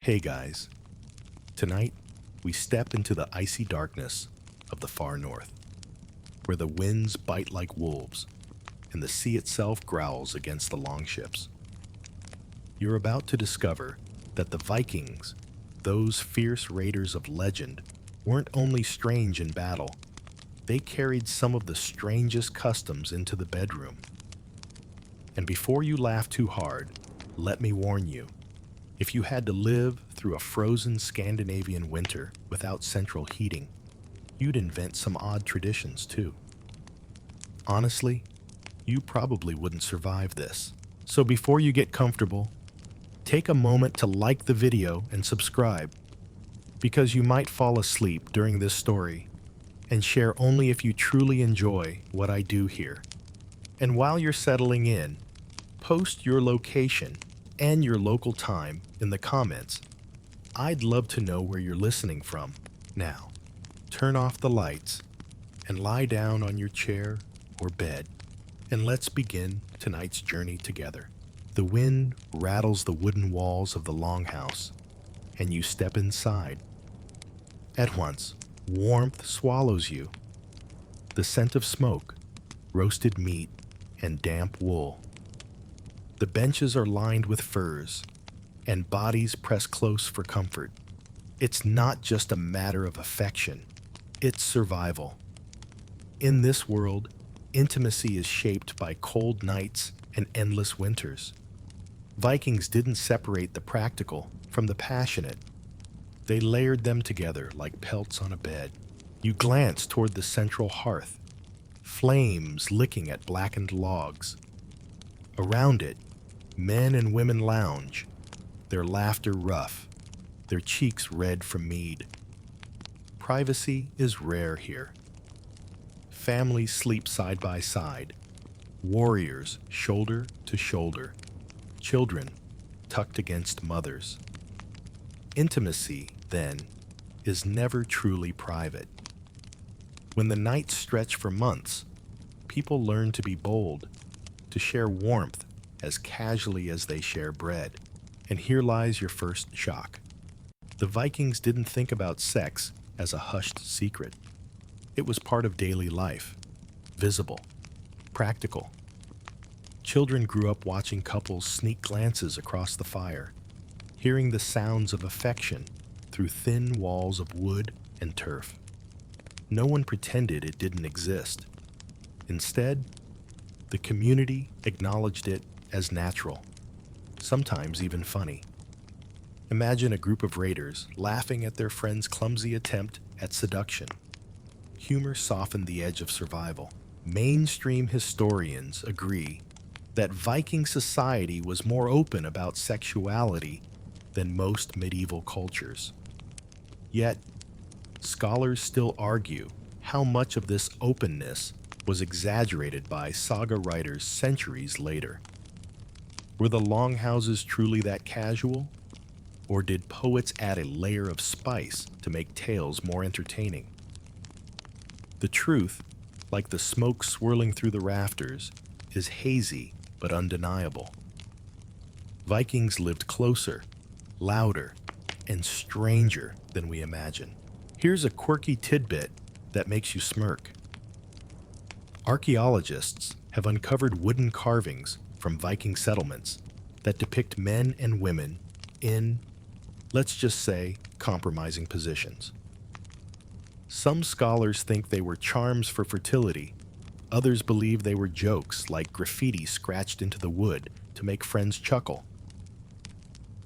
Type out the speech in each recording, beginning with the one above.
Hey guys, tonight we step into the icy darkness of the far north, where the winds bite like wolves and the sea itself growls against the longships. You're about to discover that the Vikings, those fierce raiders of legend, weren't only strange in battle, they carried some of the strangest customs into the bedroom. And before you laugh too hard, let me warn you. If you had to live through a frozen Scandinavian winter without central heating, you'd invent some odd traditions too. Honestly, you probably wouldn't survive this. So before you get comfortable, take a moment to like the video and subscribe, because you might fall asleep during this story, and share only if you truly enjoy what I do here. And while you're settling in, post your location and your local time in the comments. I'd love to know where you're listening from. Now, turn off the lights and lie down on your chair or bed, and let's begin tonight's journey together. The wind rattles the wooden walls of the longhouse, and you step inside. At once, warmth swallows you. The scent of smoke, roasted meat, and damp wool. The benches are lined with furs, and bodies press close for comfort. It's not just a matter of affection, it's survival. In this world, intimacy is shaped by cold nights and endless winters. Vikings didn't separate the practical from the passionate. They layered them together like pelts on a bed. You glance toward the central hearth, flames licking at blackened logs. Around it, men and women lounge, their laughter rough, their cheeks red from mead. Privacy is rare here. Families sleep side by side, warriors shoulder to shoulder, children tucked against mothers. Intimacy, then, is never truly private. When the nights stretch for months, people learn to be bold, to share warmth as casually as they share bread. And here lies your first shock. The Vikings didn't think about sex as a hushed secret. It was part of daily life, visible, practical. Children grew up watching couples sneak glances across the fire, hearing the sounds of affection through thin walls of wood and turf. No one pretended it didn't exist. Instead, the community acknowledged it as natural, sometimes even funny. Imagine a group of raiders laughing at their friend's clumsy attempt at seduction. Humor softened the edge of survival. Mainstream historians agree that Viking society was more open about sexuality than most medieval cultures. Yet, scholars still argue how much of this openness was exaggerated by saga writers centuries later. Were the longhouses truly that casual? Or did poets add a layer of spice to make tales more entertaining? The truth, like the smoke swirling through the rafters, is hazy but undeniable. Vikings lived closer, louder, and stranger than we imagine. Here's a quirky tidbit that makes you smirk. Archaeologists have uncovered wooden carvings from Viking settlements that depict men and women in, let's just say, compromising positions. Some scholars think they were charms for fertility. Others believe they were jokes like graffiti scratched into the wood to make friends chuckle.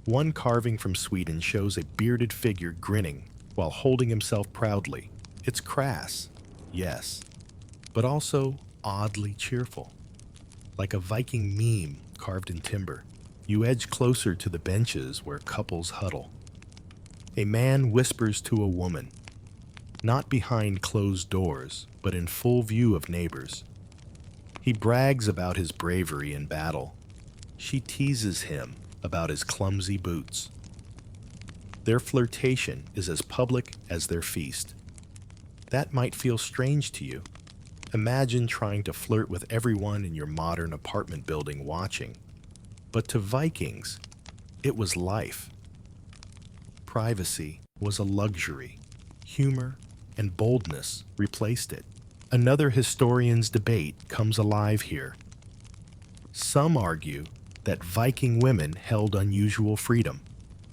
One carving from Sweden shows a bearded figure grinning while holding himself proudly. It's crass, yes, but also oddly cheerful. Like a Viking meme carved in timber, you edge closer to the benches where couples huddle. A man whispers to a woman, not behind closed doors, but in full view of neighbors. He brags about his bravery in battle. She teases him about his clumsy boots. Their flirtation is as public as their feast. That might feel strange to you. Imagine trying to flirt with everyone in your modern apartment building watching. But to Vikings, it was life. privacy was a luxury. Humor and boldness replaced it. Another historian's debate comes alive here. Some argue that Viking women held unusual freedom,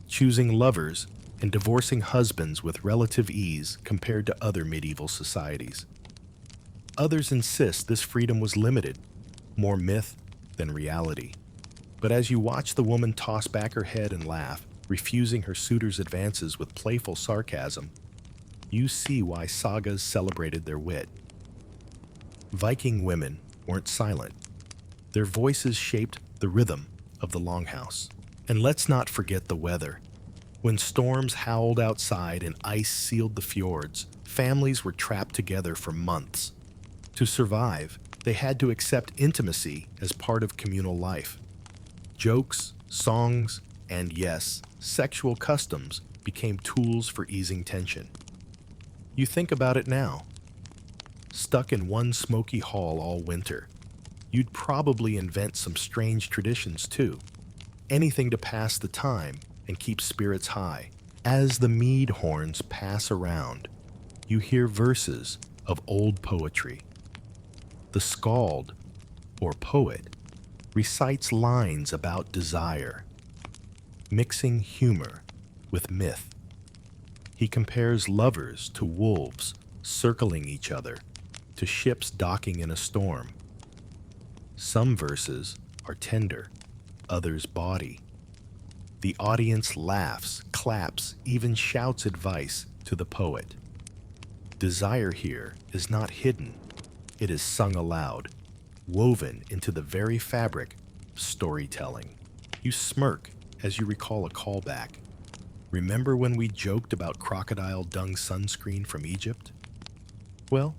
choosing lovers and divorcing husbands with relative ease compared to other medieval societies. Others insist this freedom was limited, more myth than reality. But as you watch the woman toss back her head and laugh, refusing her suitor's advances with playful sarcasm, you see why sagas celebrated their wit. Viking women weren't silent. Their voices shaped the rhythm of the longhouse. And let's not forget the weather. When storms howled outside and ice sealed the fjords, families were trapped together for months. To survive, they had to accept intimacy as part of communal life. Jokes, songs, and yes, sexual customs became tools for easing tension. You think about it now. Stuck in one smoky hall all winter, you'd probably invent some strange traditions too. Anything to pass the time and keep spirits high. As the mead horns pass around, you hear verses of old poetry. The skald, or poet, recites lines about desire, mixing humor with myth. He compares lovers to wolves circling each other, to ships docking in a storm. Some verses are tender, others bawdy. The audience laughs, claps, even shouts advice to the poet. Desire here is not hidden. It is sung aloud, woven into the very fabric of storytelling. You smirk as you recall a callback. Remember when we joked about crocodile dung sunscreen from Egypt? Well,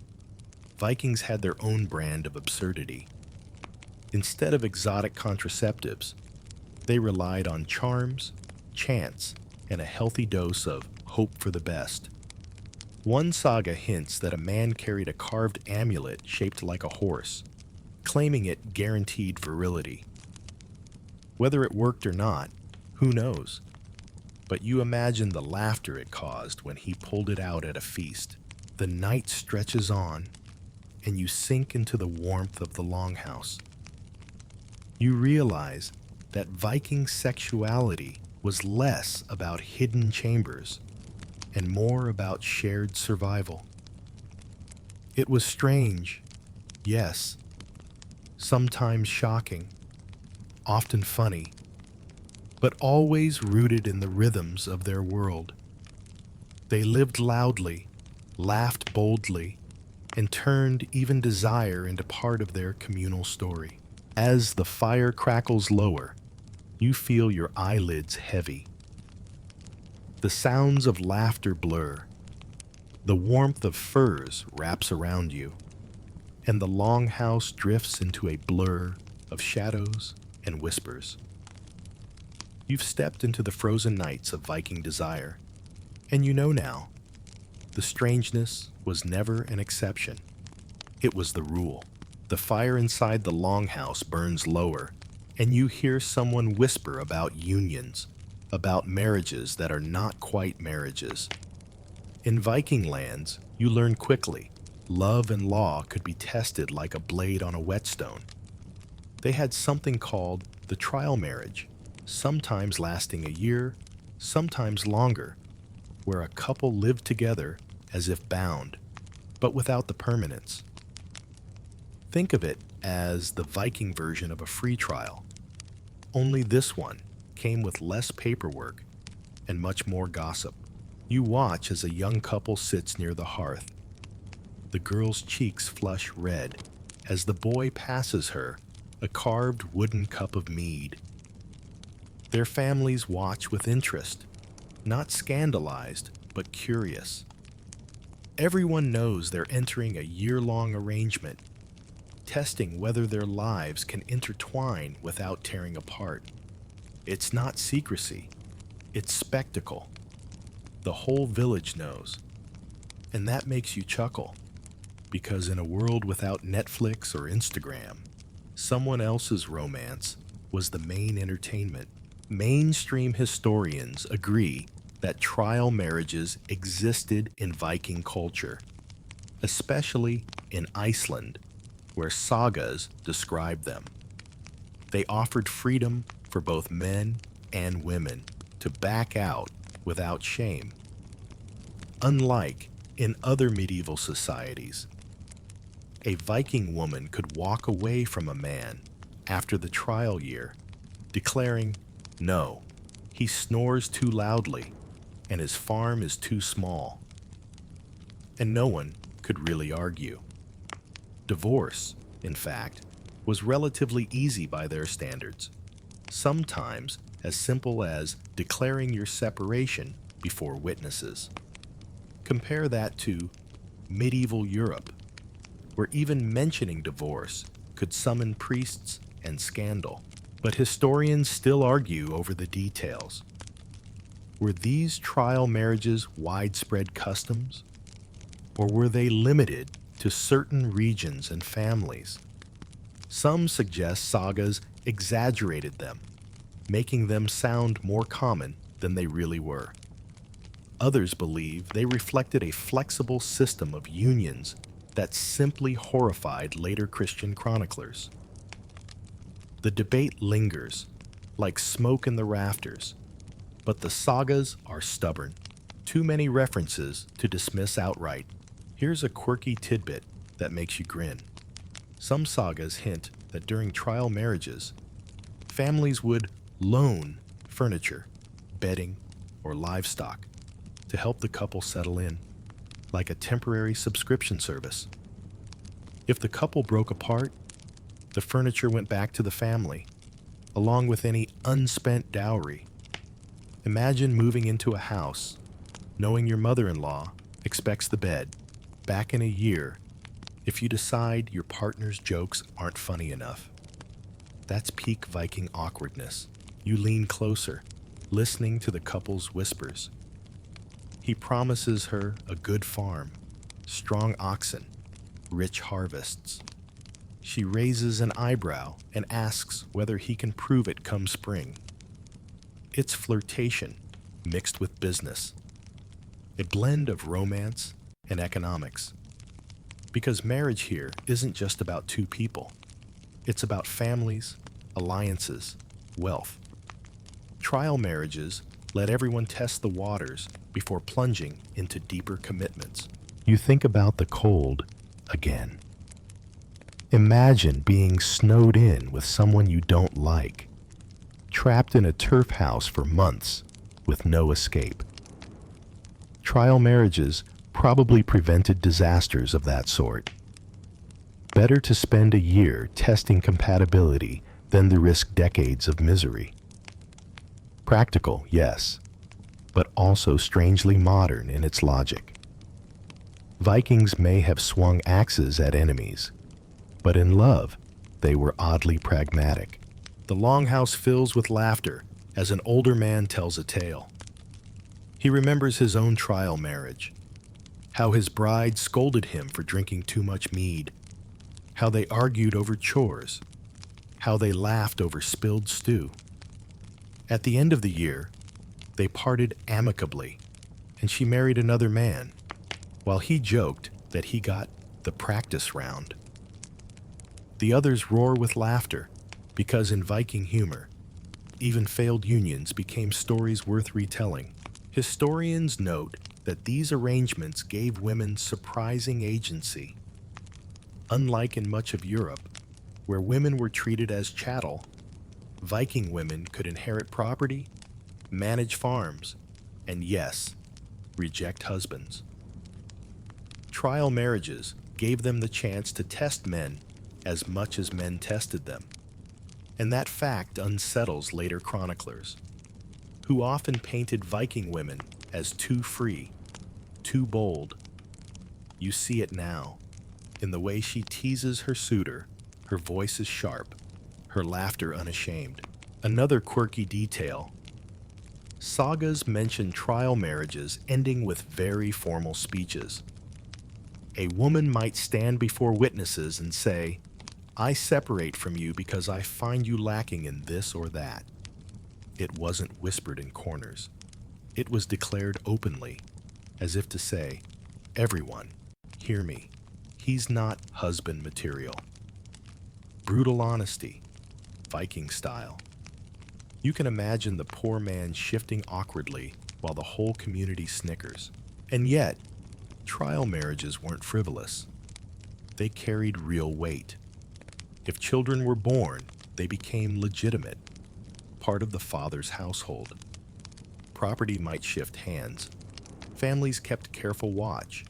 Vikings had their own brand of absurdity. Instead of exotic contraceptives, they relied on charms, chants, and a healthy dose of hope for the best. One saga hints that a man carried a carved amulet shaped like a horse, claiming it guaranteed virility. Whether it worked or not, who knows? But you imagine the laughter it caused when he pulled it out at a feast. The night stretches on, and you sink into the warmth of the longhouse. You realize that Viking sexuality was less about hidden chambers and more about shared survival. It was strange, yes, sometimes shocking, often funny, but always rooted in the rhythms of their world. They lived loudly, laughed boldly, and turned even desire into part of their communal story. As the fire crackles lower, you feel your eyelids heavy. The sounds of laughter blur. The warmth of furs wraps around you, and the longhouse drifts into a blur of shadows and whispers. You've stepped into the frozen nights of Viking desire, and you know now, the strangeness was never an exception. It was the rule. The fire inside the longhouse burns lower, and you hear someone whisper about unions, about marriages that are not quite marriages. In Viking lands, you learn quickly, love and law could be tested like a blade on a whetstone. They had something called the trial marriage, sometimes lasting a year, sometimes longer, where a couple lived together as if bound, but without the permanence. Think of it as the Viking version of a free trial. Only this one came with less paperwork and much more gossip. You watch as a young couple sits near the hearth. The girl's cheeks flush red as the boy passes her a carved wooden cup of mead. Their families watch with interest, not scandalized, but curious. Everyone knows they're entering a year-long arrangement, testing whether their lives can intertwine without tearing apart. It's not secrecy, it's spectacle. The whole village knows. And that makes you chuckle, because in a world without Netflix or Instagram, someone else's romance was the main entertainment. Mainstream historians agree that trial marriages existed in Viking culture, especially in Iceland, where sagas describe them. They offered freedom for both men and women to back out without shame. Unlike in other medieval societies, a Viking woman could walk away from a man after the trial year, declaring, "No, he snores too loudly, and his farm is too small." And no one could really argue. Divorce, in fact, was relatively easy by their standards, sometimes as simple as declaring your separation before witnesses. Compare that to medieval Europe, where even mentioning divorce could summon priests and scandal. But historians still argue over the details. Were these trial marriages widespread customs, or were they limited to certain regions and families? Some suggest sagas exaggerated them, making them sound more common than they really were. Others believe they reflected a flexible system of unions that simply horrified later Christian chroniclers. The debate lingers, like smoke in the rafters, but the sagas are stubborn. Too many references to dismiss outright. Here's a quirky tidbit that makes you grin. Some sagas hint that during trial marriages, families would loan furniture, bedding, or livestock to help the couple settle in, like a temporary subscription service. If the couple broke apart, the furniture went back to the family, along with any unspent dowry. Imagine moving into a house, knowing your mother-in-law expects the bed back in a year if you decide your partner's jokes aren't funny enough. That's peak Viking awkwardness. You lean closer, listening to the couple's whispers. He promises her a good farm, strong oxen, rich harvests. She raises an eyebrow and asks whether he can prove it come spring. It's flirtation mixed with business, a blend of romance and economics. Because marriage here isn't just about two people. It's about families, alliances, wealth. Trial marriages let everyone test the waters before plunging into deeper commitments. You think about the cold again. Imagine being snowed in with someone you don't like, trapped in a turf house for months with no escape. Trial marriages probably prevented disasters of that sort. Better to spend a year testing compatibility than to risk decades of misery. Practical, yes, but also strangely modern in its logic. Vikings may have swung axes at enemies, but in love, they were oddly pragmatic. The longhouse fills with laughter as an older man tells a tale. He remembers his own trial marriage, how his bride scolded him for drinking too much mead, how they argued over chores, how they laughed over spilled stew. At the end of the year, they parted amicably, and she married another man, while he joked that he got the practice round. The others roar with laughter, because in Viking humor, even failed unions became stories worth retelling. Historians note that these arrangements gave women surprising agency. Unlike in much of Europe, where women were treated as chattel, Viking women could inherit property, manage farms, and yes, reject husbands. Trial marriages gave them the chance to test men as much as men tested them. And that fact unsettles later chroniclers, who often painted Viking women as too free, too bold. You see it now, in the way she teases her suitor. Her voice is sharp, her laughter unashamed. Another quirky detail: sagas mention trial marriages ending with very formal speeches. A woman might stand before witnesses and say, "I separate from you because I find you lacking in this or that." It wasn't whispered in corners. It was declared openly, as if to say, "Everyone, hear me. He's not husband material." Brutal honesty, Viking style. You can imagine the poor man shifting awkwardly while the whole community snickers. And yet, trial marriages weren't frivolous. They carried real weight. If children were born, they became legitimate, part of the father's household. Property might shift hands. Families kept careful watch,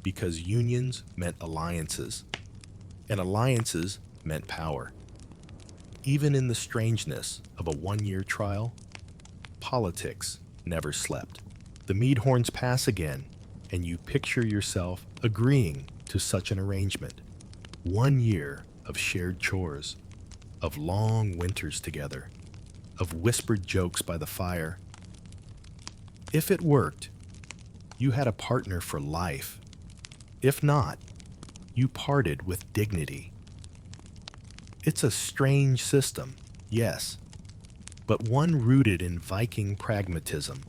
because unions meant alliances, and alliances meant power. Even in the strangeness of a one-year trial, politics never slept. The mead horns pass again, and you picture yourself agreeing to such an arrangement. 1 year of shared chores, of long winters together, of whispered jokes by the fire. If it worked, you had a partner for life. If not, you parted with dignity. It's a strange system, yes, but one rooted in Viking pragmatism.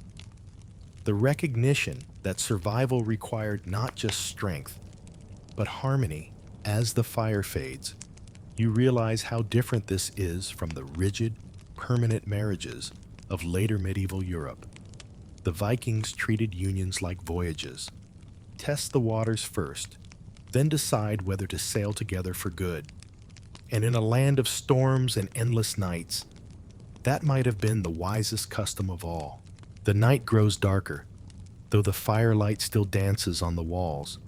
The recognition that survival required not just strength, but harmony. As the fire fades, you realize how different this is from the rigid, permanent marriages of later medieval Europe. The Vikings treated unions like voyages. Test the waters first, then decide whether to sail together for good. And in a land of storms and endless nights, that might have been the wisest custom of all. The night grows darker, though the firelight still dances on the walls,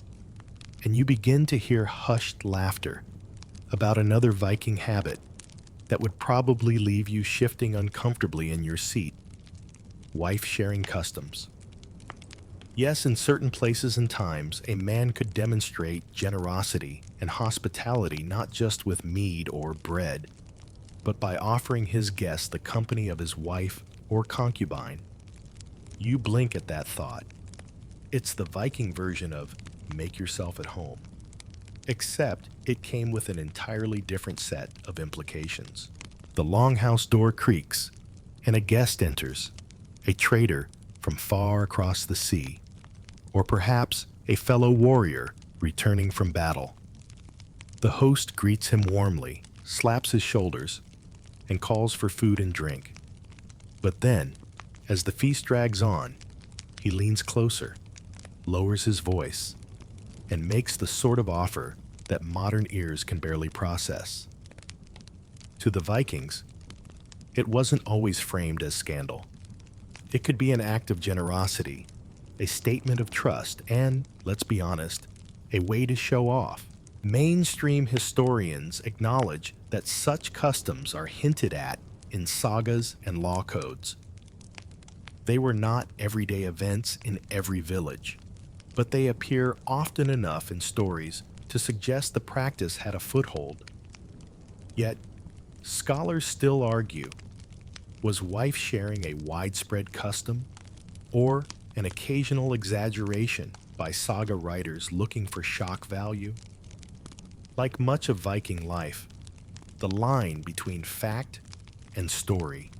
and you begin to hear hushed laughter about another Viking habit that would probably leave you shifting uncomfortably in your seat: wife-sharing customs. Yes, in certain places and times, a man could demonstrate generosity and hospitality not just with mead or bread, but by offering his guests the company of his wife or concubine. You blink at that thought. It's the Viking version of make yourself at home. Except it came with an entirely different set of implications. The longhouse door creaks, and a guest enters, a trader from far across the sea, or perhaps a fellow warrior returning from battle. The host greets him warmly, slaps his shoulders, and calls for food and drink. But then, as the feast drags on, he leans closer, lowers his voice, and makes the sort of offer that modern ears can barely process. To the Vikings, it wasn't always framed as scandal. It could be an act of generosity, a statement of trust, and, let's be honest, a way to show off. Mainstream historians acknowledge that such customs are hinted at in sagas and law codes. They were not everyday events in every village, but they appear often enough in stories to suggest the practice had a foothold. Yet, scholars still argue, was wife sharing a widespread custom, or an occasional exaggeration by saga writers looking for shock value? Like much of Viking life, the line between fact and story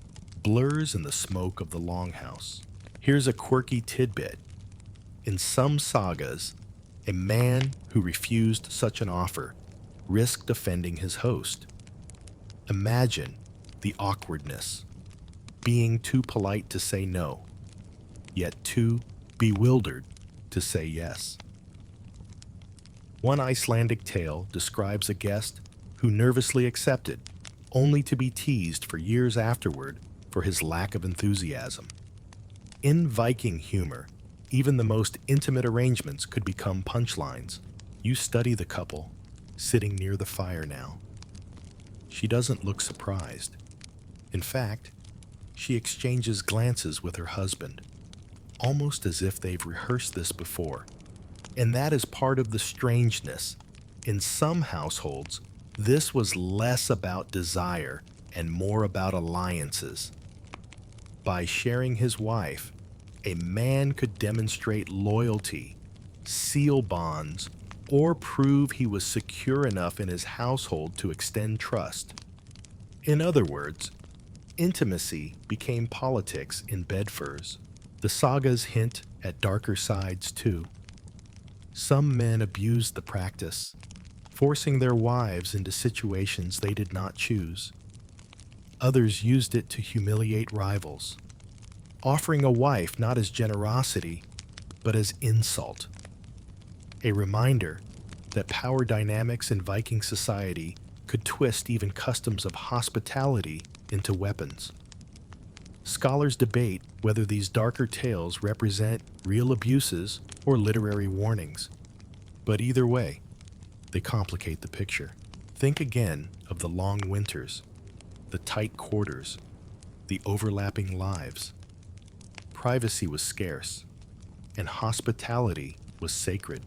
blurs in the smoke of the longhouse. Here's a quirky tidbit. In some sagas, a man who refused such an offer risked offending his host. Imagine the awkwardness, being too polite to say no, yet too bewildered to say yes. One Icelandic tale describes a guest who nervously accepted, only to be teased for years afterward for his lack of enthusiasm. In Viking humor, even the most intimate arrangements could become punchlines. You study the couple, sitting near the fire now. She doesn't look surprised. In fact, she exchanges glances with her husband, almost as if they've rehearsed this before. And that is part of the strangeness. In some households, this was less about desire and more about alliances. By sharing his wife, a man could demonstrate loyalty, seal bonds, or prove he was secure enough in his household to extend trust. In other words, intimacy became politics in bed furs. The sagas hint at darker sides too. Some men abused the practice, forcing their wives into situations they did not choose. Others used it to humiliate rivals, offering a wife not as generosity, but as insult. A reminder that power dynamics in Viking society could twist even customs of hospitality into weapons. Scholars debate whether these darker tales represent real abuses or literary warnings. But either way, they complicate the picture. Think again of the long winters, the tight quarters, the overlapping lives. Privacy was scarce, and hospitality was sacred.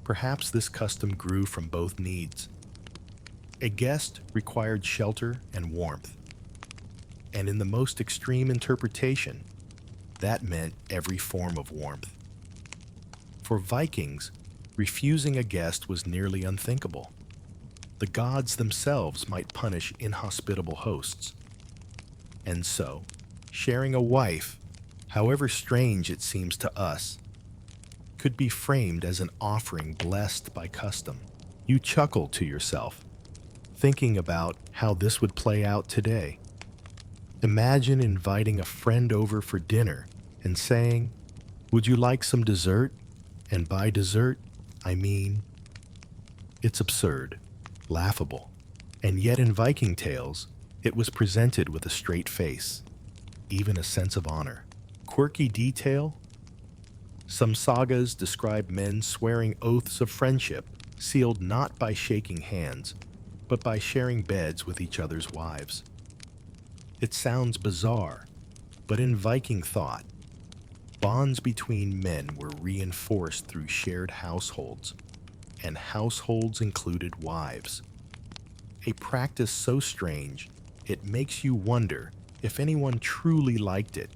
Perhaps this custom grew from both needs. A guest required shelter and warmth, and in the most extreme interpretation, that meant every form of warmth. For Vikings, refusing a guest was nearly unthinkable. The gods themselves might punish inhospitable hosts. And so, sharing a wife, however strange it seems to us, could be framed as an offering blessed by custom. You chuckle to yourself, thinking about how this would play out today. Imagine inviting a friend over for dinner and saying, "Would you like some dessert?" And by dessert, I mean, it's absurd, laughable, and yet in Viking tales, it was presented with a straight face, even a sense of honor. Quirky detail? Some sagas describe men swearing oaths of friendship, sealed not by shaking hands, but by sharing beds with each other's wives. It sounds bizarre, but in Viking thought, bonds between men were reinforced through shared households, and households included wives. A practice so strange, it makes you wonder if anyone truly liked it,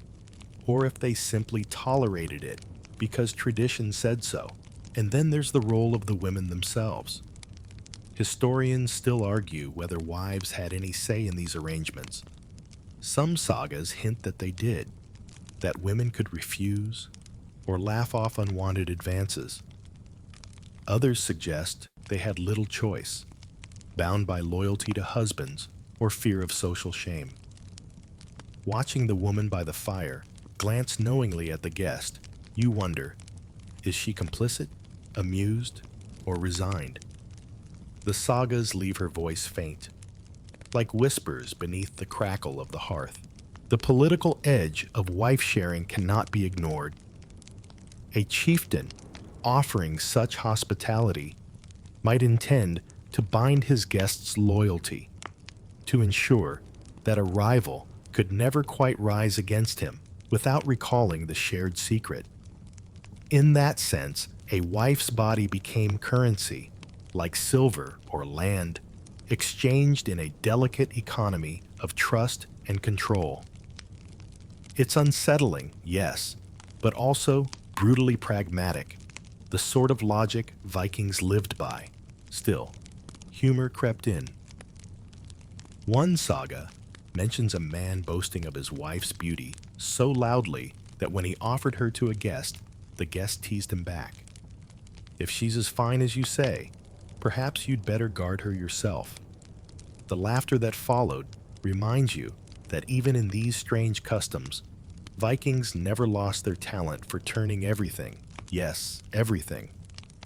or if they simply tolerated it because tradition said so. And then there's the role of the women themselves. Historians still argue whether wives had any say in these arrangements. Some sagas hint that they did, that women could refuse or laugh off unwanted advances. Others suggest they had little choice, bound by loyalty to husbands or fear of social shame. Watching the woman by the fire glance knowingly at the guest, you wonder, is she complicit, amused, or resigned? The sagas leave her voice faint, like whispers beneath the crackle of the hearth. The political edge of wife sharing cannot be ignored. A chieftain offering such hospitality might intend to bind his guests' loyalty, to ensure that a rival could never quite rise against him without recalling the shared secret. In that sense, a wife's body became currency, like silver or land, exchanged in a delicate economy of trust and control. It's unsettling, yes, but also brutally pragmatic, the sort of logic Vikings lived by. Still, humor crept in. One saga mentions a man boasting of his wife's beauty so loudly that when he offered her to a guest, the guest teased him back. If she's as fine as you say, perhaps you'd better guard her yourself. The laughter that followed reminds you that even in these strange customs, Vikings never lost their talent for turning everything, yes, everything,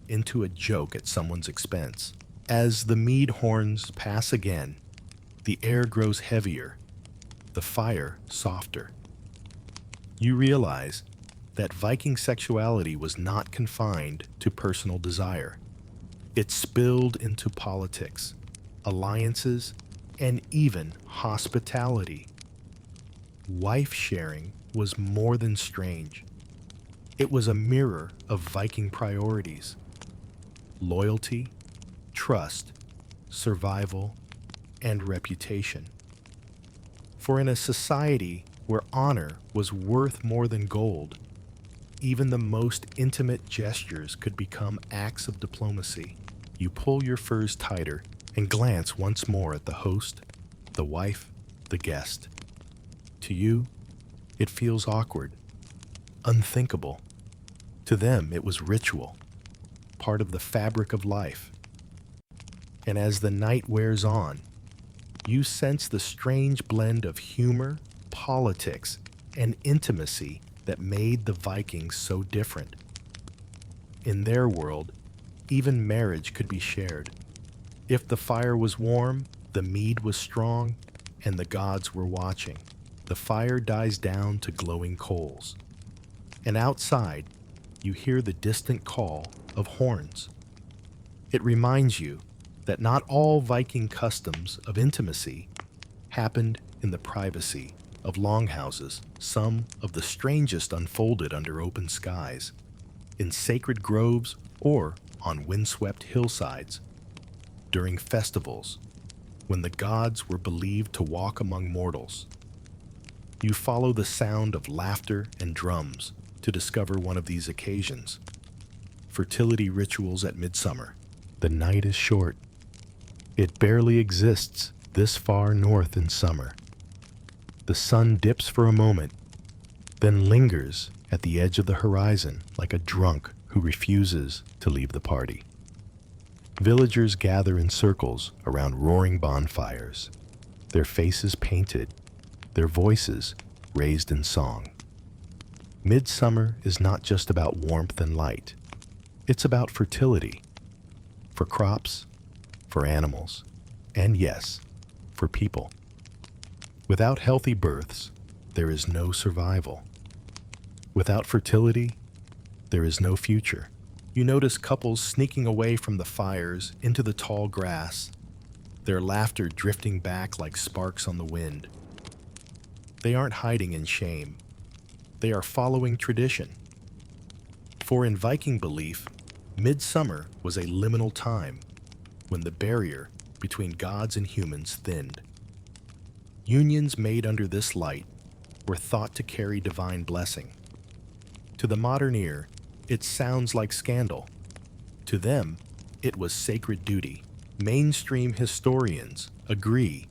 into a joke at someone's expense. As the mead horns pass again, the air grows heavier, the fire softer. You realize that Viking sexuality was not confined to personal desire. It spilled into politics, alliances, and even hospitality. Wife sharing was more than strange. It was a mirror of Viking priorities: loyalty, trust, survival, and reputation. For in a society where honor was worth more than gold, even the most intimate gestures could become acts of diplomacy. You pull your furs tighter and glance once more at the host, the wife, the guest. To you, It feels awkward, unthinkable. To them, it was ritual, part of the fabric of life. And as the night wears on, you sense the strange blend of humor, politics, and intimacy that made the Vikings so different. In their world, even marriage could be shared. If the fire was warm, the mead was strong, and the gods were watching. The fire dies down to glowing coals. And outside, you hear the distant call of horns. It reminds you that not all Viking customs of intimacy happened in the privacy of longhouses. Some of the strangest unfolded under open skies, in sacred groves or on windswept hillsides, during festivals when the gods were believed to walk among mortals. You follow the sound of laughter and drums to discover one of these occasions. Fertility rituals at midsummer. The night is short. It barely exists this far north in summer. The sun dips for a moment, then lingers at the edge of the horizon like a drunk who refuses to leave the party. Villagers gather in circles around roaring bonfires, their faces painted, their voices raised in song. Midsummer is not just about warmth and light. It's about fertility, for crops, for animals, and yes, for people. Without healthy births, there is no survival. Without fertility, there is no future. You notice couples sneaking away from the fires into the tall grass, their laughter drifting back like sparks on the wind. They aren't hiding in shame. They are following tradition. For in Viking belief, midsummer was a liminal time when the barrier between gods and humans thinned. Unions made under this light were thought to carry divine blessing. To the modern ear, it sounds like scandal. To them, it was sacred duty. Mainstream historians agree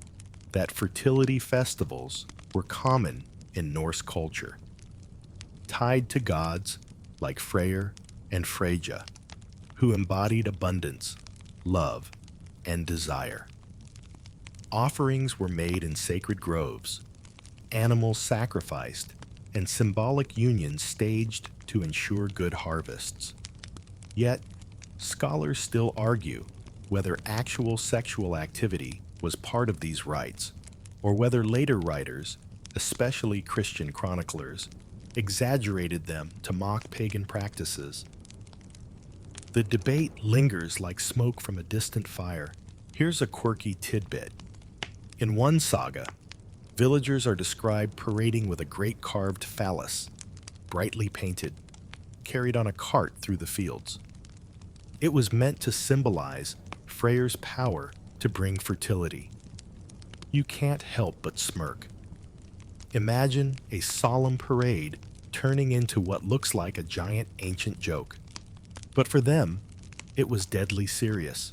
that fertility festivals were common in Norse culture, tied to gods like Freyr and Freyja, who embodied abundance, love, and desire. Offerings were made in sacred groves, animals sacrificed, and symbolic unions staged to ensure good harvests. Yet, scholars still argue whether actual sexual activity was part of these rites, or whether later writers, especially Christian chroniclers, exaggerated them to mock pagan practices. The debate lingers like smoke from a distant fire. Here's a quirky tidbit. In one saga, villagers are described parading with a great carved phallus, brightly painted, carried on a cart through the fields. It was meant to symbolize Freyr's power to bring fertility. You can't help but smirk. Imagine a solemn parade turning into what looks like a giant ancient joke. But for them, it was deadly serious.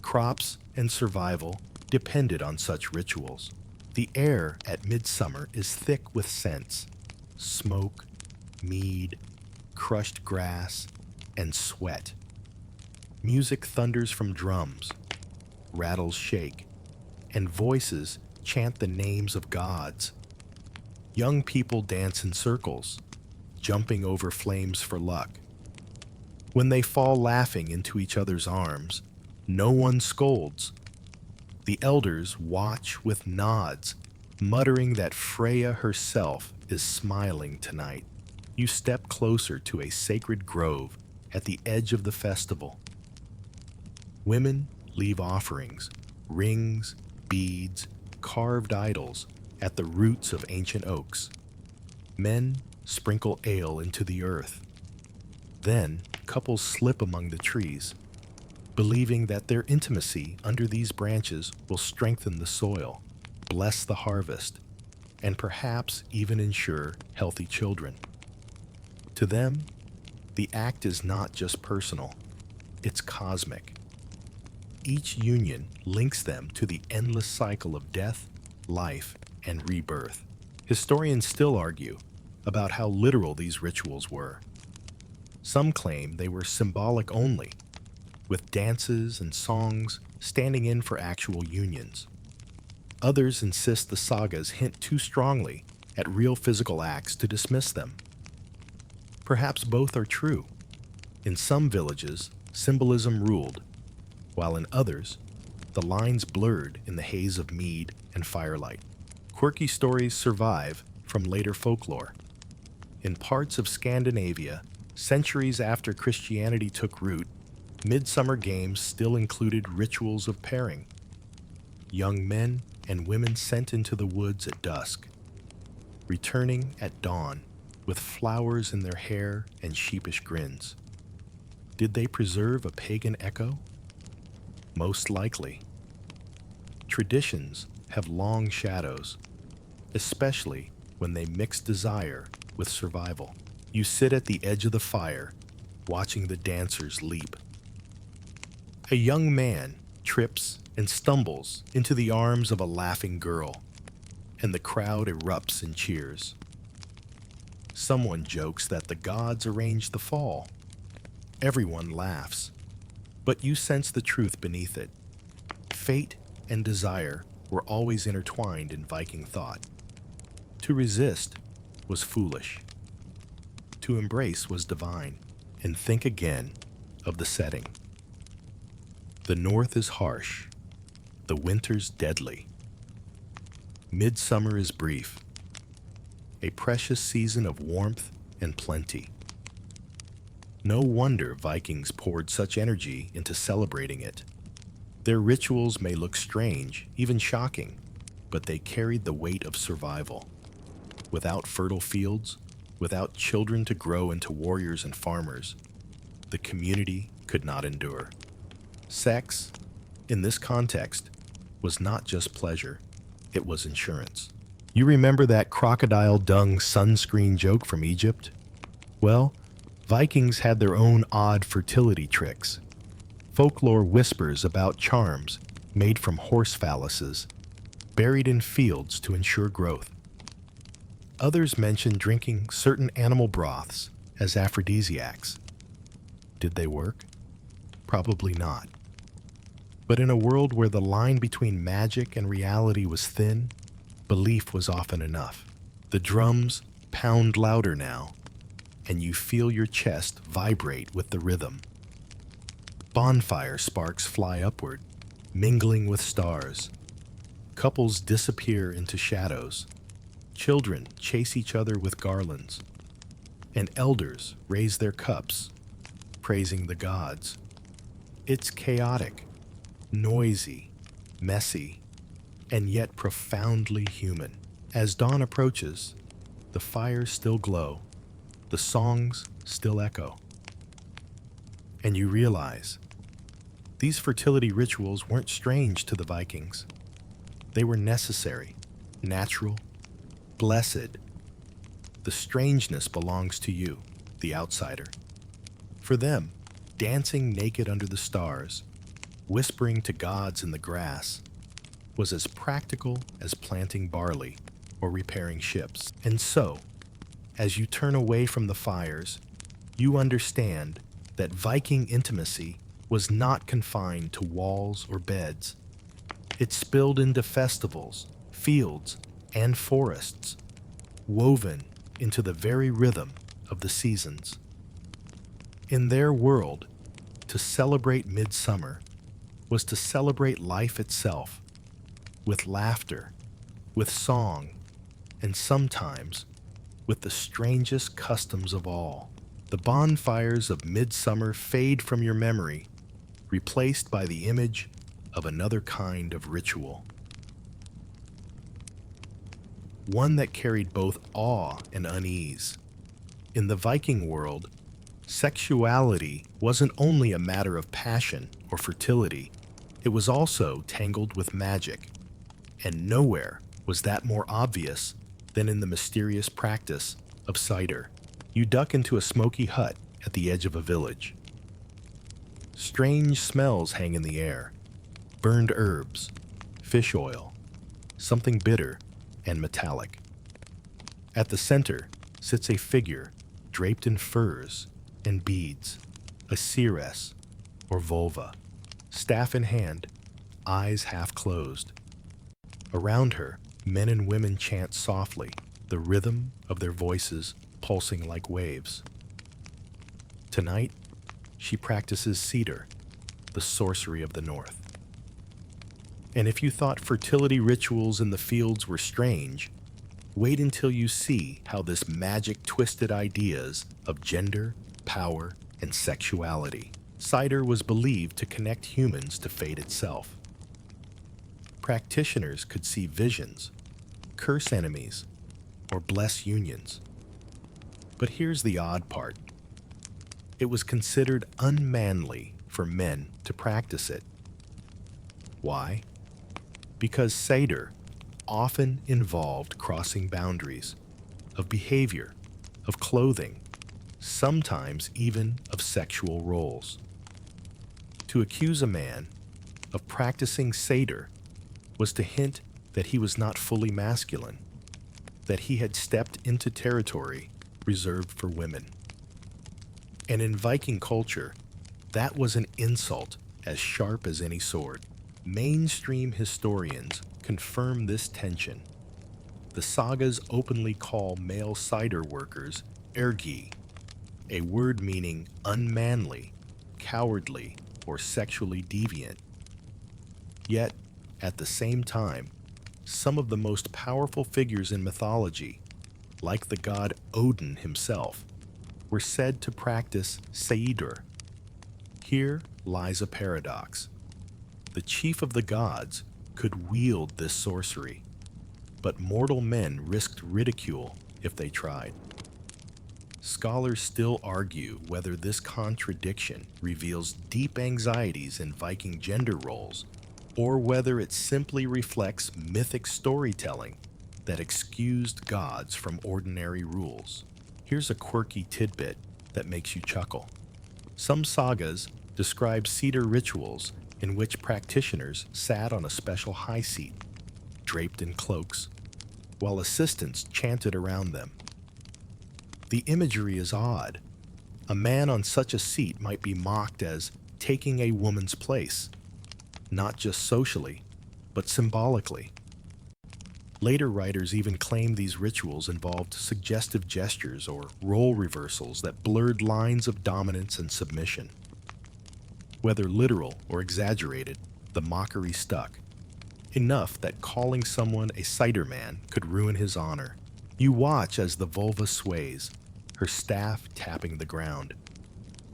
Crops and survival depended on such rituals. The air at midsummer is thick with scents: smoke, mead, crushed grass, and sweat. Music thunders from drums, rattles shake, and voices chant the names of gods. Young people dance in circles, jumping over flames for luck. When they fall laughing into each other's arms, no one scolds. The elders watch with nods, muttering that Freya herself is smiling tonight. You step closer to a sacred grove at the edge of the festival. Women leave offerings, rings, beads, carved idols at the roots of ancient oaks. Men sprinkle ale into the earth. Then couples slip among the trees, believing that their intimacy under these branches will strengthen the soil, bless the harvest, and perhaps even ensure healthy children. To them, the act is not just personal, it's cosmic. Each union links them to the endless cycle of death, life, and rebirth. Historians still argue about how literal these rituals were. Some claim they were symbolic only, with dances and songs standing in for actual unions. Others insist the sagas hint too strongly at real physical acts to dismiss them. Perhaps both are true. In some villages, symbolism ruled, while in others, the lines blurred in the haze of mead and firelight. Quirky stories survive from later folklore. In parts of Scandinavia, centuries after Christianity took root, midsummer games still included rituals of pairing. Young men and women sent into the woods at dusk, returning at dawn with flowers in their hair and sheepish grins. Did they preserve a pagan echo? Most likely. Traditions have long shadows, especially when they mix desire with survival. You sit at the edge of the fire, watching the dancers leap. A young man trips and stumbles into the arms of a laughing girl, and the crowd erupts in cheers. Someone jokes that the gods arranged the fall. Everyone laughs, but you sense the truth beneath it. Fate and desire were always intertwined in Viking thought. To resist was foolish. To embrace was divine. And think again of the setting. The north is harsh, the winter's deadly. Midsummer is brief, a precious season of warmth and plenty. No wonder Vikings poured such energy into celebrating it. Their rituals may look strange, even shocking, but they carried the weight of survival. Without fertile fields, without children to grow into warriors and farmers, the community could not endure. Sex, in this context, was not just pleasure, it was insurance. You remember that crocodile dung sunscreen joke from Egypt? Well, Vikings had their own odd fertility tricks. Folklore whispers about charms made from horse phalluses, buried in fields to ensure growth. Others mention drinking certain animal broths as aphrodisiacs. Did they work? Probably not. But in a world where the line between magic and reality was thin, belief was often enough. The drums pound louder now, and you feel your chest vibrate with the rhythm. Bonfire sparks fly upward, mingling with stars. Couples disappear into shadows. Children chase each other with garlands. And elders raise their cups, praising the gods. It's chaotic, noisy, messy, and yet profoundly human. As dawn approaches, the fires still glow, the songs still echo. And you realize, these fertility rituals weren't strange to the Vikings. They were necessary, natural, blessed. The strangeness belongs to you, the outsider. For them, dancing naked under the stars, whispering to gods in the grass, was as practical as planting barley or repairing ships. And so, as you turn away from the fires, you understand that Viking intimacy was not confined to walls or beds. It spilled into festivals, fields, and forests, woven into the very rhythm of the seasons. In their world, to celebrate midsummer was to celebrate life itself, with laughter, with song, and sometimes with the strangest customs of all. The bonfires of midsummer fade from your memory, replaced by the image of another kind of ritual. One that carried both awe and unease. In the Viking world, sexuality wasn't only a matter of passion or fertility, it was also tangled with magic. And nowhere was that more obvious than in the mysterious practice of cider. You duck into a smoky hut at the edge of a village. Strange smells hang in the air. Burned herbs, fish oil, something bitter and metallic. At the center sits a figure draped in furs and beads, a seeress or vulva, staff in hand, eyes half closed. Around her, men and women chant softly, the rhythm of their voices pulsing like waves. Tonight, she practices cedar, the sorcery of the north. And if you thought fertility rituals in the fields were strange, wait until you see how this magic twisted ideas of gender, power, and sexuality. Cider was believed to connect humans to fate itself. Practitioners could see visions, curse enemies, or bless unions. But here's the odd part. It was considered unmanly for men to practice it. Why? Because Seder often involved crossing boundaries of behavior, of clothing, sometimes even of sexual roles. To accuse a man of practicing Seder was to hint that he was not fully masculine, that he had stepped into territory reserved for women. And in Viking culture, that was an insult as sharp as any sword. Mainstream historians confirm this tension. The sagas openly call male cider workers ergi, a word meaning unmanly, cowardly, or sexually deviant. Yet, at the same time, some of the most powerful figures in mythology, like the god Odin himself, were said to practice Seidur. Here lies a paradox. The chief of the gods could wield this sorcery, but mortal men risked ridicule if they tried. Scholars still argue whether this contradiction reveals deep anxieties in Viking gender roles, or whether it simply reflects mythic storytelling that excused gods from ordinary rules. Here's a quirky tidbit that makes you chuckle. Some sagas describe cedar rituals in which practitioners sat on a special high seat, draped in cloaks, while assistants chanted around them. The imagery is odd. A man on such a seat might be mocked as taking a woman's place, not just socially, but symbolically. Later writers even claimed these rituals involved suggestive gestures or role reversals that blurred lines of dominance and submission. Whether literal or exaggerated, the mockery stuck. Enough that calling someone a cider man could ruin his honor. You watch as the vulva sways, her staff tapping the ground.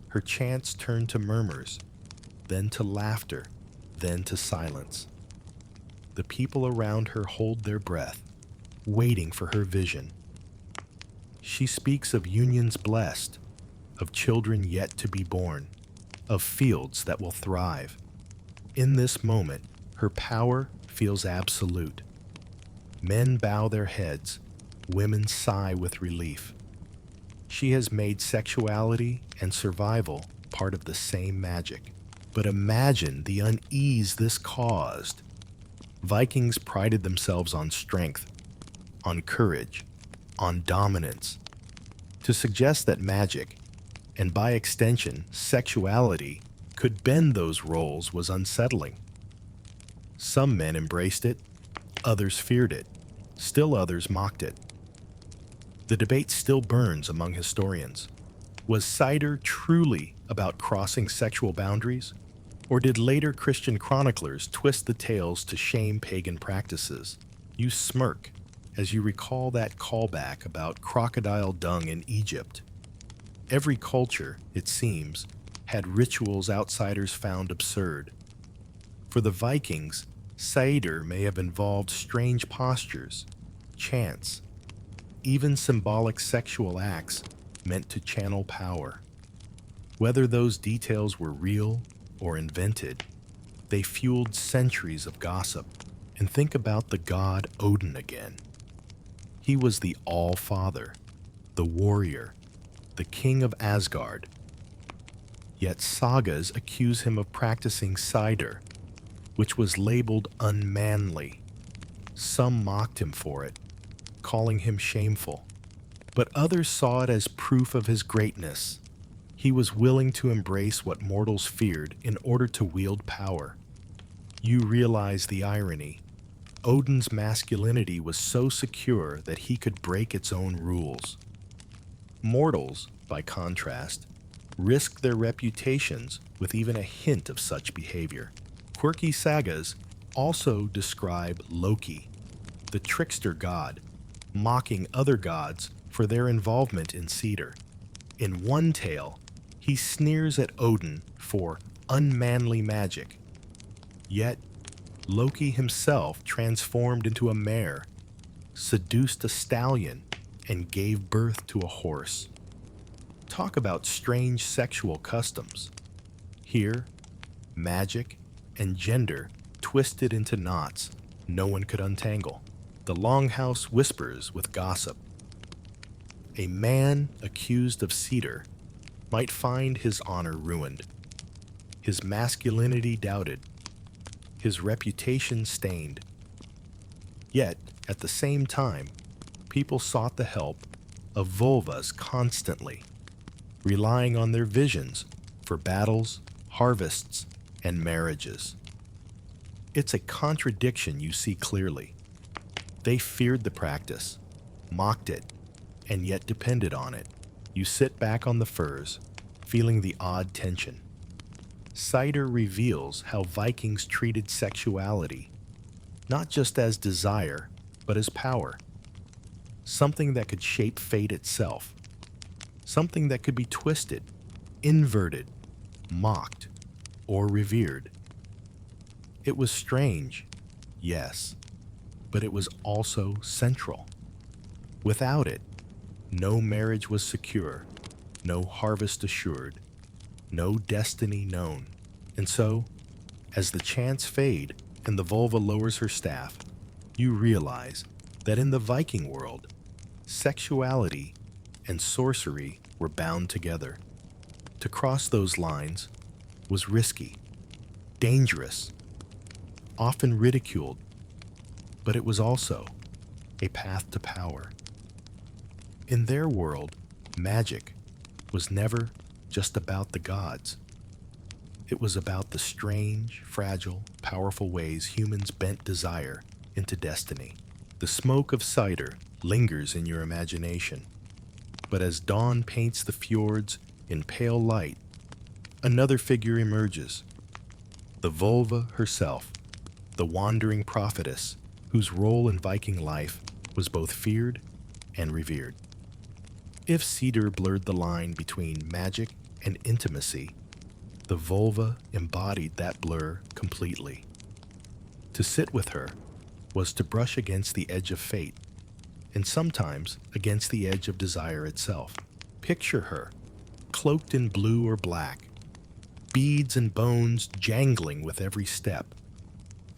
Her chants turn to murmurs, then to laughter, then to silence. The people around her hold their breath, waiting for her vision. She speaks of unions blessed, of children yet to be born, of fields that will thrive. In this moment, her power feels absolute. Men bow their heads, women sigh with relief. She has made sexuality and survival part of the same magic. But imagine the unease this caused. Vikings prided themselves on strength, on courage, on dominance. To suggest that magic, and by extension sexuality, could bend those roles was unsettling. Some men embraced it, others feared it, still others mocked it. The debate still burns among historians. Was cider truly about crossing sexual boundaries? Or did later Christian chroniclers twist the tales to shame pagan practices? You smirk as you recall that callback about crocodile dung in Egypt. Every culture, it seems, had rituals outsiders found absurd. For the Vikings, Seder may have involved strange postures, chants, even symbolic sexual acts meant to channel power. Whether those details were real or invented, they fueled centuries of gossip. And think about the god Odin again. He was the All-Father, the warrior, the king of Asgard. Yet sagas accuse him of practicing cider, which was labeled unmanly. Some mocked him for it, calling him shameful. but others saw it as proof of his greatness. He was willing to embrace what mortals feared in order to wield power. You realize the irony. Odin's masculinity was so secure that he could break its own rules. Mortals, by contrast, risk their reputations with even a hint of such behavior. Quirky sagas also describe Loki, the trickster god, mocking other gods for their involvement in Cedar. In one tale, he sneers at Odin for unmanly magic. Yet, Loki himself transformed into a mare, seduced a stallion, and gave birth to a horse. Talk about strange sexual customs. Here, magic and gender twisted into knots no one could untangle. The longhouse whispers with gossip. A man accused of Cedar might find his honor ruined, his masculinity doubted, his reputation stained. Yet, at the same time, people sought the help of vulvas constantly, relying on their visions for battles, harvests, and marriages. It's a contradiction you see clearly. They feared the practice, mocked it, and yet depended on it. You sit back on the furs, feeling the odd tension. Cider reveals how Vikings treated sexuality, not just as desire, but as power. Something that could shape fate itself. Something that could be twisted, inverted, mocked, or revered. It was strange, yes, but it was also central. Without it, no marriage was secure, no harvest assured, no destiny known. And so, as the chants fade and the vulva lowers her staff, you realize that in the Viking world, sexuality and sorcery were bound together. To cross those lines was risky, dangerous, often ridiculed, but it was also a path to power. In their world, magic was never just about the gods. It was about the strange, fragile, powerful ways humans bent desire into destiny. The smoke of cider lingers in your imagination, but as dawn paints the fjords in pale light, another figure emerges. The vulva herself, the wandering prophetess whose role in Viking life was both feared and revered. If Cedar blurred the line between magic and intimacy, the vulva embodied that blur completely. To sit with her was to brush against the edge of fate, and sometimes against the edge of desire itself. Picture her, cloaked in blue or black, beads and bones jangling with every step,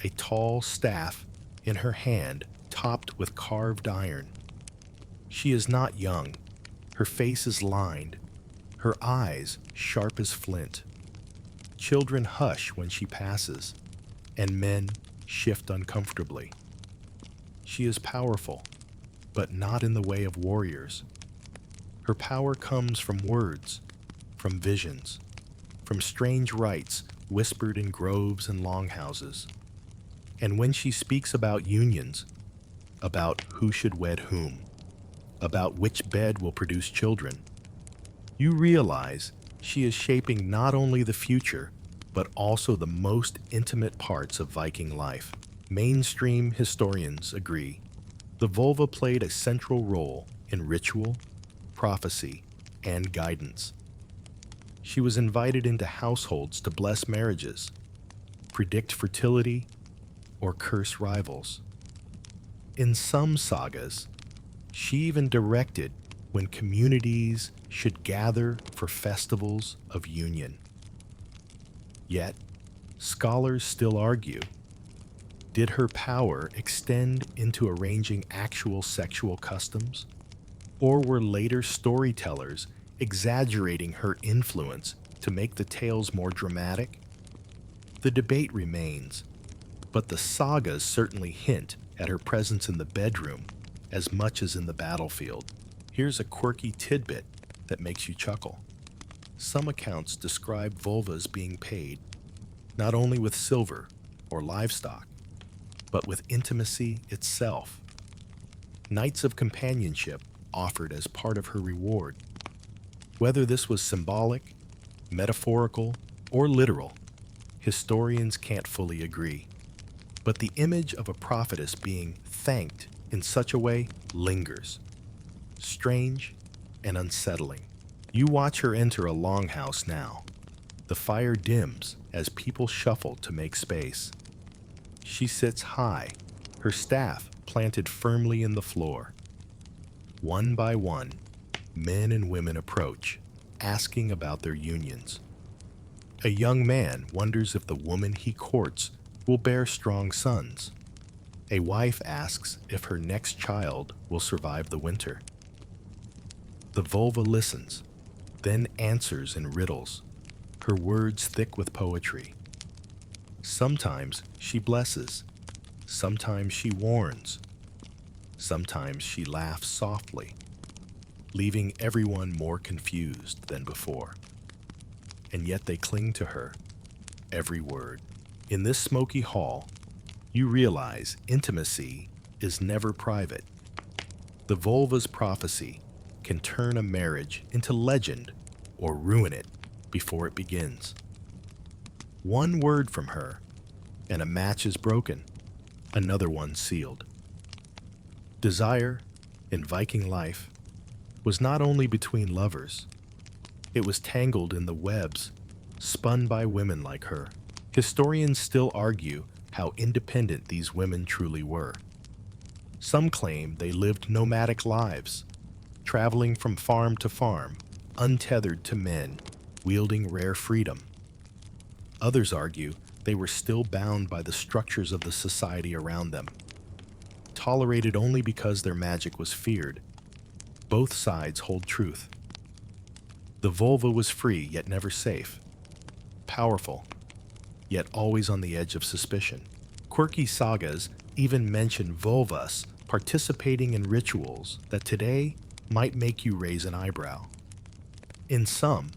a tall staff in her hand topped with carved iron. She is not young. Her face is lined, her eyes sharp as flint. Children hush when she passes, and men shift uncomfortably. She is powerful, but not in the way of warriors. Her power comes from words, from visions, from strange rites whispered in groves and longhouses. And when she speaks about unions, about who should wed whom, about which bed will produce children, you realize she is shaping not only the future, but also the most intimate parts of Viking life. Mainstream historians agree the vulva played a central role in ritual, prophecy, and guidance. She was invited into households to bless marriages, predict fertility, or curse rivals. In some sagas, she even directed when communities should gather for festivals of union. Yet, scholars still argue, did her power extend into arranging actual sexual customs? Or were later storytellers exaggerating her influence to make the tales more dramatic? The debate remains, but the sagas certainly hint at her presence in the bedroom as much as in the battlefield. Here's a quirky tidbit that makes you chuckle. Some accounts describe vulvas being paid not only with silver or livestock, but with intimacy itself. Nights of companionship offered as part of her reward. Whether this was symbolic, metaphorical, or literal, historians can't fully agree. But the image of a prophetess being thanked in such a way lingers, strange and unsettling. You watch her enter a longhouse now. The fire dims as people shuffle to make space. She sits high, her staff planted firmly in the floor. One by one, men and women approach, asking about their unions. A young man wonders if the woman he courts will bear strong sons. A wife asks if her next child will survive the winter. The vulva listens, then answers in riddles, her words thick with poetry. Sometimes she blesses, sometimes she warns, sometimes she laughs softly, leaving everyone more confused than before. And yet they cling to her, every word. In this smoky hall, you realize intimacy is never private. The vulva's prophecy can turn a marriage into legend or ruin it before it begins. One word from her, and a match is broken, another one sealed. Desire, in Viking life, was not only between lovers, it was tangled in the webs spun by women like her. Historians still argue how independent these women truly were. Some claim they lived nomadic lives, traveling from farm to farm, untethered to men, wielding rare freedom. Others argue they were still bound by the structures of the society around them, tolerated only because their magic was feared. Both sides hold truth. The vulva was free yet never safe, powerful yet always on the edge of suspicion. Quirky sagas even mention vulvas participating in rituals that today might make you raise an eyebrow. In some,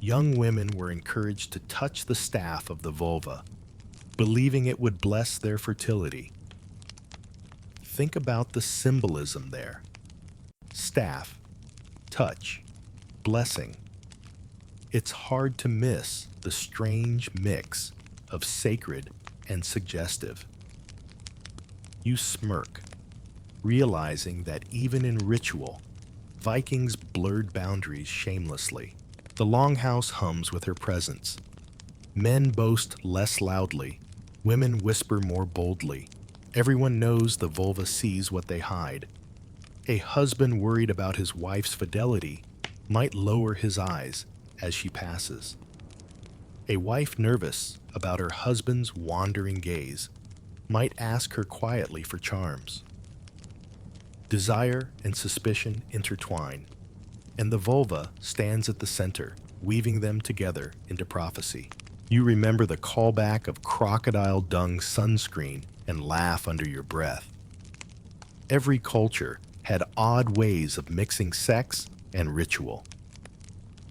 young women were encouraged to touch the staff of the vulva, believing it would bless their fertility. Think about the symbolism there. Staff, touch, blessing. It's hard to miss the strange mix of sacred and suggestive. You smirk, realizing that even in ritual, Vikings blurred boundaries shamelessly. The longhouse hums with her presence. Men boast less loudly, women whisper more boldly. Everyone knows the vulva sees what they hide. A husband worried about his wife's fidelity might lower his eyes as she passes. A wife nervous about her husband's wandering gaze might ask her quietly for charms. Desire and suspicion intertwine, and the vulva stands at the center, weaving them together into prophecy. You remember the callback of crocodile dung sunscreen and laugh under your breath. Every culture had odd ways of mixing sex and ritual.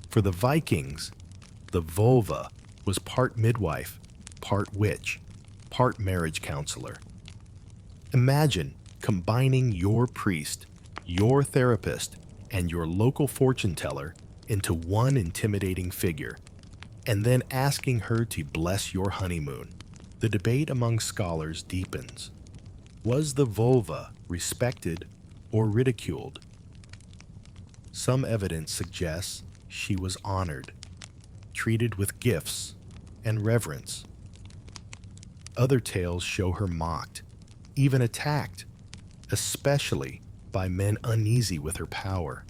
For the Vikings, the vulva was part midwife, part witch, part marriage counselor. Imagine combining your priest, your therapist, and your local fortune teller into one intimidating figure, and then asking her to bless your honeymoon. The debate among scholars deepens. Was the vulva respected or ridiculed? Some evidence suggests she was honored, treated with gifts and reverence. Other tales show her mocked, even attacked, especially by men uneasy with her power.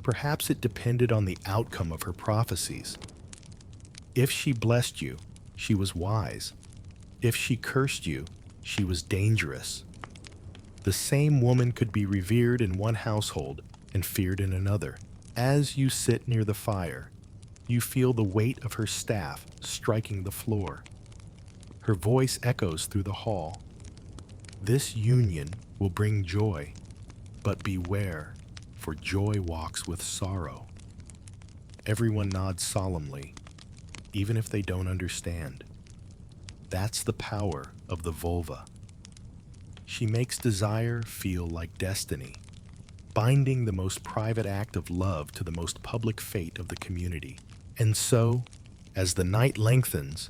Perhaps it depended on the outcome of her prophecies. If she blessed you, she was wise. If she cursed you, she was dangerous. The same woman could be revered in one household and feared in another. As you sit near the fire, you feel the weight of her staff striking the floor. Her voice echoes through the hall. This union will bring joy, but beware, for joy walks with sorrow. Everyone nods solemnly, even if they don't understand. That's the power of the vulva. She makes desire feel like destiny, binding the most private act of love to the most public fate of the community. And so, as the night lengthens,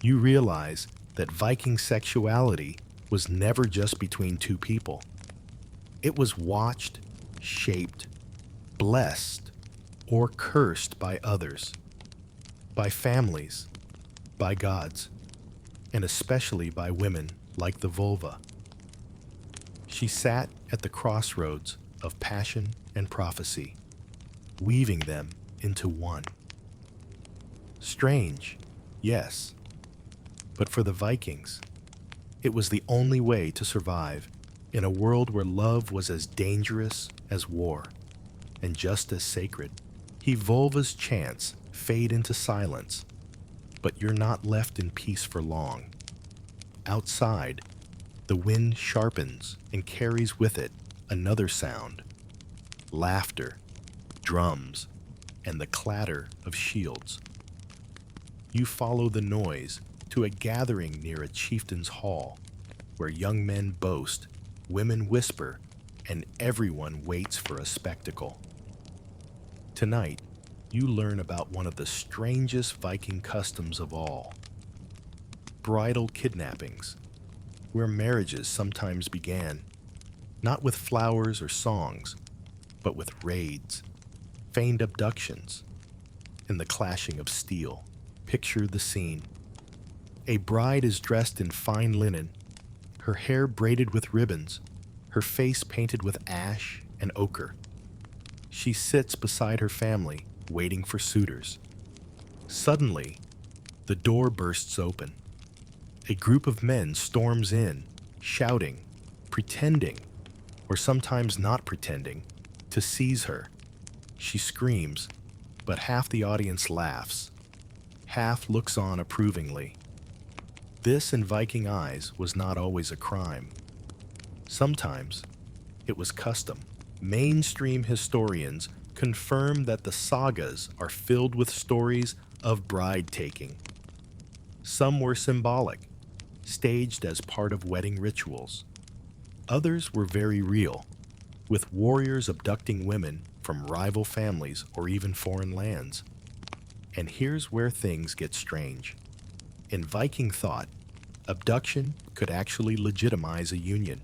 you realize that Viking sexuality was never just between two people. It was watched, shaped, blessed, or cursed by others, by families, by gods, and especially by women like the vulva. She sat at the crossroads of passion and prophecy, weaving them into one. Strange, yes, but for the Vikings, it was the only way to survive in a world where love was as dangerous as war and just as sacred. He vulva's chants fade into silence, but you're not left in peace for long. Outside, the wind sharpens and carries with it another sound: laughter, drums, and the clatter of shields. You follow the noise to a gathering near a chieftain's hall, where young men boast, women whisper, and everyone waits for a spectacle. Tonight, you learn about one of the strangest Viking customs of all: bridal kidnappings, where marriages sometimes began, not with flowers or songs, but with raids, feigned abductions, and the clashing of steel. Picture the scene. A bride is dressed in fine linen, her hair braided with ribbons, her face painted with ash and ochre. She sits beside her family, waiting for suitors. Suddenly, the door bursts open. A group of men storms in, shouting, pretending, or sometimes not pretending, to seize her. She screams, but half the audience laughs. Half looks on approvingly. This, in Viking eyes, was not always a crime. Sometimes it was custom. Mainstream historians confirm that the sagas are filled with stories of bride-taking. Some were symbolic, staged as part of wedding rituals. Others were very real, with warriors abducting women from rival families or even foreign lands. And here's where things get strange. In Viking thought, abduction could actually legitimize a union,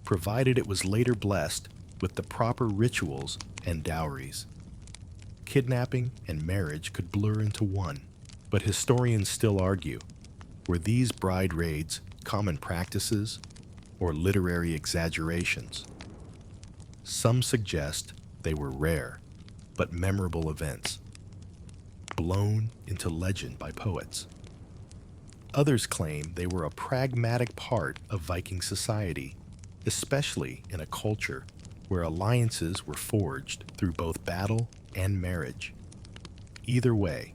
provided it was later blessed with the proper rituals and dowries. Kidnapping and marriage could blur into one, but historians still argue, were these bride raids common practices or literary exaggerations? Some suggest they were rare, but memorable events, blown into legend by poets. Others claim they were a pragmatic part of Viking society, especially in a culture where alliances were forged through both battle and marriage. Either way,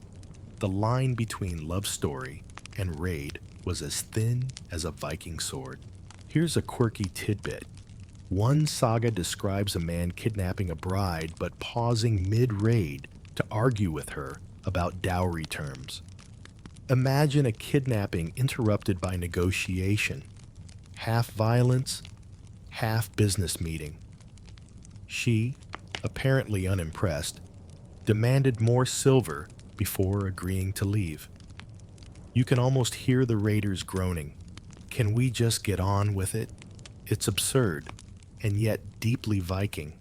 the line between love story and raid was as thin as a Viking sword. Here's a quirky tidbit. One saga describes a man kidnapping a bride but pausing mid-raid to argue with her about dowry terms. Imagine a kidnapping interrupted by negotiation, half violence, half business meeting. She, apparently unimpressed, demanded more silver before agreeing to leave. You can almost hear the raiders groaning. Can we just get on with it? It's absurd, and yet deeply Viking,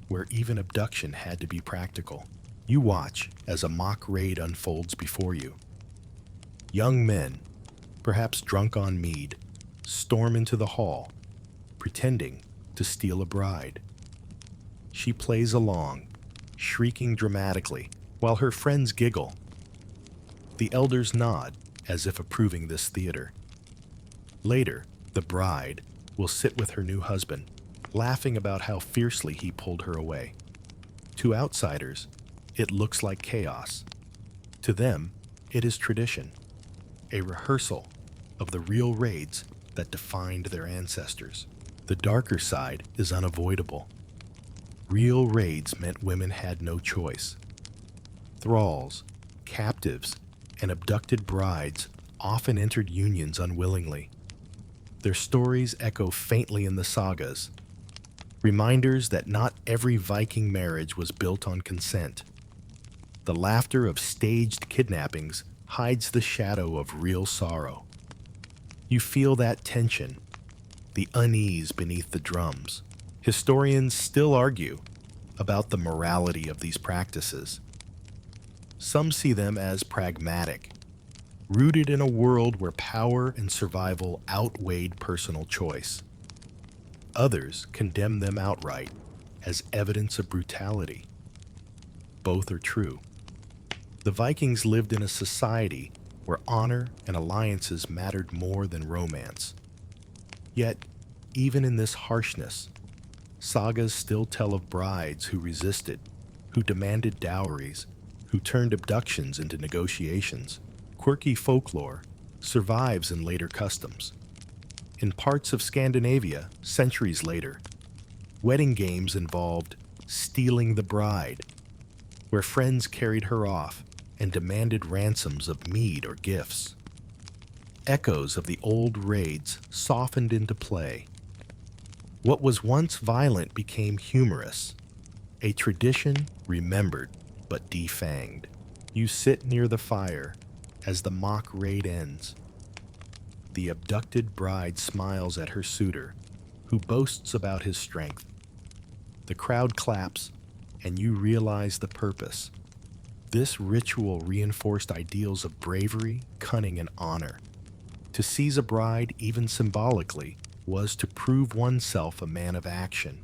where even abduction had to be practical. You watch as a mock raid unfolds before you. Young men, perhaps drunk on mead, storm into the hall, pretending to steal a bride. She plays along, shrieking dramatically, while her friends giggle. The elders nod, as if approving this theater. Later, the bride will sit with her new husband, laughing about how fiercely he pulled her away. To outsiders, it looks like chaos. To them, it is tradition, a rehearsal of the real raids that defined their ancestors. The darker side is unavoidable. Real raids meant women had no choice. Thralls, captives, and abducted brides often entered unions unwillingly. Their stories echo faintly in the sagas, reminders that not every Viking marriage was built on consent. The laughter of staged kidnappings hides the shadow of real sorrow. You feel that tension, the unease beneath the drums. Historians still argue about the morality of these practices. Some see them as pragmatic, rooted in a world where power and survival outweighed personal choice. Others condemn them outright as evidence of brutality. Both are true. The Vikings lived in a society where honor and alliances mattered more than romance. Yet, even in this harshness, sagas still tell of brides who resisted, who demanded dowries, who turned abductions into negotiations. Quirky folklore survives in later customs. In parts of Scandinavia, centuries later, wedding games involved stealing the bride, where friends carried her off and demanded ransoms of mead or gifts. Echoes of the old raids softened into play. What was once violent became humorous, a tradition remembered but defanged. You sit near the fire as the mock raid ends. The abducted bride smiles at her suitor, who boasts about his strength. The crowd claps, and you realize the purpose. This ritual reinforced ideals of bravery, cunning, and honor. To seize a bride, even symbolically, was to prove oneself a man of action.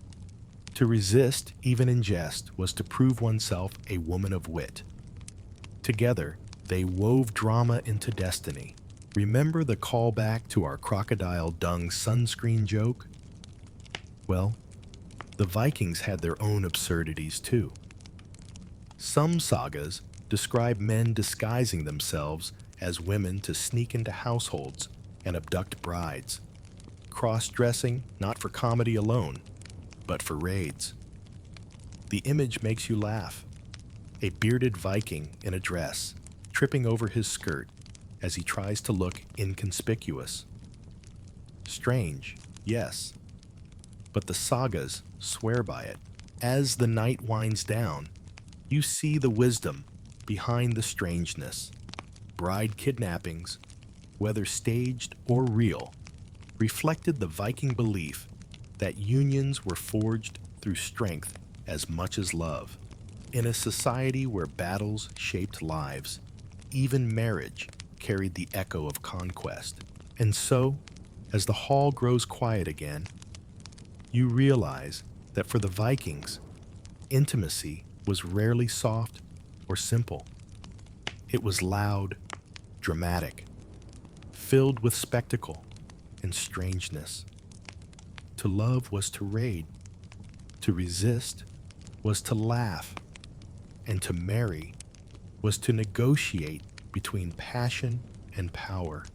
To resist, even in jest, was to prove oneself a woman of wit. Together, they wove drama into destiny. Remember the callback to our crocodile dung sunscreen joke? Well, the Vikings had their own absurdities too. Some sagas describe men disguising themselves as women to sneak into households and abduct brides, cross-dressing not for comedy alone, but for raids. The image makes you laugh. A bearded Viking in a dress, tripping over his skirt as he tries to look inconspicuous. Strange, yes, but the sagas swear by it. As the night winds down, you see the wisdom behind the strangeness. Bride kidnappings, whether staged or real, reflected the Viking belief that unions were forged through strength as much as love. In a society where battles shaped lives, even marriage carried the echo of conquest. And so, as the hall grows quiet again, you realize that for the Vikings, intimacy was rarely soft or simple. It was loud, dramatic, filled with spectacle and strangeness. To love was to raid, to resist was to laugh, and to marry was to negotiate between passion and power.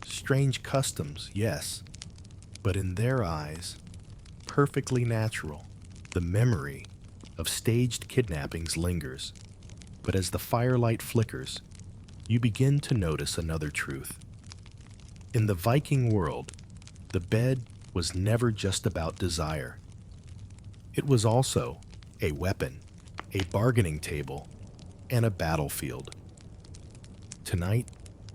Strange customs, yes, but in their eyes, perfectly natural. The memory of staged kidnappings lingers, but as the firelight flickers, you begin to notice another truth. In the Viking world, the bed was never just about desire. It was also a weapon, a bargaining table, and a battlefield. Tonight,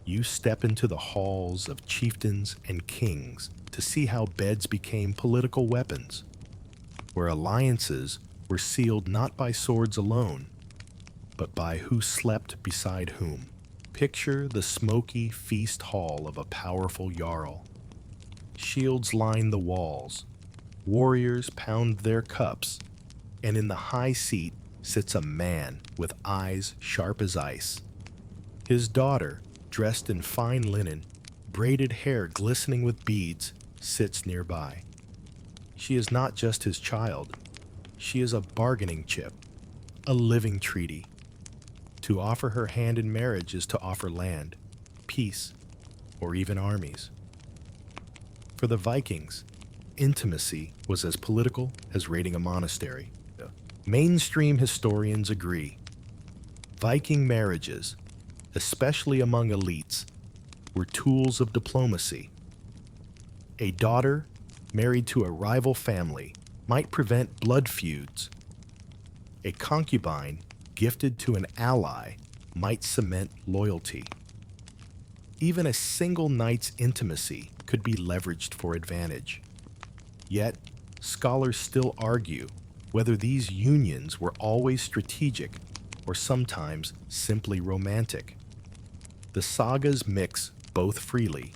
you step into the halls of chieftains and kings to see how beds became political weapons, where alliances were sealed not by swords alone, but by who slept beside whom. Picture the smoky feast hall of a powerful jarl. Shields line the walls, warriors pound their cups, and in the high seat sits a man with eyes sharp as ice. His daughter, dressed in fine linen, braided hair glistening with beads, sits nearby. She is not just his child. She is a bargaining chip, a living treaty. To offer her hand in marriage is to offer land, peace, or even armies. For the Vikings, intimacy was as political as raiding a monastery. Mainstream historians agree. Viking marriages, especially among elites, were tools of diplomacy. A daughter married to a rival family might prevent blood feuds. A concubine gifted to an ally might cement loyalty. Even a single knight's intimacy could be leveraged for advantage. Yet, scholars still argue whether these unions were always strategic or sometimes simply romantic. The sagas mix both freely,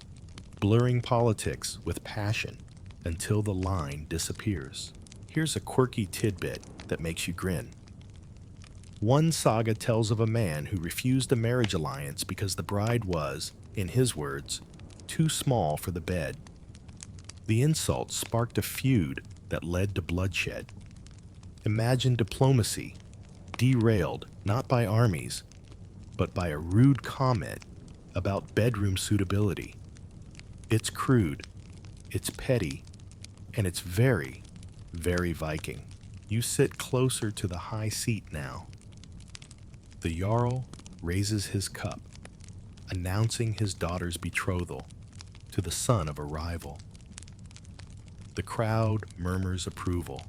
blurring politics with passion until the line disappears. Here's a quirky tidbit that makes you grin. One saga tells of a man who refused a marriage alliance because the bride was, in his words, too small for the bed. The insult sparked a feud that led to bloodshed. Imagine diplomacy derailed not by armies, but by a rude comment about bedroom suitability. It's crude, it's petty, and it's very, very Viking. You sit closer to the high seat now. The Jarl raises his cup, announcing his daughter's betrothal to the son of a rival. The crowd murmurs approval.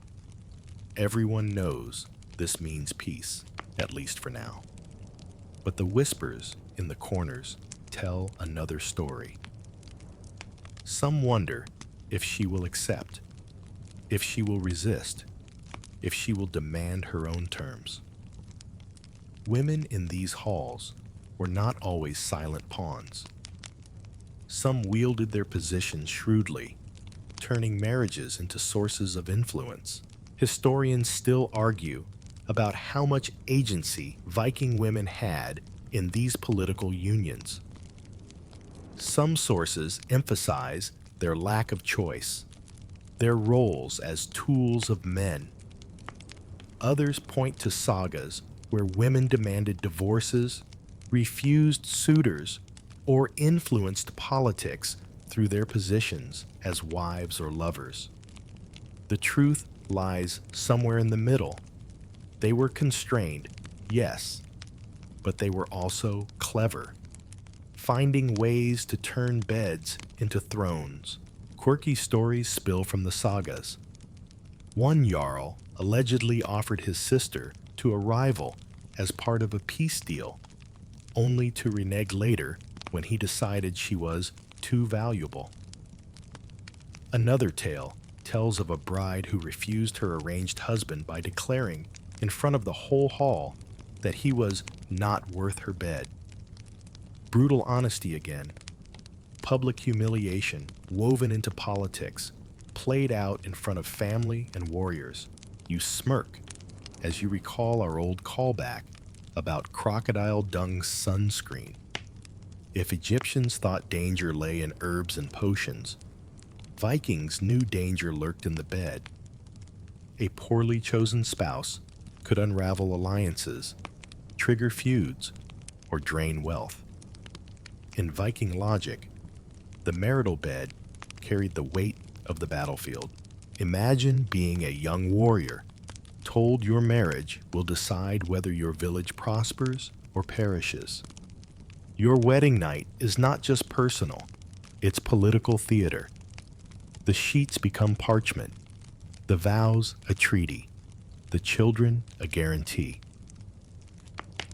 Everyone knows this means peace, at least for now. But the whispers in the corners tell another story. Some wonder if she will accept, if she will resist, if she will demand her own terms. Women in these halls were not always silent pawns. Some wielded their positions shrewdly, turning marriages into sources of influence. Historians still argue about how much agency Viking women had in these political unions. Some sources emphasize their lack of choice, their roles as tools of men. Others point to sagas where women demanded divorces, refused suitors, or influenced politics through their positions as wives or lovers. The truth lies somewhere in the middle. They were constrained, yes, but they were also clever, finding ways to turn beds into thrones. Quirky stories spill from the sagas. One Jarl allegedly offered his sister to a rival as part of a peace deal, only to renege later when he decided she was too valuable. Another tale tells of a bride who refused her arranged husband by declaring in front of the whole hall that he was not worth her bed. Brutal honesty again. Public humiliation woven into politics, played out in front of family and warriors. You smirk as you recall our old callback about crocodile dung sunscreen. If Egyptians thought danger lay in herbs and potions, Vikings knew danger lurked in the bed. A poorly chosen spouse could unravel alliances, trigger feuds, or drain wealth. In Viking logic, the marital bed carried the weight of the battlefield. Imagine being a young warrior, told your marriage will decide whether your village prospers or perishes. Your wedding night is not just personal, it's political theater. The sheets become parchment, the vows a treaty, the children a guarantee.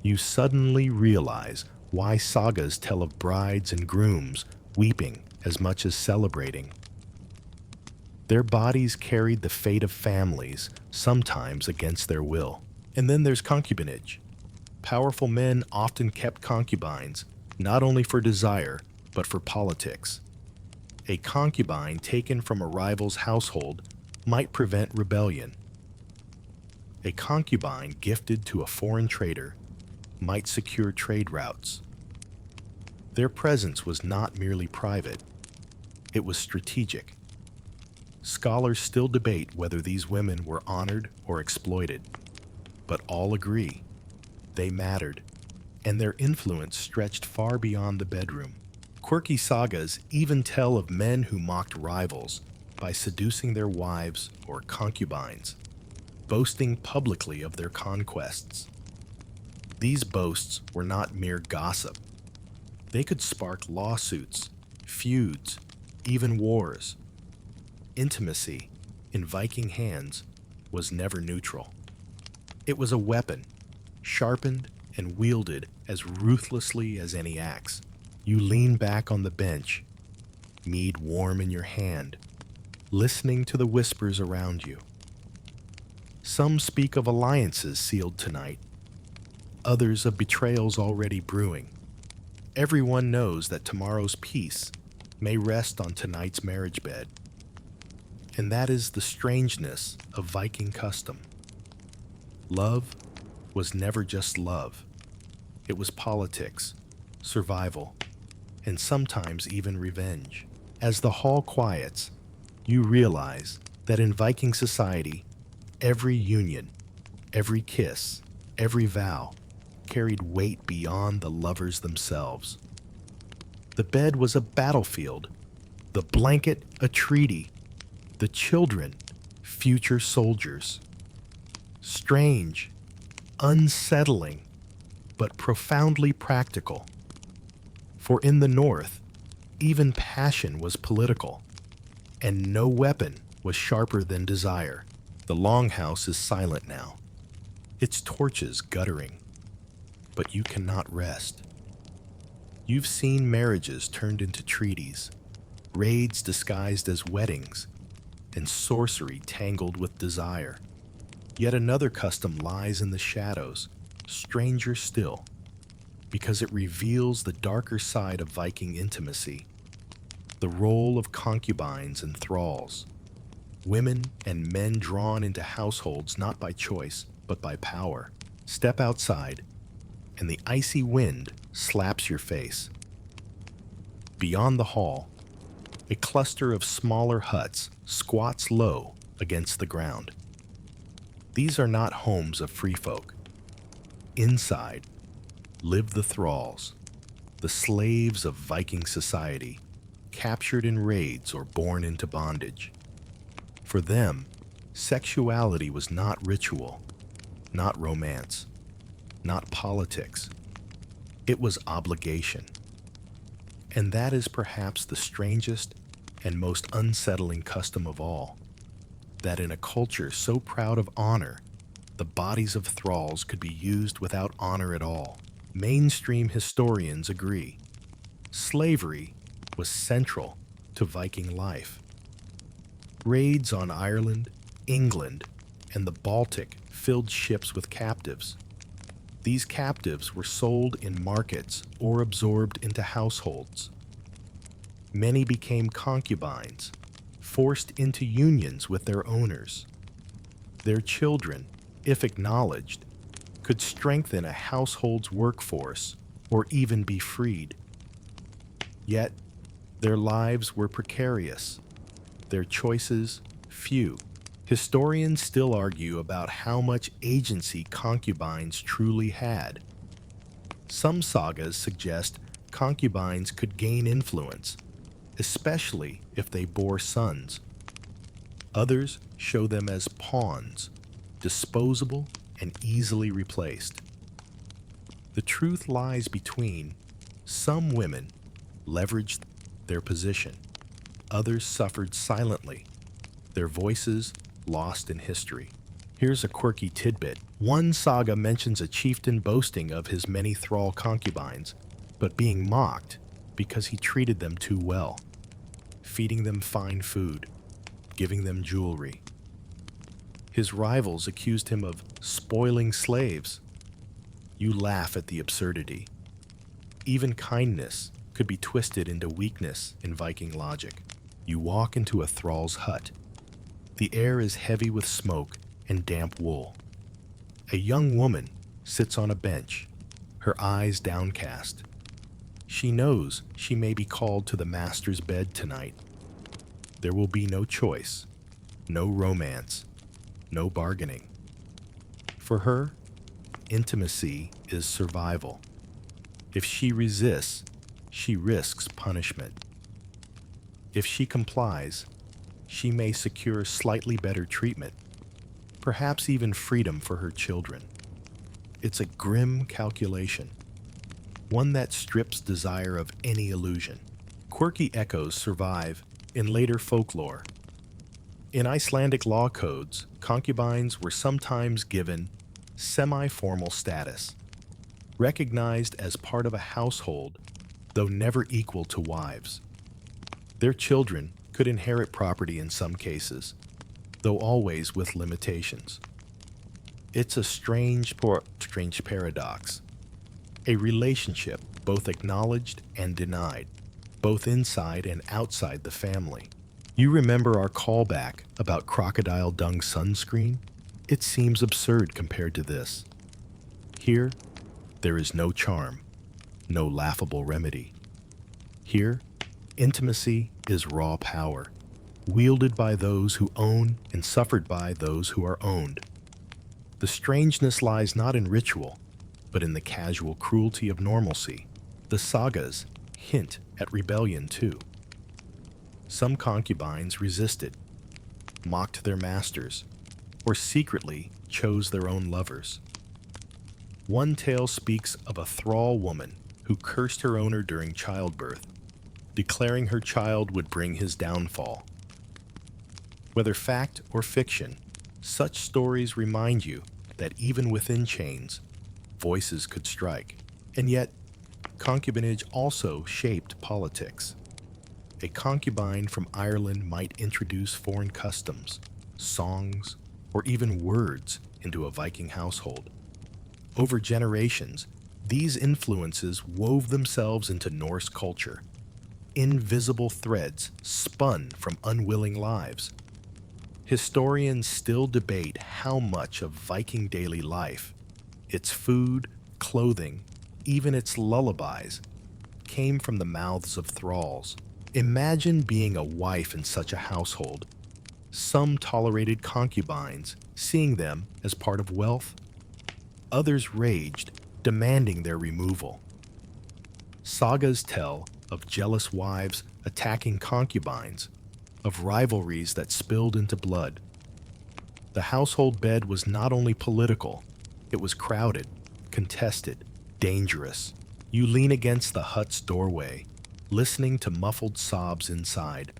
You suddenly realize why sagas tell of brides and grooms weeping as much as celebrating. Their bodies carried the fate of families, sometimes against their will. And then there's concubinage. Powerful men often kept concubines, not only for desire, but for politics. A concubine taken from a rival's household might prevent rebellion. A concubine gifted to a foreign trader might secure trade routes. Their presence was not merely private, it was strategic. Scholars still debate whether these women were honored or exploited, but all agree they mattered, and their influence stretched far beyond the bedroom. Quirky sagas even tell of men who mocked rivals, by seducing their wives or concubines, boasting publicly of their conquests. These boasts were not mere gossip. They could spark lawsuits, feuds, even wars. Intimacy, in Viking hands, was never neutral. It was a weapon, sharpened and wielded as ruthlessly as any axe. You lean back on the bench, mead warm in your hand, listening to the whispers around you. Some speak of alliances sealed tonight, others of betrayals already brewing. Everyone knows that tomorrow's peace may rest on tonight's marriage bed. And that is the strangeness of Viking custom. Love was never just love. It was politics, survival, and sometimes even revenge. As the hall quiets, you realize that in Viking society, every union, every kiss, every vow carried weight beyond the lovers themselves. The bed was a battlefield, the blanket a treaty, the children future soldiers. Strange, unsettling, but profoundly practical. For in the North, even passion was political, and no weapon was sharper than desire. The longhouse is silent now, its torches guttering, but you cannot rest. You've seen marriages turned into treaties, raids disguised as weddings, and sorcery tangled with desire. Yet another custom lies in the shadows, stranger still, because it reveals the darker side of Viking intimacy, the role of concubines and thralls, women and men drawn into households not by choice, but by power. Step outside, and the icy wind slaps your face. Beyond the hall, a cluster of smaller huts squats low against the ground. These are not homes of free folk. Inside live the thralls, the slaves of Viking society, captured in raids or born into bondage. For them, sexuality was not ritual, not romance, not politics. It was obligation. And that is perhaps the strangest and most unsettling custom of all, that in a culture so proud of honor, the bodies of thralls could be used without honor at all. Mainstream historians agree. Slavery was central to Viking life. Raids on Ireland, England, and the Baltic filled ships with captives. These captives were sold in markets or absorbed into households. Many became concubines, forced into unions with their owners. Their children, if acknowledged, could strengthen a household's workforce or even be freed. Yet, their lives were precarious, their choices few. Historians still argue about how much agency concubines truly had. Some sagas suggest concubines could gain influence, especially if they bore sons. Others show them as pawns, disposable and easily replaced. The truth lies between. Some women leveraged their position. Others suffered silently, their voices lost in history. Here's a quirky tidbit. One saga mentions a chieftain boasting of his many thrall concubines, but being mocked because he treated them too well, feeding them fine food, giving them jewelry. His rivals accused him of spoiling slaves. You laugh at the absurdity. Even kindness could be twisted into weakness in Viking logic. You walk into a thrall's hut. The air is heavy with smoke and damp wool. A young woman sits on a bench, her eyes downcast. She knows she may be called to the master's bed tonight. There will be no choice, no romance, no bargaining. For her, intimacy is survival. If she resists, she risks punishment. If she complies, she may secure slightly better treatment, perhaps even freedom for her children. It's a grim calculation, one that strips desire of any illusion. Quirky echoes survive in later folklore. In Icelandic law codes, concubines were sometimes given semi-formal status, recognized as part of a household, though never equal to wives. Their children could inherit property in some cases, though always with limitations. It's a strange paradox, a relationship both acknowledged and denied, both inside and outside the family. You remember our callback about crocodile dung sunscreen? It seems absurd compared to this. Here, there is no charm, no laughable remedy. Here, intimacy is raw power, wielded by those who own and suffered by those who are owned. The strangeness lies not in ritual, but in the casual cruelty of normalcy. The sagas hint at rebellion too. Some concubines resisted, mocked their masters, or secretly chose their own lovers. One tale speaks of a thrall woman who cursed her owner during childbirth, declaring her child would bring his downfall. Whether fact or fiction, such stories remind you that even within chains, voices could strike. And yet, concubinage also shaped politics. A concubine from Ireland might introduce foreign customs, songs, or even words into a Viking household. Over generations, these influences wove themselves into Norse culture, invisible threads spun from unwilling lives. Historians still debate how much of Viking daily life, its food, clothing, even its lullabies, came from the mouths of thralls. Imagine being a wife in such a household. Some tolerated concubines, seeing them as part of wealth. Others raged, demanding their removal. Sagas tell of jealous wives attacking concubines, of rivalries that spilled into blood. The household bed was not only political, it was crowded, contested, dangerous. You lean against the hut's doorway, listening to muffled sobs inside.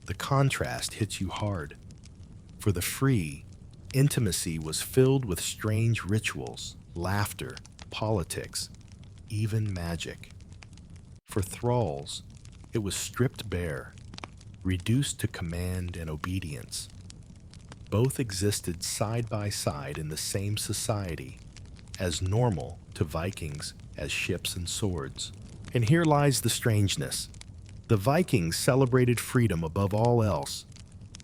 The contrast hits you hard. For the free, intimacy was filled with strange rituals, laughter, politics, even magic. For thralls, it was stripped bare, reduced to command and obedience. Both existed side by side in the same society, as normal to Vikings as ships and swords. And here lies the strangeness. The Vikings celebrated freedom above all else,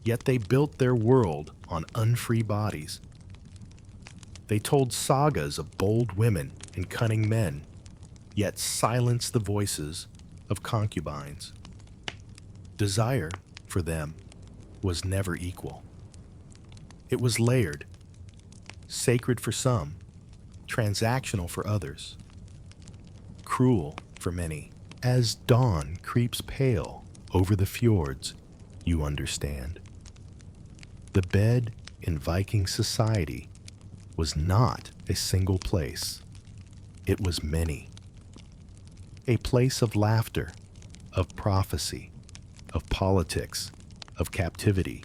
yet they built their world on unfree bodies. They told sagas of bold women and cunning men, yet silenced the voices of concubines. Desire, for them, was never equal. It was layered, sacred for some, transactional for others, cruel for many. As dawn creeps pale over the fjords, you understand. The bed in Viking society was not a single place. It was many. A place of laughter, of prophecy, of politics, of captivity.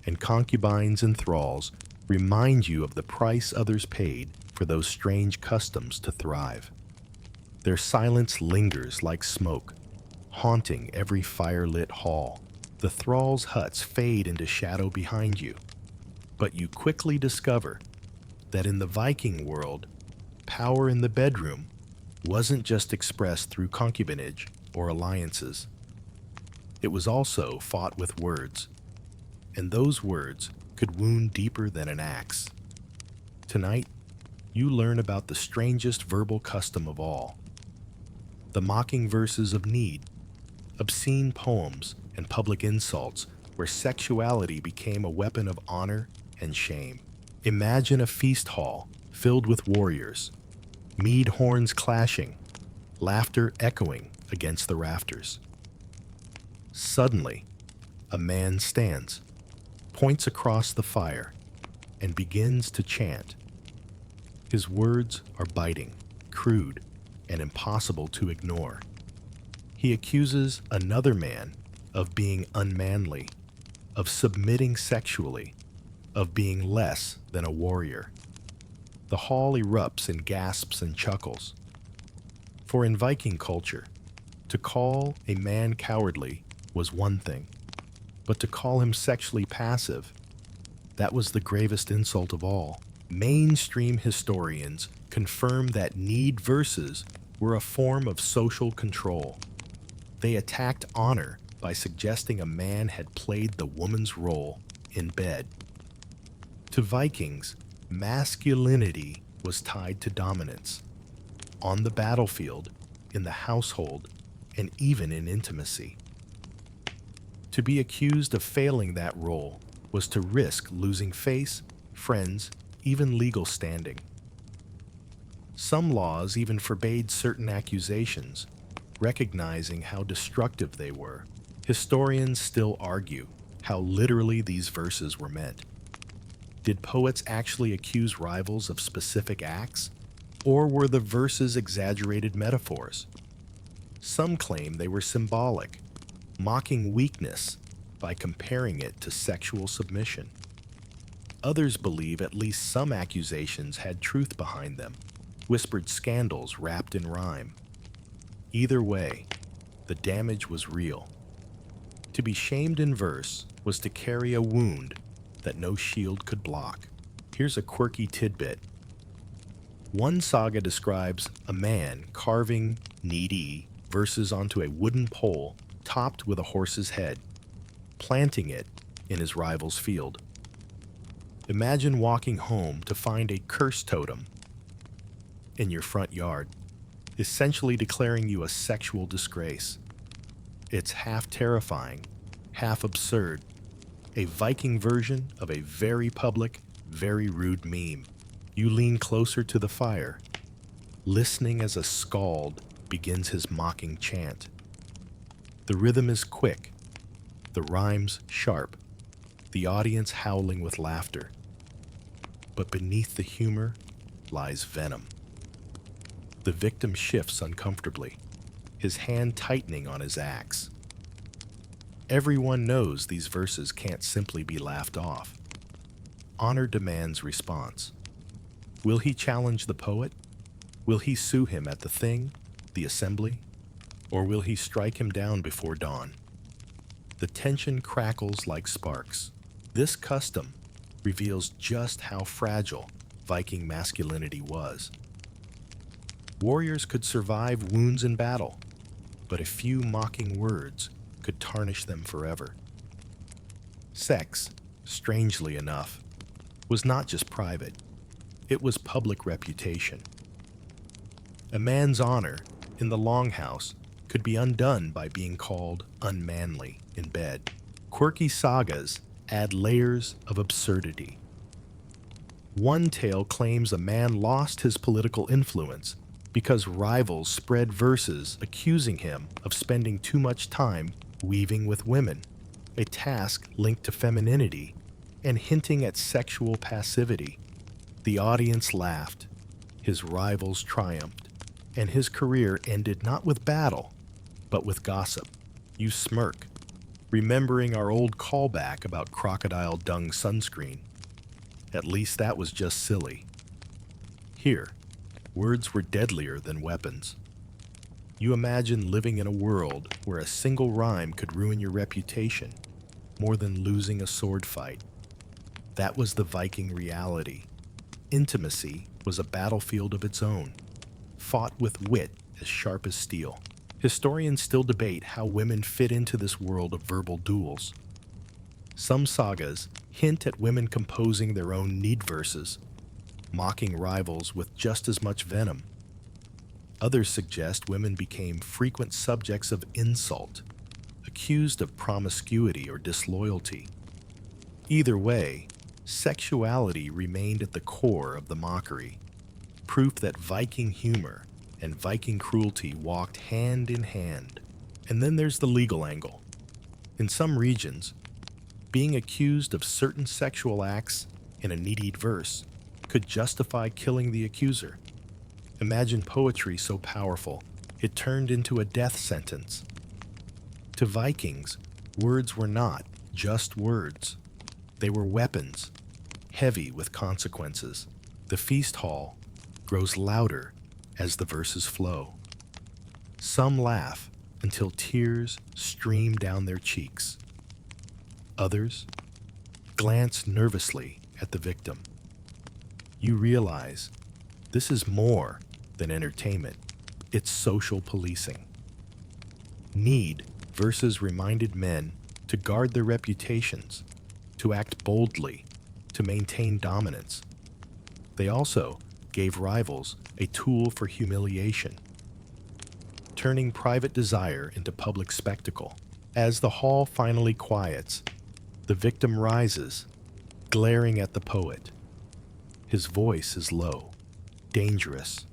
And concubines and thralls remind you of the price others paid for those strange customs to thrive. Their silence lingers like smoke, haunting every fire-lit hall. The thralls' huts fade into shadow behind you, but you quickly discover that in the Viking world, power in the bedroom wasn't just expressed through concubinage or alliances. It was also fought with words, and those words could wound deeper than an axe. Tonight, you learn about the strangest verbal custom of all, the mocking verses of need, obscene poems, and public insults where sexuality became a weapon of honor and shame. Imagine a feast hall filled with warriors, mead horns clashing, laughter echoing against the rafters. Suddenly, a man stands, points across the fire, and begins to chant. His words are biting, crude, and impossible to ignore. He accuses another man of being unmanly, of submitting sexually, of being less than a warrior. The hall erupts in gasps and chuckles. For in Viking culture, to call a man cowardly was one thing, but to call him sexually passive, that was the gravest insult of all. Mainstream historians confirm that need verses were a form of social control. They attacked honor by suggesting a man had played the woman's role in bed. To Vikings, masculinity was tied to dominance. On the battlefield, in the household, and even in intimacy. To be accused of failing that role was to risk losing face, friends, even legal standing. Some laws even forbade certain accusations, recognizing how destructive they were. Historians still argue how literally these verses were meant. Did poets actually accuse rivals of specific acts, or were the verses exaggerated metaphors? Some claim they were symbolic, mocking weakness by comparing it to sexual submission. Others believe at least some accusations had truth behind them, whispered scandals wrapped in rhyme. Either way, the damage was real. To be shamed in verse was to carry a wound that no shield could block. Here's a quirky tidbit. One saga describes a man carving needy verses onto a wooden pole topped with a horse's head, planting it in his rival's field. Imagine walking home to find a curse totem in your front yard, essentially declaring you a sexual disgrace. It's half terrifying, half absurd, a Viking version of a very public, very rude meme. You lean closer to the fire, listening as a skald begins his mocking chant. The rhythm is quick, the rhymes sharp, the audience howling with laughter. But beneath the humor lies venom. The victim shifts uncomfortably, his hand tightening on his axe. Everyone knows these verses can't simply be laughed off. Honor demands response. Will he challenge the poet? Will he sue him at the thing, the assembly? Or will he strike him down before dawn? The tension crackles like sparks. This custom reveals just how fragile Viking masculinity was. Warriors could survive wounds in battle, but a few mocking words could tarnish them forever. Sex, strangely enough, was not just private. It was public reputation. A man's honor in the longhouse could be undone by being called unmanly in bed. Quirky sagas add layers of absurdity. One tale claims a man lost his political influence because rivals spread verses accusing him of spending too much time weaving with women, a task linked to femininity and hinting at sexual passivity. The audience laughed, his rivals triumphed, and his career ended not with battle, but with gossip. You smirk, remembering our old callback about crocodile dung sunscreen. At least that was just silly. Here, words were deadlier than weapons. You imagine living in a world where a single rhyme could ruin your reputation more than losing a sword fight. That was the Viking reality. Intimacy was a battlefield of its own, fought with wit as sharp as steel. Historians still debate how women fit into this world of verbal duels. Some sagas hint at women composing their own need verses, mocking rivals with just as much venom. Others suggest women became frequent subjects of insult, accused of promiscuity or disloyalty. Either way, sexuality remained at the core of the mockery, proof that Viking humor and Viking cruelty walked hand in hand. And then there's the legal angle. In some regions, being accused of certain sexual acts in a needied verse could justify killing the accuser. Imagine poetry so powerful, it turned into a death sentence. To Vikings, words were not just words. They were weapons, heavy with consequences. The feast hall grows louder as the verses flow. Some laugh until tears stream down their cheeks. Others glance nervously at the victim. You realize this is more than entertainment. It's social policing. Need verses reminded men to guard their reputations, to act boldly, to maintain dominance. They also gave rivals a tool for humiliation, turning private desire into public spectacle. As the hall finally quiets, the victim rises, glaring at the poet. His voice is low, dangerous.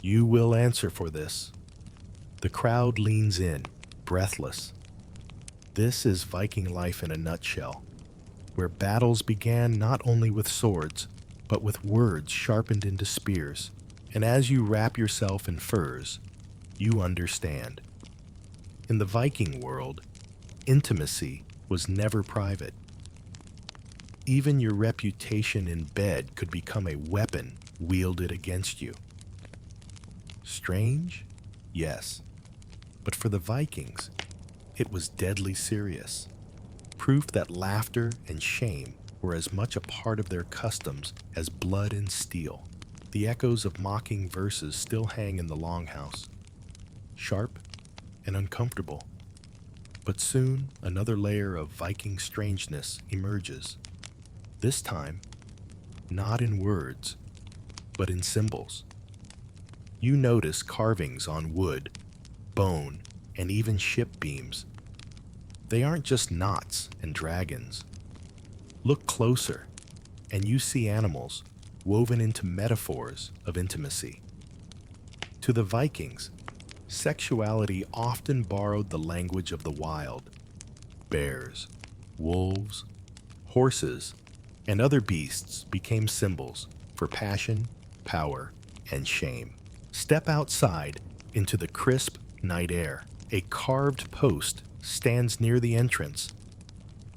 You will answer for this. The crowd leans in, breathless. This is Viking life in a nutshell, where battles began not only with swords, but with words sharpened into spears. And as you wrap yourself in furs, you understand. In the Viking world, intimacy was never private. Even your reputation in bed could become a weapon wielded against you. Strange? Yes. But for the Vikings, it was deadly serious. Proof that laughter and shame were as much a part of their customs as blood and steel. The echoes of mocking verses still hang in the longhouse, sharp and uncomfortable. But soon, another layer of Viking strangeness emerges. This time, not in words, but in symbols. You notice carvings on wood, bone, and even ship beams. They aren't just knots and dragons. Look closer, and you see animals woven into metaphors of intimacy. To the Vikings, sexuality often borrowed the language of the wild. Bears, wolves, horses, and other beasts became symbols for passion, power, and shame. Step outside into the crisp night air. A carved post stands near the entrance,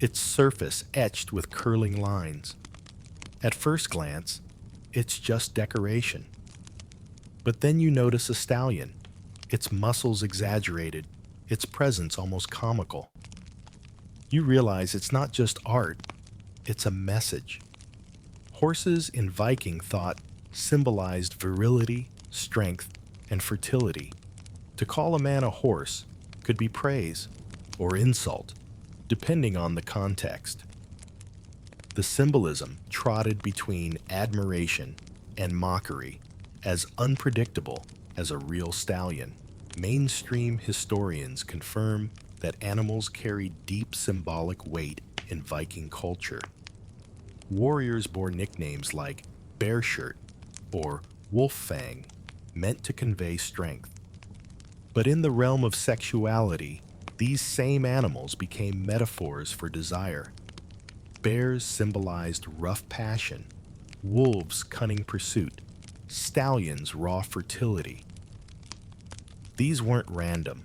its surface etched with curling lines. At first glance, it's just decoration. But then you notice a stallion, its muscles exaggerated, its presence almost comical. You realize it's not just art, it's a message. Horses in Viking thought symbolized virility, strength, and fertility. To call a man a horse could be praise or insult, depending on the context. The symbolism trotted between admiration and mockery, as unpredictable as a real stallion. Mainstream historians confirm that animals carried deep symbolic weight in Viking culture. Warriors bore nicknames like Bear Shirt or Wolf Fang, meant to convey strength. But in the realm of sexuality, these same animals became metaphors for desire. Bears symbolized rough passion, wolves cunning pursuit, stallions raw fertility. These weren't random.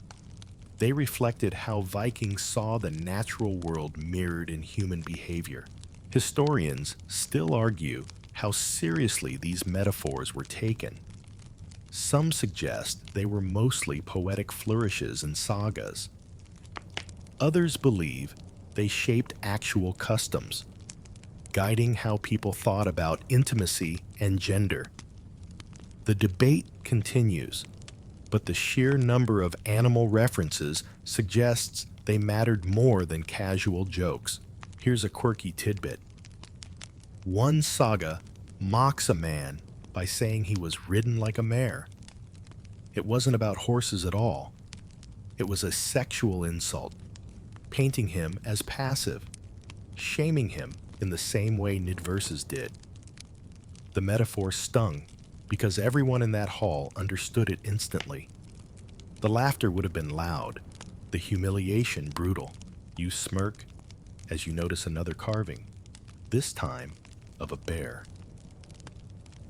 They reflected how Vikings saw the natural world mirrored in human behavior. Historians still argue how seriously these metaphors were taken. Some suggest they were mostly poetic flourishes and sagas. Others believe they shaped actual customs, guiding how people thought about intimacy and gender. The debate continues, but the sheer number of animal references suggests they mattered more than casual jokes. Here's a quirky tidbit. One saga mocks a man by saying he was ridden like a mare. It wasn't about horses at all. It was a sexual insult, painting him as passive, shaming him in the same way Nidverses did. The metaphor stung because everyone in that hall understood it instantly. The laughter would have been loud, the humiliation brutal. You smirk as you notice another carving, this time of a bear.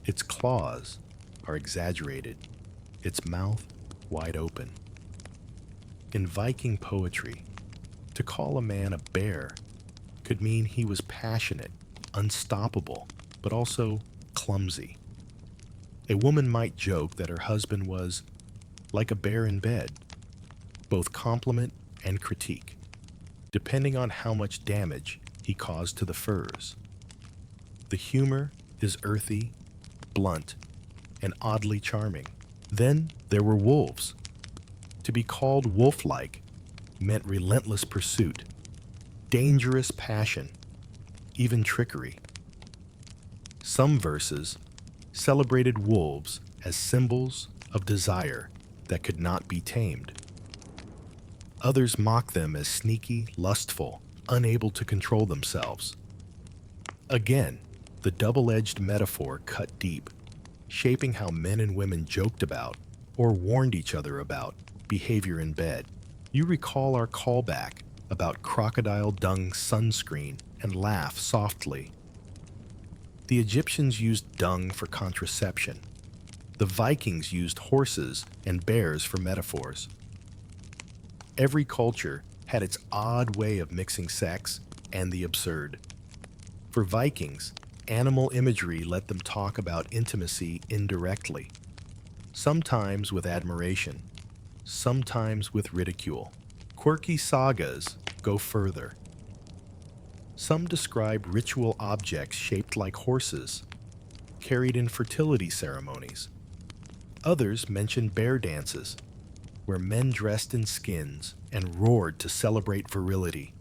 Its claws are exaggerated, its mouth wide open. In Viking poetry, to call a man a bear could mean he was passionate, unstoppable, but also clumsy. A woman might joke that her husband was like a bear in bed, both compliment and critique, depending on how much damage he caused to the furs. The humor is earthy, blunt, and oddly charming. Then there were wolves. To be called wolf-like meant relentless pursuit, dangerous passion, even trickery. Some verses celebrated wolves as symbols of desire that could not be tamed. Others mocked them as sneaky, lustful, unable to control themselves. Again, the double-edged metaphor cut deep, shaping how men and women joked about or warned each other about behavior in bed. You recall our callback about crocodile dung sunscreen and laugh softly. The Egyptians used dung for contraception. The Vikings used horses and bears for metaphors. Every culture had its odd way of mixing sex and the absurd. For Vikings, animal imagery let them talk about intimacy indirectly, sometimes with admiration, sometimes with ridicule. Quirky sagas go further. Some describe ritual objects shaped like horses, carried in fertility ceremonies. Others mention bear dances, where men dressed in skins and roared to celebrate virility.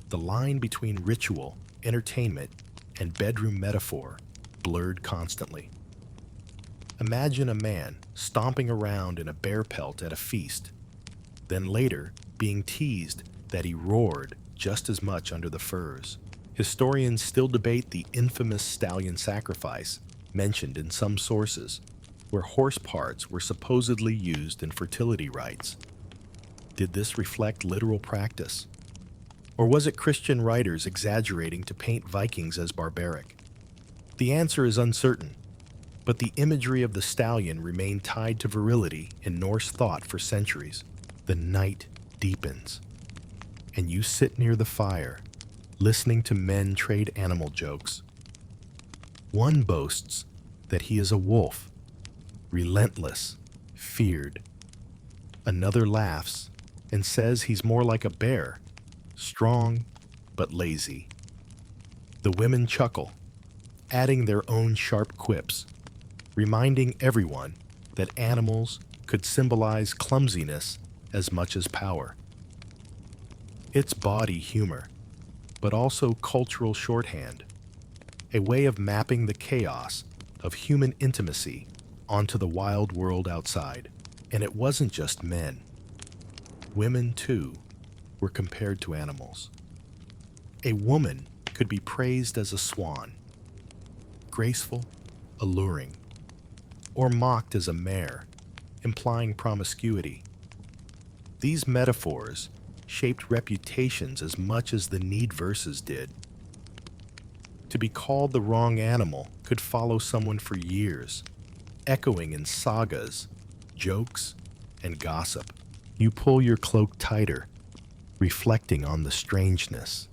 The line between ritual, entertainment, and bedroom metaphor blurred constantly. Imagine a man stomping around in a bear pelt at a feast, then later being teased that he roared just as much under the furs. Historians still debate the infamous stallion sacrifice mentioned in some sources, where horse parts were supposedly used in fertility rites. Did this reflect literal practice? Or was it Christian writers exaggerating to paint Vikings as barbaric? The answer is uncertain, but the imagery of the stallion remained tied to virility in Norse thought for centuries. The night deepens, and you sit near the fire, listening to men trade animal jokes. One boasts that he is a wolf, relentless, feared. Another laughs and says he's more like a bear, strong but lazy. The women chuckle, adding their own sharp quips, reminding everyone that animals could symbolize clumsiness as much as power. It's body humor, but also cultural shorthand, a way of mapping the chaos of human intimacy onto the wild world outside. And it wasn't just men. Women, too, were compared to animals. A woman could be praised as a swan, graceful, alluring, or mocked as a mare, implying promiscuity. These metaphors shaped reputations as much as the need verses did. To be called the wrong animal could follow someone for years, echoing in sagas, jokes, and gossip. You pull your cloak tighter, reflecting on the strangeness.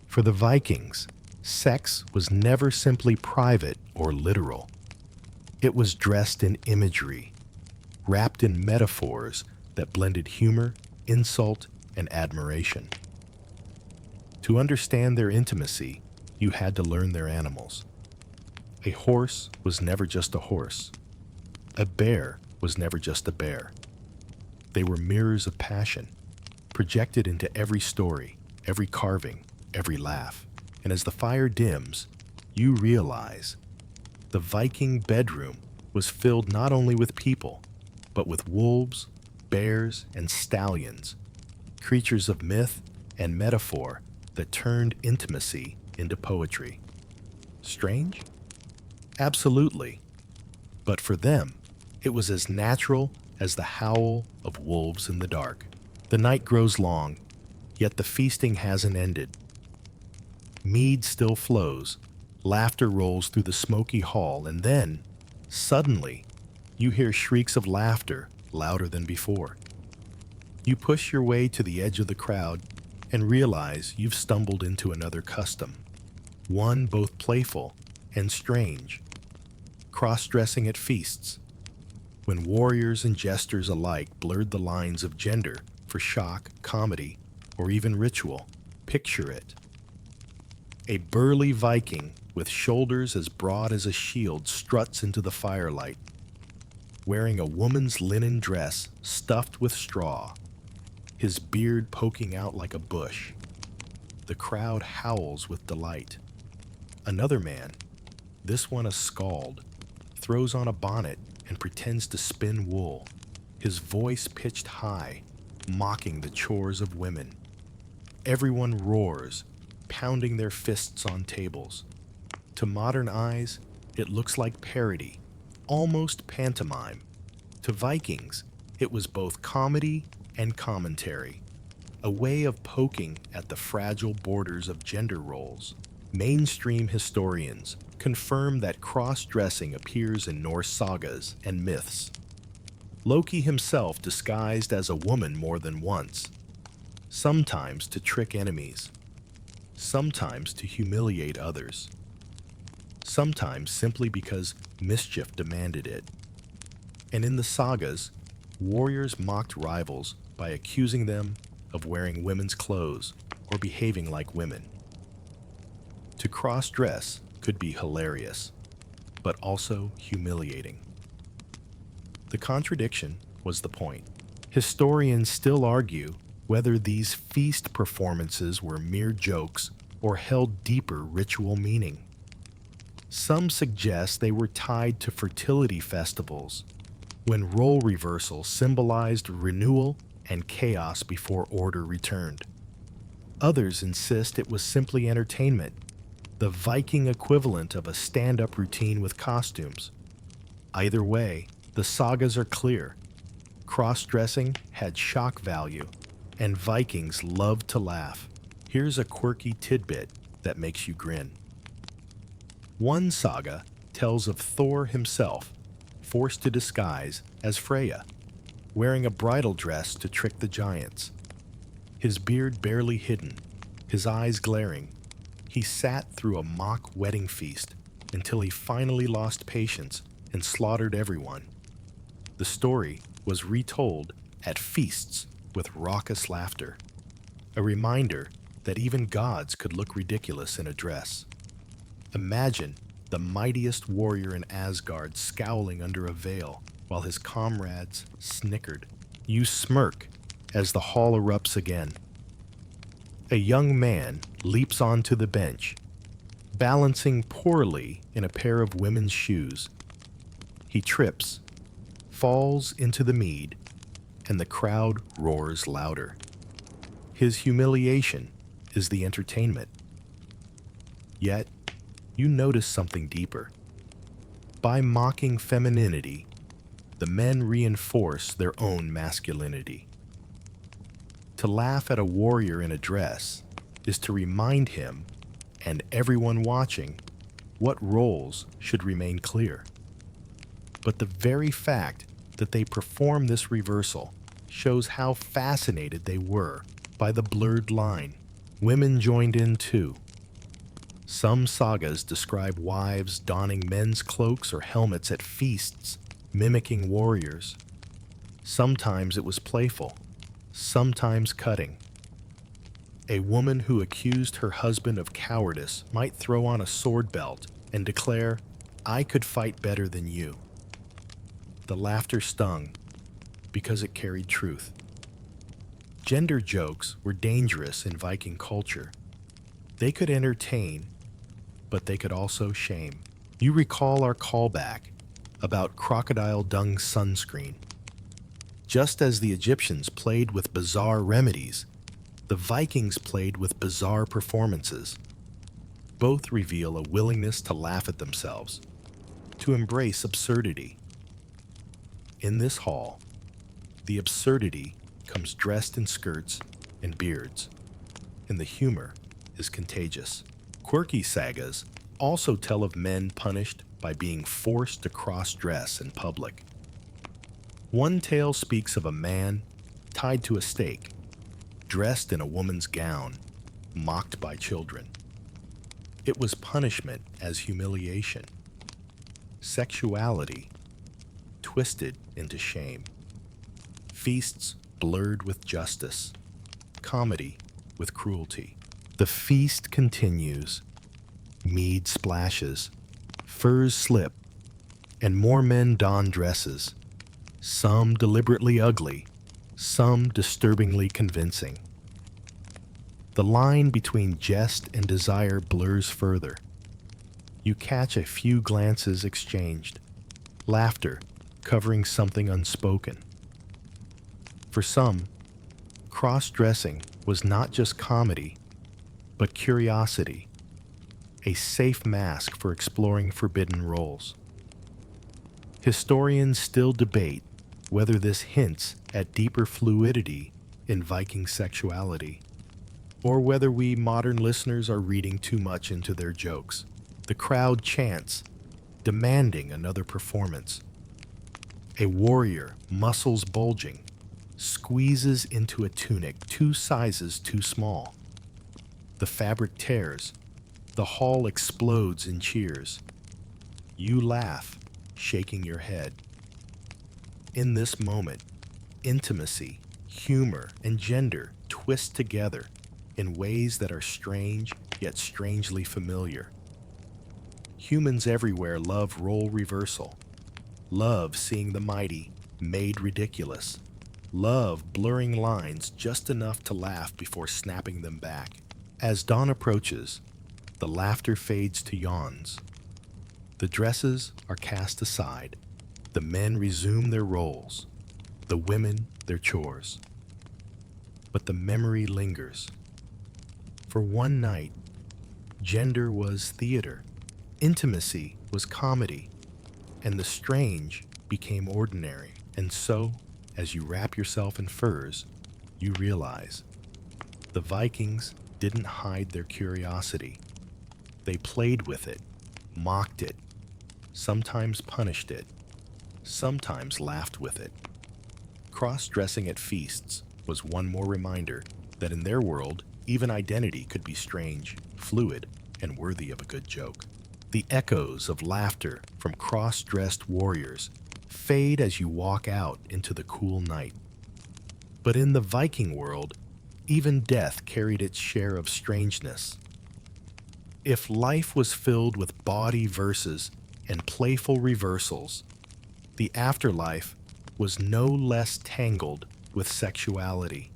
For the Vikings, sex was never simply private or literal. It was dressed in imagery, wrapped in metaphors that blended humor, insult, and admiration. To understand their intimacy, you had to learn their animals. A horse was never just a horse. A bear was never just a bear. They were mirrors of passion, projected into every story, every carving, every laugh. And as the fire dims, you realize the Viking bedroom was filled not only with people, but with wolves, bears, and stallions, creatures of myth and metaphor that turned intimacy into poetry. Strange? Absolutely. But for them, it was as natural as the howl of wolves in the dark. The night grows long, Yet the feasting hasn't ended. Mead still flows, laughter rolls through the smoky hall, and then, suddenly, you hear shrieks of laughter louder than before. You push your way to the edge of the crowd and realize you've stumbled into another custom, one both playful and strange. Cross-dressing at feasts, when warriors and jesters alike blurred the lines of gender for shock, comedy, or even ritual. Picture it. A burly Viking with shoulders as broad as a shield struts into the firelight, wearing a woman's linen dress stuffed with straw, his beard poking out like a bush. The crowd howls with delight. Another man, this one a skald, throws on a bonnet and pretends to spin wool, his voice pitched high, mocking the chores of women. Everyone roars, pounding their fists on tables. To modern eyes, it looks like parody, almost pantomime. To Vikings, it was both comedy and commentary, a way of poking at the fragile borders of gender roles. Mainstream historians confirm that cross-dressing appears in Norse sagas and myths. Loki himself disguised as a woman more than once, sometimes to trick enemies, sometimes to humiliate others, sometimes simply because mischief demanded it. And in the sagas, warriors mocked rivals by accusing them of wearing women's clothes or behaving like women. To cross-dress could be hilarious, but also humiliating. The contradiction was the point. Historians still argue whether these feast performances were mere jokes or held deeper ritual meaning. Some suggest they were tied to fertility festivals, when role reversal symbolized renewal and chaos before order returned. Others insist it was simply entertainment, the Viking equivalent of a stand-up routine with costumes. Either way, the sagas are clear. Cross-dressing had shock value, and Vikings loved to laugh. Here's a quirky tidbit that makes you grin. One saga tells of Thor himself, forced to disguise as Freya, wearing a bridal dress to trick the giants. His beard barely hidden, his eyes glaring, he sat through a mock wedding feast until he finally lost patience and slaughtered everyone. The story was retold at feasts with raucous laughter, a reminder that even gods could look ridiculous in a dress. Imagine the mightiest warrior in Asgard scowling under a veil while his comrades snickered. You smirk as the hall erupts again. A young man leaps onto the bench, balancing poorly in a pair of women's shoes. He trips, falls into the mead, and the crowd roars louder. His humiliation is the entertainment. Yet, you notice something deeper. By mocking femininity, the men reinforce their own masculinity. To laugh at a warrior in a dress is to remind him, and everyone watching, what roles should remain clear. But the very fact that they perform this reversal shows how fascinated they were by the blurred line. Women joined in too. Some sagas describe wives donning men's cloaks or helmets at feasts, mimicking warriors. Sometimes it was playful, sometimes cutting. A woman who accused her husband of cowardice might throw on a sword belt and declare, "I could fight better than you." The laughter stung because it carried truth. Gender jokes were dangerous in Viking culture. They could entertain, but they could also shame. You recall our callback about crocodile dung sunscreen. Just as the Egyptians played with bizarre remedies, the Vikings played with bizarre performances. Both reveal a willingness to laugh at themselves, to embrace absurdity. In this hall, the absurdity comes dressed in skirts and beards. and the humor is contagious. Quirky sagas also tell of men punished by being forced to cross-dress in public. One tale speaks of a man tied to a stake, dressed in a woman's gown, mocked by children. It was punishment as humiliation, sexuality twisted into shame, feasts blurred with justice, comedy with cruelty. The feast continues. Mead splashes, furs slip, and more men don dresses, some deliberately ugly, some disturbingly convincing. The line between jest and desire blurs further. You catch a few glances exchanged, laughter covering something unspoken. For some, cross-dressing was not just comedy, but curiosity, a safe mask for exploring forbidden roles. Historians still debate whether this hints at deeper fluidity in Viking sexuality, or whether we modern listeners are reading too much into their jokes. The crowd chants, demanding another performance. A warrior, muscles bulging, squeezes into a tunic 2 sizes too small. The fabric tears. The hall explodes in cheers. You laugh, shaking your head. In this moment, intimacy, humor, and gender twist together in ways that are strange yet strangely familiar. Humans everywhere love role reversal, love seeing the mighty made ridiculous, love blurring lines just enough to laugh before snapping them back. As dawn approaches, the laughter fades to yawns. The dresses are cast aside. The men resume their roles, the women their chores. But the memory lingers. For one night, gender was theater, intimacy was comedy, and the strange became ordinary. And so, as you wrap yourself in furs, you realize the Vikings didn't hide their curiosity. They played with it, mocked it, sometimes punished it, sometimes laughed with it. Cross-dressing at feasts was one more reminder that in their world, even identity could be strange, fluid, and worthy of a good joke. The echoes of laughter from cross-dressed warriors fade as you walk out into the cool night. But in the Viking world, even death carried its share of strangeness. If life was filled with bawdy verses and playful reversals, the afterlife was no less tangled with sexuality.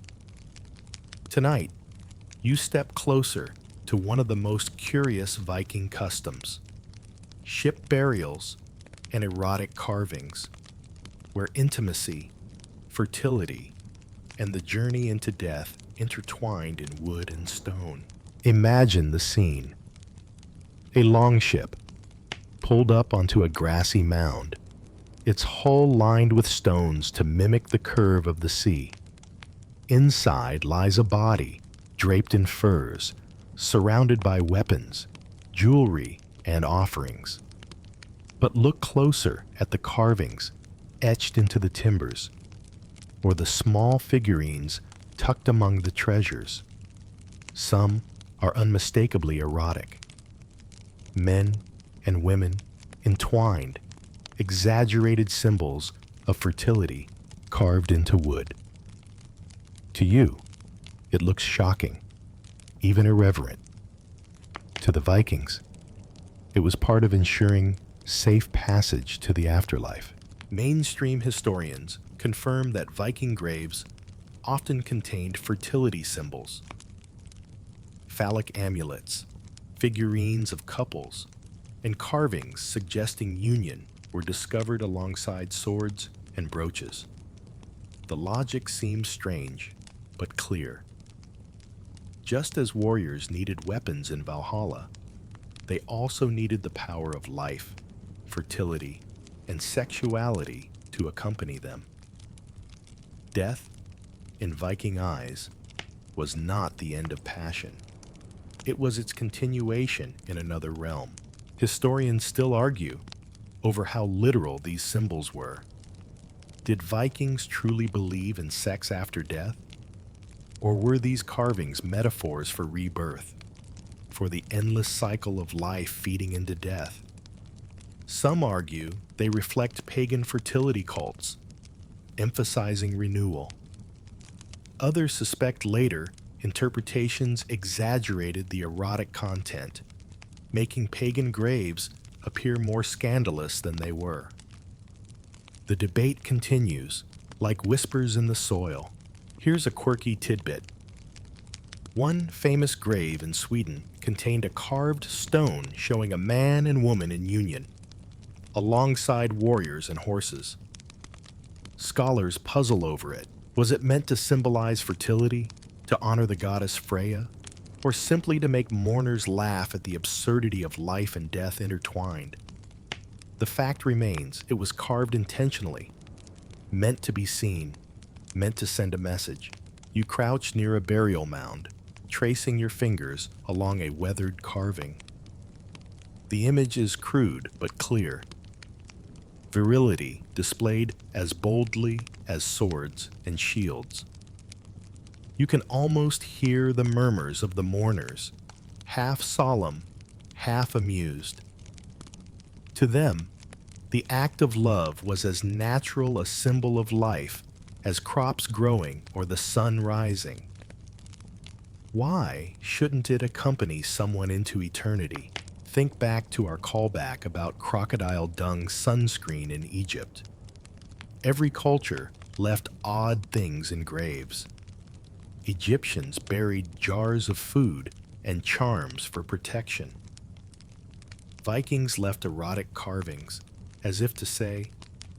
Tonight, you step closer to one of the most curious Viking customs: ship burials and erotic carvings, where intimacy, fertility, and the journey into death intertwined in wood and stone. Imagine the scene. A longship, pulled up onto a grassy mound, its hull lined with stones to mimic the curve of the sea. Inside lies a body, draped in furs, surrounded by weapons, jewelry, and offerings. But look closer at the carvings etched into the timbers, or the small figurines tucked among the treasures. Some are unmistakably erotic. Men and women entwined, exaggerated symbols of fertility carved into wood. To you, it looks shocking, even irreverent. To the Vikings, it was part of ensuring safe passage to the afterlife. Mainstream historians confirm that Viking graves often contained fertility symbols. Phallic amulets, figurines of couples, and carvings suggesting union were discovered alongside swords and brooches. The logic seems strange, but clear. Just as warriors needed weapons in Valhalla, they also needed the power of life, fertility, and sexuality to accompany them. Death, in Viking eyes, was not the end of passion. It was its continuation in another realm. Historians still argue over how literal these symbols were. Did Vikings truly believe in sex after death? Or were these carvings metaphors for rebirth, for the endless cycle of life feeding into death? Some argue they reflect pagan fertility cults, emphasizing renewal. Others suspect later interpretations exaggerated the erotic content, making pagan graves appear more scandalous than they were. The debate continues, like whispers in the soil. Here's a quirky tidbit. One famous grave in Sweden contained a carved stone showing a man and woman in union, alongside warriors and horses. Scholars puzzle over it. Was it meant to symbolize fertility, to honor the goddess Freya, or simply to make mourners laugh at the absurdity of life and death intertwined? The fact remains, it was carved intentionally, meant to be seen, meant to send a message. You crouch near a burial mound, tracing your fingers along a weathered carving. The image is crude but clear. Virility displayed as boldly as swords and shields. You can almost hear the murmurs of the mourners, half solemn, half amused. To them, the act of love was as natural a symbol of life as crops growing or the sun rising. Why shouldn't it accompany someone into eternity? Think back to our callback about crocodile dung sunscreen in Egypt. Every culture left odd things in graves. Egyptians buried jars of food and charms for protection. Vikings left erotic carvings, as if to say,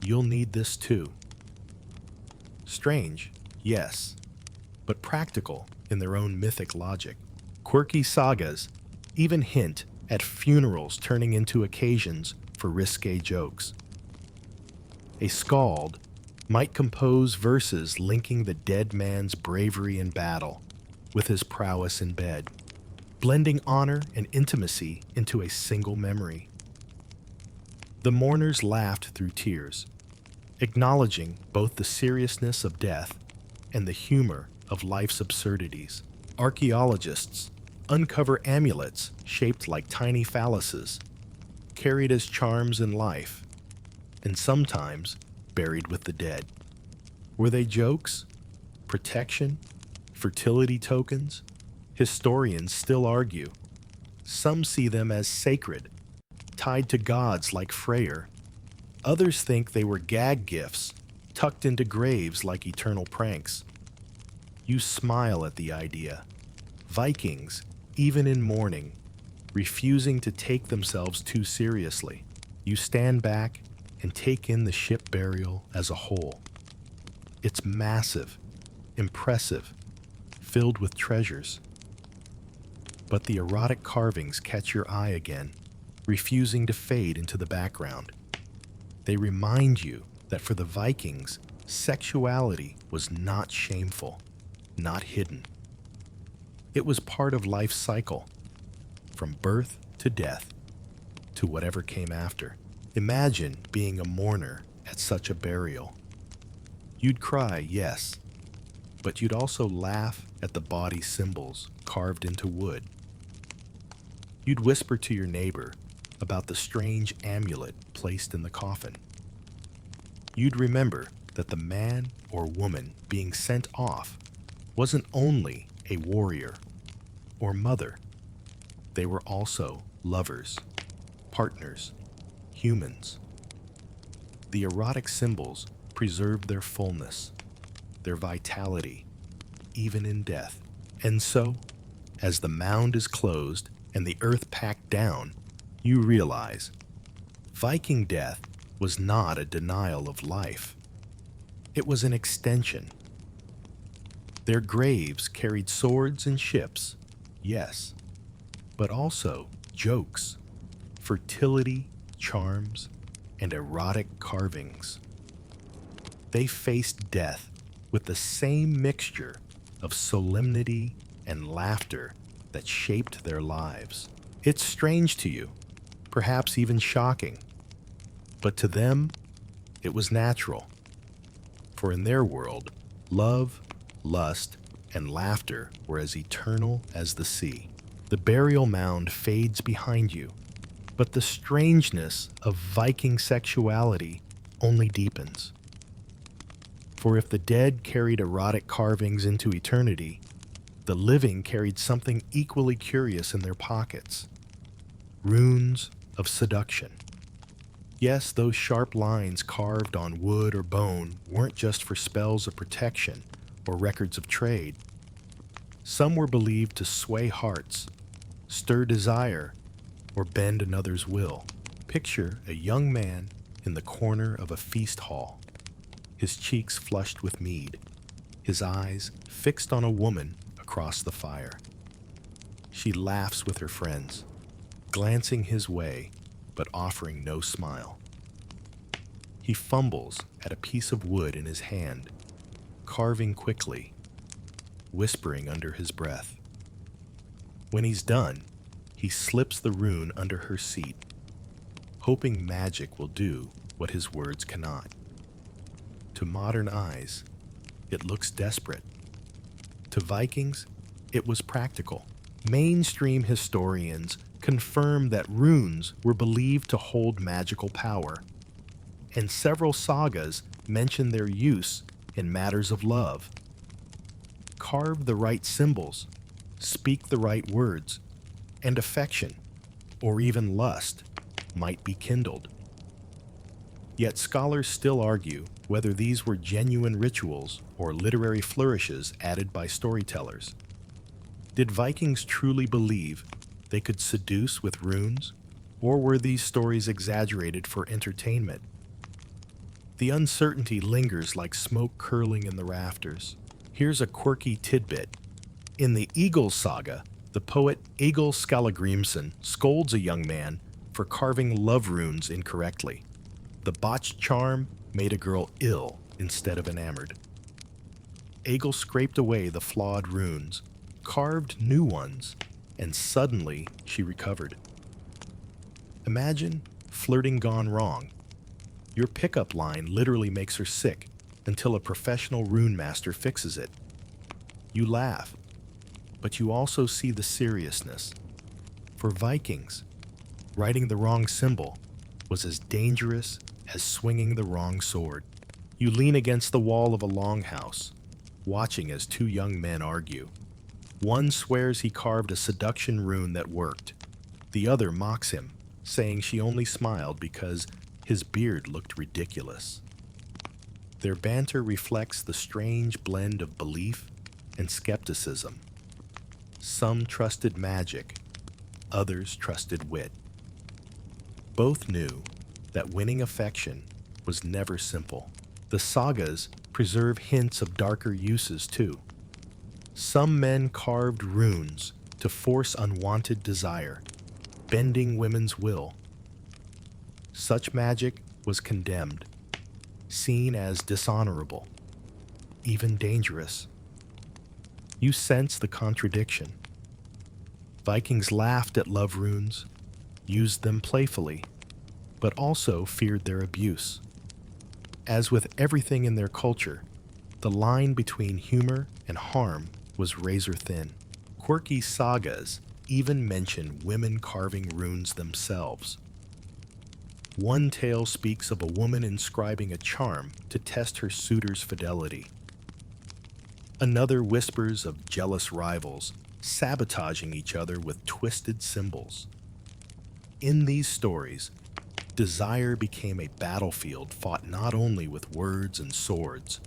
you'll need this too. Strange, yes, but practical in their own mythic logic. Quirky sagas even hint at funerals turning into occasions for risque jokes. A skald might compose verses linking the dead man's bravery in battle with his prowess in bed, blending honor and intimacy into a single memory. The mourners laughed through tears, acknowledging both the seriousness of death and the humor of life's absurdities. Archaeologists uncover amulets shaped like tiny phalluses, carried as charms in life, and sometimes buried with the dead. Were they jokes? Protection? Fertility tokens? Historians still argue. Some see them as sacred, tied to gods like Freyr. Others think they were gag gifts, tucked into graves like eternal pranks. You smile at the idea. Vikings, even in mourning, refusing to take themselves too seriously. You stand back and take in the ship burial as a whole. It's massive, impressive, filled with treasures. But the erotic carvings catch your eye again, refusing to fade into the background. They remind you that for the Vikings, sexuality was not shameful, not hidden. It was part of life's cycle, from birth to death, to whatever came after. Imagine being a mourner at such a burial. You'd cry, yes, but you'd also laugh at the body symbols carved into wood. You'd whisper to your neighbor about the strange amulet placed in the coffin. You'd remember that the man or woman being sent off wasn't only a warrior or mother. They were also lovers, partners, humans. The erotic symbols preserved their fullness, their vitality, even in death. And so, as the mound is closed and the earth packed down, you realize Viking death was not a denial of life. It was an extension. Their graves carried swords and ships, yes, but also jokes, fertility, charms, and erotic carvings. They faced death with the same mixture of solemnity and laughter that shaped their lives. It's strange to you, perhaps even shocking, but to them, it was natural. For in their world, love, lust, and laughter were as eternal as the sea. The burial mound fades behind you, but the strangeness of Viking sexuality only deepens. For if the dead carried erotic carvings into eternity, the living carried something equally curious in their pockets: runes of seduction. Yes, those sharp lines carved on wood or bone weren't just for spells of protection or records of trade. Some were believed to sway hearts, stir desire, or bend another's will. Picture a young man in the corner of a feast hall, his cheeks flushed with mead, his eyes fixed on a woman across the fire. She laughs with her friends, glancing his way but offering no smile. He fumbles at a piece of wood in his hand, carving quickly, whispering under his breath. When he's done, he slips the rune under her seat, hoping magic will do what his words cannot. To modern eyes, it looks desperate. To Vikings, it was practical. Mainstream historians confirm that runes were believed to hold magical power, and several sagas mention their use in matters of love. Carve the right symbols, speak the right words, and affection, or even lust, might be kindled. Yet scholars still argue whether these were genuine rituals or literary flourishes added by storytellers. Did Vikings truly believe they could seduce with runes, or were these stories exaggerated for entertainment? The uncertainty lingers like smoke curling in the rafters. Here's a quirky tidbit. In the Eagle saga, the poet Egil Skallagrimsson scolds a young man for carving love runes incorrectly. The botched charm made a girl ill instead of enamored. Egil scraped away the flawed runes, carved new ones, and suddenly she recovered. Imagine flirting gone wrong. Your pickup line literally makes her sick until a professional rune master fixes it. You laugh, but you also see the seriousness. For Vikings, writing the wrong symbol was as dangerous as swinging the wrong sword. You lean against the wall of a longhouse, watching as two young men argue. One swears he carved a seduction rune that worked. The other mocks him, saying she only smiled because his beard looked ridiculous. Their banter reflects the strange blend of belief and skepticism. Some trusted magic, others trusted wit. Both knew that winning affection was never simple. The sagas preserve hints of darker uses too. Some men carved runes to force unwanted desire, bending women's will. Such magic was condemned, seen as dishonorable, even dangerous. You sense the contradiction. Vikings laughed at love runes, used them playfully, but also feared their abuse. As with everything in their culture, the line between humor and harm was razor thin. Quirky sagas even mention women carving runes themselves. One tale speaks of a woman inscribing a charm to test her suitor's fidelity. Another whispers of jealous rivals sabotaging each other with twisted symbols. In these stories, desire became a battlefield fought not only with words and swords,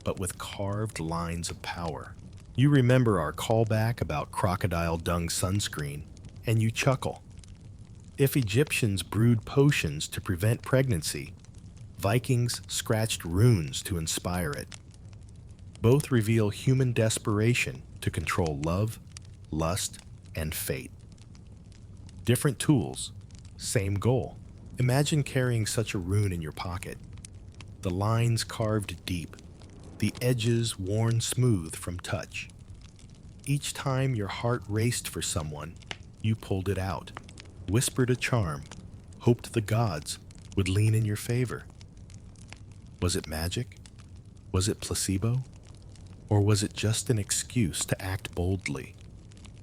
but with carved lines of power. You remember our callback about crocodile dung sunscreen, and you chuckle. If Egyptians brewed potions to prevent pregnancy, Vikings scratched runes to inspire it. Both reveal human desperation to control love, lust, and fate. Different tools, same goal. Imagine carrying such a rune in your pocket. The lines carved deep, the edges worn smooth from touch. Each time your heart raced for someone, you pulled it out, whispered a charm, hoped the gods would lean in your favor. Was it magic? Was it placebo? Or was it just an excuse to act boldly,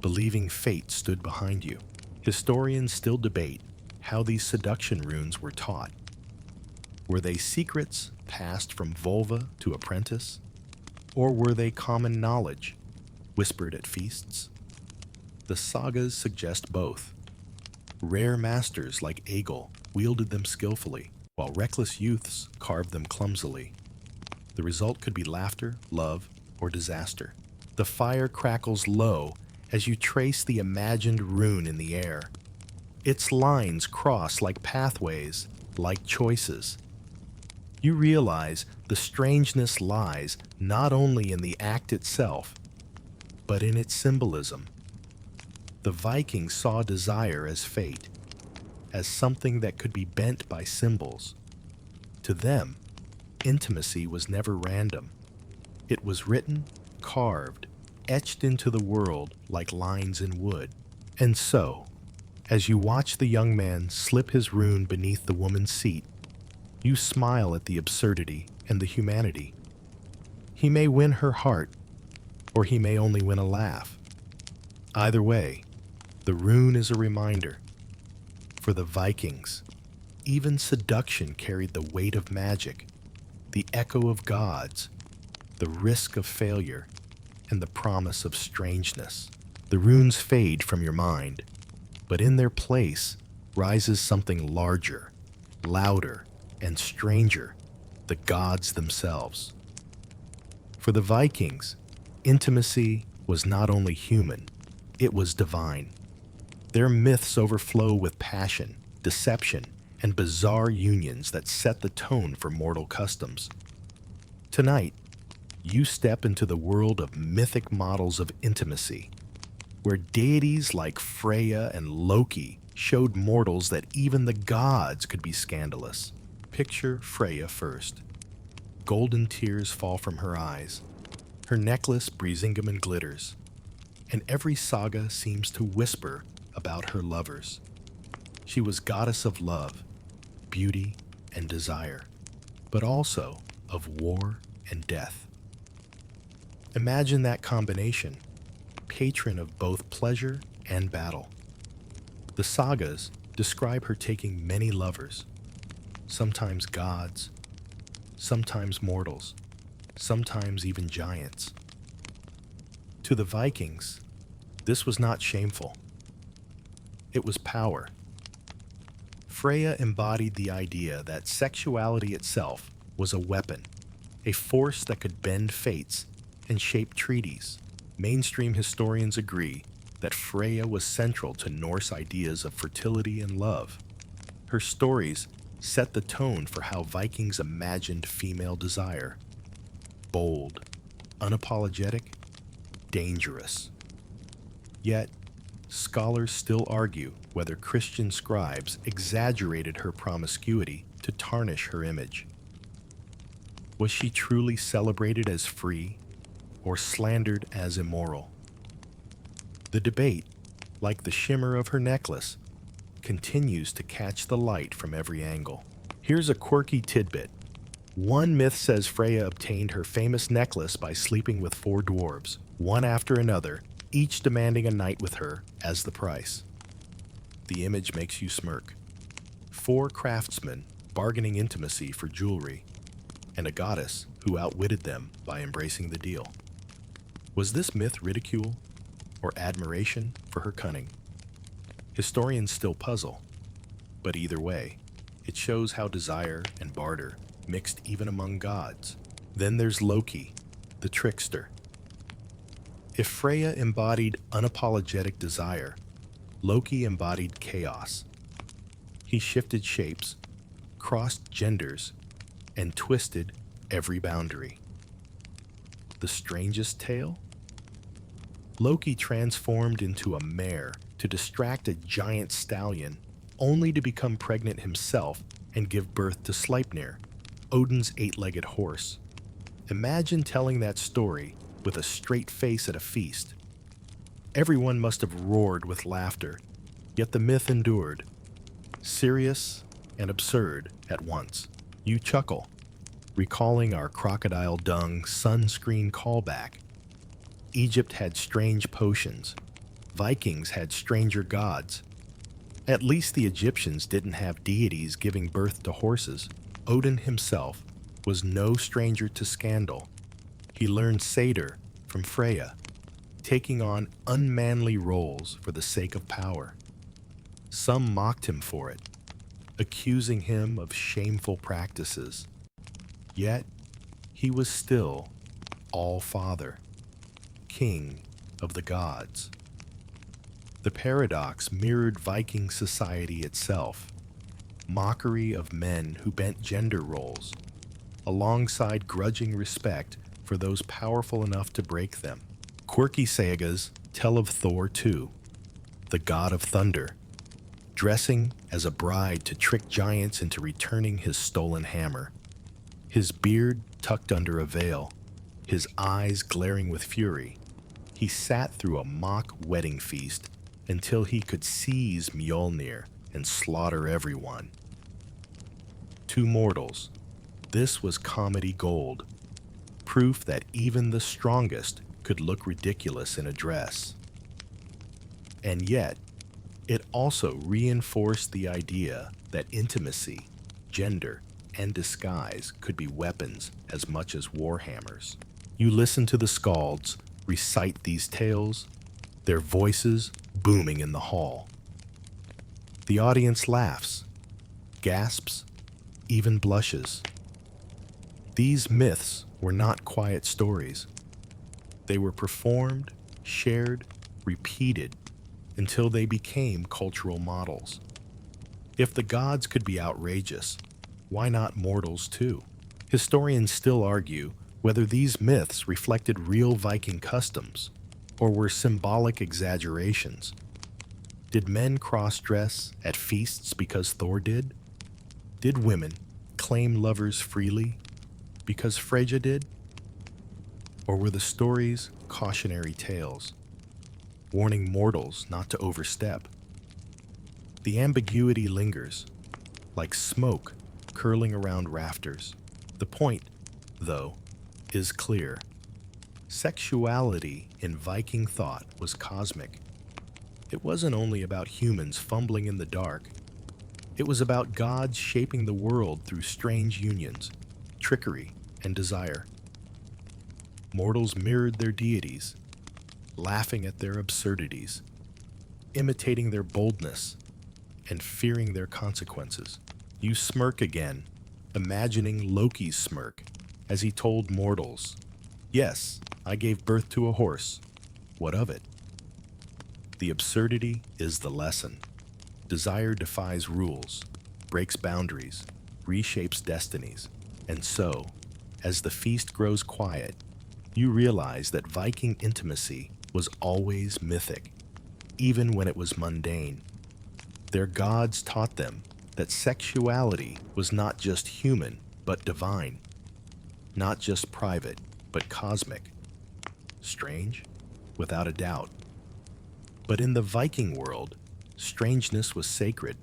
believing fate stood behind you? Historians still debate how these seduction runes were taught. Were they secrets passed from vulva to apprentice? Or were they common knowledge, whispered at feasts? The sagas suggest both. Rare masters like Egil wielded them skillfully, while reckless youths carved them clumsily. The result could be laughter, love, or disaster. The fire crackles low as you trace the imagined rune in the air. Its lines cross like pathways, like choices. You realize the strangeness lies not only in the act itself, but in its symbolism. The Vikings saw desire as fate, as something that could be bent by symbols. To them, intimacy was never random. It was written, carved, etched into the world like lines in wood. And so, as you watch the young man slip his rune beneath the woman's seat, you smile at the absurdity and the humanity. He may win her heart, or he may only win a laugh. Either way, the rune is a reminder. For the Vikings, even seduction carried the weight of magic, the echo of gods, the risk of failure, and the promise of strangeness. The runes fade from your mind, but in their place rises something larger, louder, and stranger, the gods themselves. For the Vikings, intimacy was not only human, it was divine. Their myths overflow with passion, deception, and bizarre unions that set the tone for mortal customs. Tonight, you step into the world of mythic models of intimacy, where deities like Freya and Loki showed mortals that even the gods could be scandalous. Picture Freya first. Golden tears fall from her eyes. Her necklace Brisingamen glitters, and every saga seems to whisper about her lovers. She was goddess of love, beauty, and desire, but also of war and death. Imagine that combination, patron of both pleasure and battle. The sagas describe her taking many lovers, sometimes gods, sometimes mortals, sometimes even giants. To the Vikings, this was not shameful. It was power. Freya embodied the idea that sexuality itself was a weapon, a force that could bend fates and shape treaties. Mainstream historians agree that Freya was central to Norse ideas of fertility and love. Her stories set the tone for how Vikings imagined female desire. Bold, unapologetic, dangerous. Yet, scholars still argue whether Christian scribes exaggerated her promiscuity to tarnish her image. Was she truly celebrated as free or slandered as immoral? The debate, like the shimmer of her necklace, continues to catch the light from every angle. Here's a quirky tidbit. One myth says Freya obtained her famous necklace by sleeping with 4 dwarves, one after another, each demanding a night with her as the price. The image makes you smirk. 4 craftsmen bargaining intimacy for jewelry, and a goddess who outwitted them by embracing the deal. Was this myth ridicule or admiration for her cunning? Historians still puzzle, but either way, it shows how desire and barter mixed even among gods. Then there's Loki, the trickster. If Freya embodied unapologetic desire, Loki embodied chaos. He shifted shapes, crossed genders, and twisted every boundary. The strangest tale? Loki transformed into a mare to distract a giant stallion, only to become pregnant himself and give birth to Sleipnir, Odin's 8-legged horse. Imagine telling that story with a straight face at a feast. Everyone must have roared with laughter, yet the myth endured, serious and absurd at once. You chuckle, recalling our crocodile dung sunscreen callback. Egypt had strange potions. Vikings had stranger gods. At least the Egyptians didn't have deities giving birth to horses. Odin himself was no stranger to scandal. He learned satyr from Freya, taking on unmanly roles for the sake of power. Some mocked him for it, accusing him of shameful practices. Yet, he was still All-Father, King of the gods. The paradox mirrored Viking society itself, mockery of men who bent gender roles, alongside grudging respect for those powerful enough to break them. Quirky sagas tell of Thor too, the god of thunder, dressing as a bride to trick giants into returning his stolen hammer. His beard tucked under a veil, his eyes glaring with fury, he sat through a mock wedding feast until he could seize Mjolnir and slaughter everyone. To mortals, this was comedy gold, proof that even the strongest could look ridiculous in a dress. And yet, it also reinforced the idea that intimacy, gender, and disguise could be weapons as much as warhammers. You listen to the skalds recite these tales, their voices booming in the hall. The audience laughs, gasps, even blushes. These myths were not quiet stories. They were performed, shared, repeated, until they became cultural models. If the gods could be outrageous, why not mortals too? Historians still argue whether these myths reflected real Viking customs or were symbolic exaggerations. Did men cross-dress at feasts because Thor did? Did women claim lovers freely because Freyja did? Or were the stories cautionary tales, warning mortals not to overstep? The ambiguity lingers, like smoke curling around rafters. The point, though, is clear. Sexuality in Viking thought was cosmic. It wasn't only about humans fumbling in the dark. It was about gods shaping the world through strange unions, trickery, and desire. Mortals mirrored their deities, laughing at their absurdities, imitating their boldness, and fearing their consequences. You smirk again, imagining Loki's smirk as he told mortals, "Yes, I gave birth to a horse. What of it?" The absurdity is the lesson. Desire defies rules, breaks boundaries, reshapes destinies. And so, as the feast grows quiet, you realize that Viking intimacy was always mythic, even when it was mundane. Their gods taught them that sexuality was not just human, but divine. Not just private, but cosmic. Strange? Without a doubt. But in the Viking world, strangeness was sacred,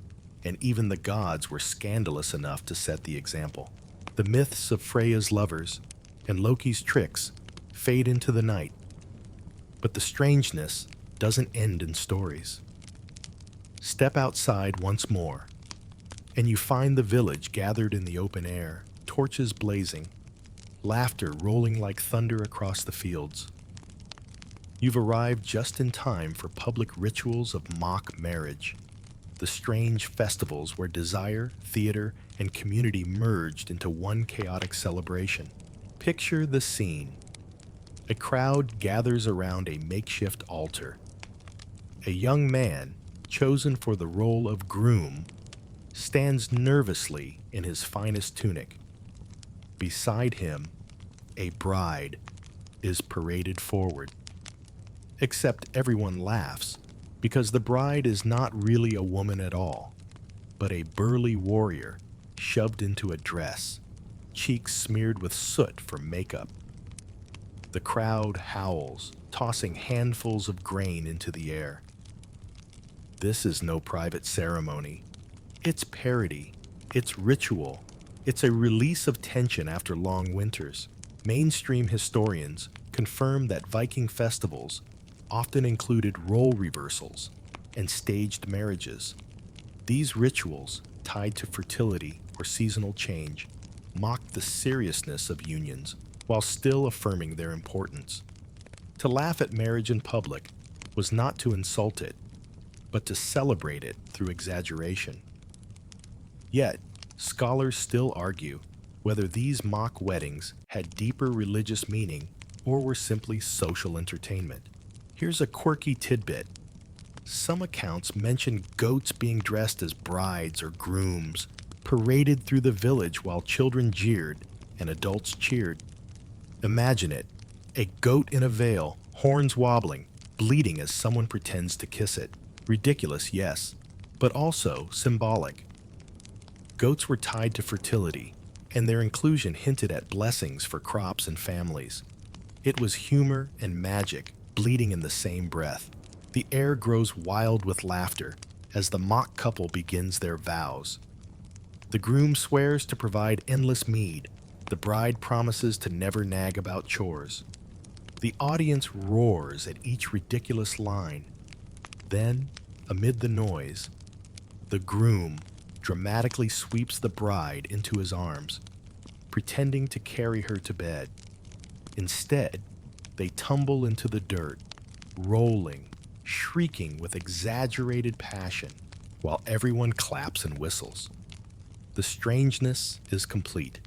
and even the gods were scandalous enough to set the example. The myths of Freya's lovers and Loki's tricks fade into the night, but the strangeness doesn't end in stories. Step outside once more, and you find the village gathered in the open air, torches blazing, laughter rolling like thunder across the fields. You've arrived just in time for public rituals of mock marriage, the strange festivals where desire, theater, and community merged into one chaotic celebration. Picture the scene. A crowd gathers around a makeshift altar. A young man, chosen for the role of groom, stands nervously in his finest tunic. Beside him, a bride is paraded forward. Except everyone laughs, because the bride is not really a woman at all, but a burly warrior shoved into a dress, cheeks smeared with soot from makeup. The crowd howls, tossing handfuls of grain into the air. This is no private ceremony. It's parody. It's ritual. It's a release of tension after long winters. Mainstream historians confirm that Viking festivals often included role reversals and staged marriages. These rituals, tied to fertility or seasonal change, mocked the seriousness of unions while still affirming their importance. To laugh at marriage in public was not to insult it, but to celebrate it through exaggeration. Yet, scholars still argue whether these mock weddings had deeper religious meaning or were simply social entertainment. Here's a quirky tidbit. Some accounts mention goats being dressed as brides or grooms, paraded through the village while children jeered and adults cheered. Imagine it, a goat in a veil, horns wobbling, bleeding as someone pretends to kiss it. Ridiculous, yes, but also symbolic. Goats were tied to fertility, and their inclusion hinted at blessings for crops and families. It was humor and magic bleeding in the same breath. The air grows wild with laughter as the mock couple begins their vows. The groom swears to provide endless mead. The bride promises to never nag about chores. The audience roars at each ridiculous line. Then, amid the noise, the groom dramatically sweeps the bride into his arms, pretending to carry her to bed. Instead, they tumble into the dirt, rolling, shrieking with exaggerated passion, while everyone claps and whistles. The strangeness is complete.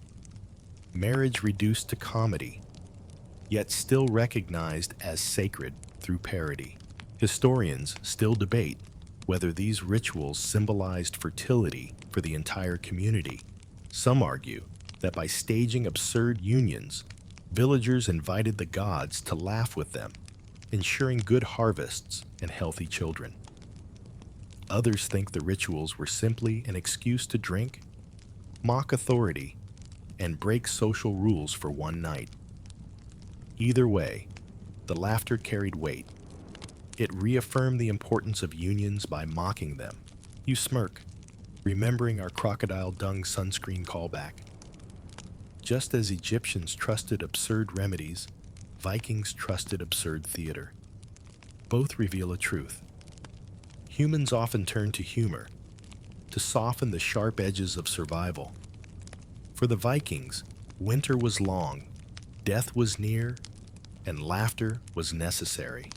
Marriage reduced to comedy, yet still recognized as sacred through parody. Historians still debate whether these rituals symbolized fertility for the entire community. Some argue that by staging absurd unions, villagers invited the gods to laugh with them, ensuring good harvests and healthy children. Others think the rituals were simply an excuse to drink, mock authority, and break social rules for one night. Either way, the laughter carried weight. It reaffirmed the importance of unions by mocking them. You smirk, remembering our crocodile dung sunscreen callback. Just as Egyptians trusted absurd remedies, Vikings trusted absurd theater. Both reveal a truth. Humans often turn to humor to soften the sharp edges of survival. For the Vikings, winter was long, death was near, and laughter was necessary.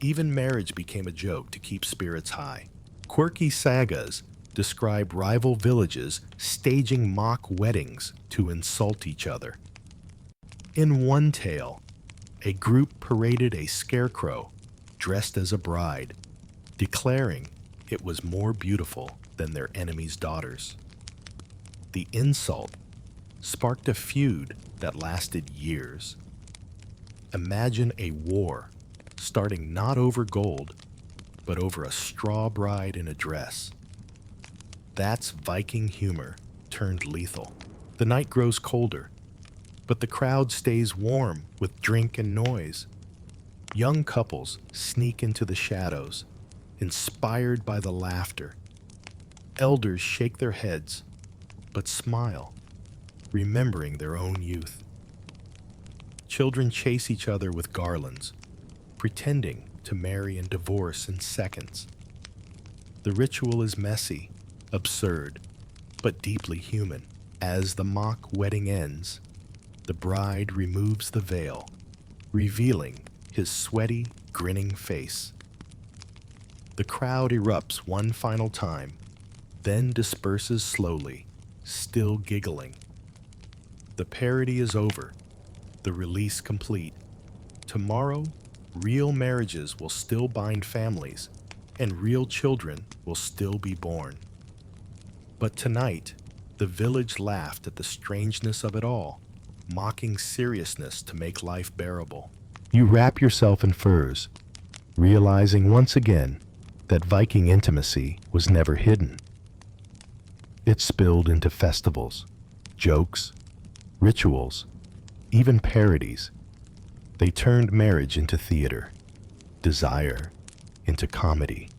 Even marriage became a joke to keep spirits high. Quirky sagas describe rival villages staging mock weddings to insult each other. In one tale, a group paraded a scarecrow dressed as a bride, declaring it was more beautiful than their enemies' daughters. The insult sparked a feud that lasted years. Imagine a war starting not over gold, but over a straw bride in a dress. That's Viking humor turned lethal. The night grows colder, but the crowd stays warm with drink and noise. Young couples sneak into the shadows, inspired by the laughter. Elders shake their heads, but smile, remembering their own youth. Children chase each other with garlands, pretending to marry and divorce in seconds. The ritual is messy, absurd, but deeply human. As the mock wedding ends, the bride removes the veil, revealing his sweaty, grinning face. The crowd erupts one final time, then disperses slowly, still giggling. The parody is over, the release complete. Tomorrow, real marriages will still bind families, and real children will still be born. But tonight, the village laughed at the strangeness of it all, mocking seriousness to make life bearable. You wrap yourself in furs, realizing once again that Viking intimacy was never hidden. It spilled into festivals, jokes, rituals, even parodies, They turned marriage into theater, desire into comedy,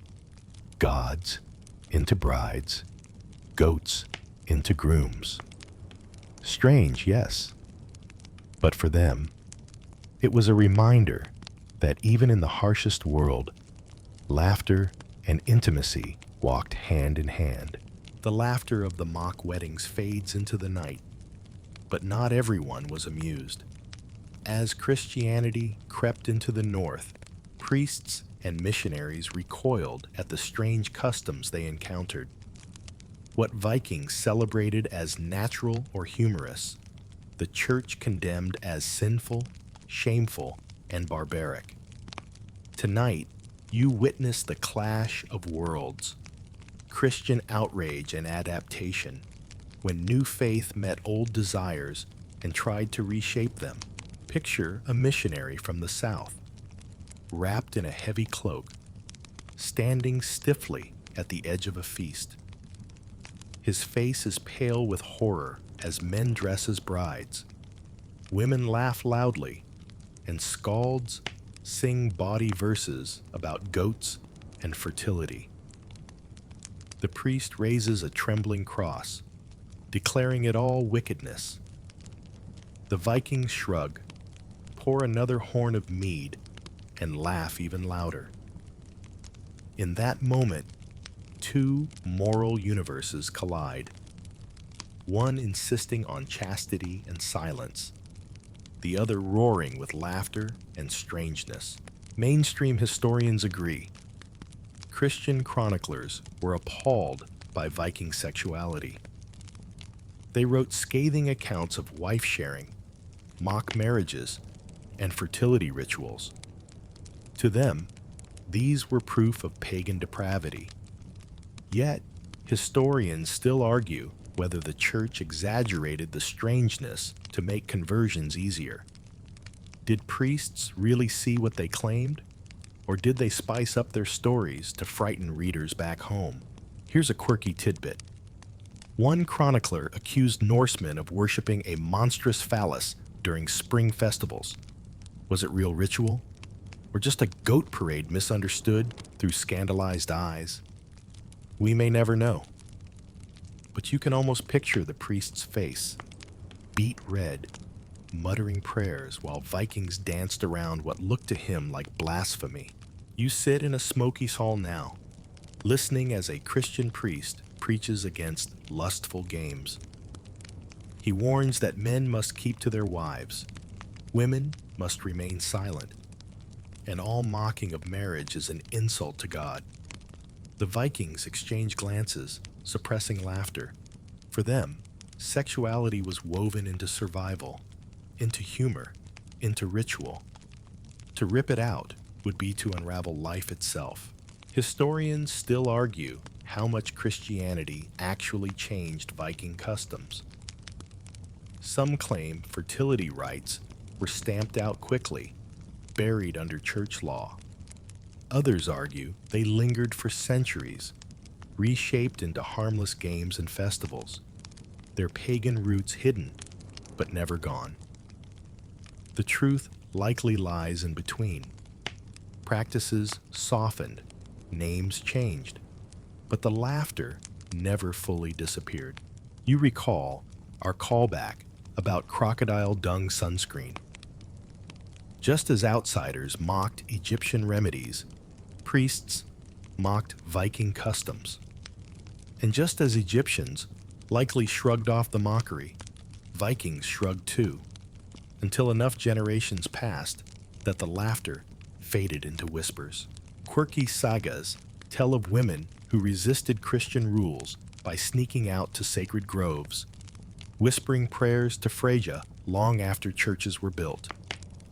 gods into brides, goats into grooms. Strange, yes, but for them, it was a reminder that even in the harshest world, laughter and intimacy walked hand in hand. The laughter of the mock weddings fades into the night, but not everyone was amused. As Christianity crept into the north, priests and missionaries recoiled at the strange customs they encountered. What Vikings celebrated as natural or humorous, the church condemned as sinful, shameful, and barbaric. Tonight, you witness the clash of worlds, Christian outrage and adaptation, when new faith met old desires and tried to reshape them. Picture a missionary from the south, wrapped in a heavy cloak, standing stiffly at the edge of a feast. His face is pale with horror as men dress as brides. Women laugh loudly, and skalds sing bawdy verses about goats and fertility. The priest raises a trembling cross, declaring it all wickedness. The Vikings shrug, pour another horn of mead, and laugh even louder. In that moment, two moral universes collide, one insisting on chastity and silence, the other roaring with laughter and strangeness. Mainstream historians agree. Christian chroniclers were appalled by Viking sexuality. They wrote scathing accounts of wife sharing, mock marriages, and fertility rituals. To them, these were proof of pagan depravity. Yet, historians still argue whether the church exaggerated the strangeness to make conversions easier. Did priests really see what they claimed? Or did they spice up their stories to frighten readers back home? Here's a quirky tidbit. One chronicler accused Norsemen of worshiping a monstrous phallus during spring festivals. Was it real ritual? Or just a goat parade misunderstood through scandalized eyes? We may never know. But you can almost picture the priest's face, beet red, muttering prayers while Vikings danced around what looked to him like blasphemy. You sit in a smoky hall now, listening as a Christian priest preaches against lustful games. He warns that men must keep to their wives, women must remain silent, and all mocking of marriage is an insult to God. The Vikings exchange glances, suppressing laughter. For them, sexuality was woven into survival, into humor, into ritual. To rip it out would be to unravel life itself. Historians still argue how much Christianity actually changed Viking customs. Some claim fertility rites were stamped out quickly, buried under church law. Others argue they lingered for centuries, reshaped into harmless games and festivals, their pagan roots hidden, but never gone. The truth likely lies in between. Practices softened, names changed, but the laughter never fully disappeared. You recall our callback about crocodile dung sunscreen. Just as outsiders mocked Egyptian remedies, priests mocked Viking customs. And just as Egyptians likely shrugged off the mockery, Vikings shrugged too, until enough generations passed that the laughter faded into whispers. Quirky sagas tell of women who resisted Christian rules by sneaking out to sacred groves, whispering prayers to Freyja long after churches were built.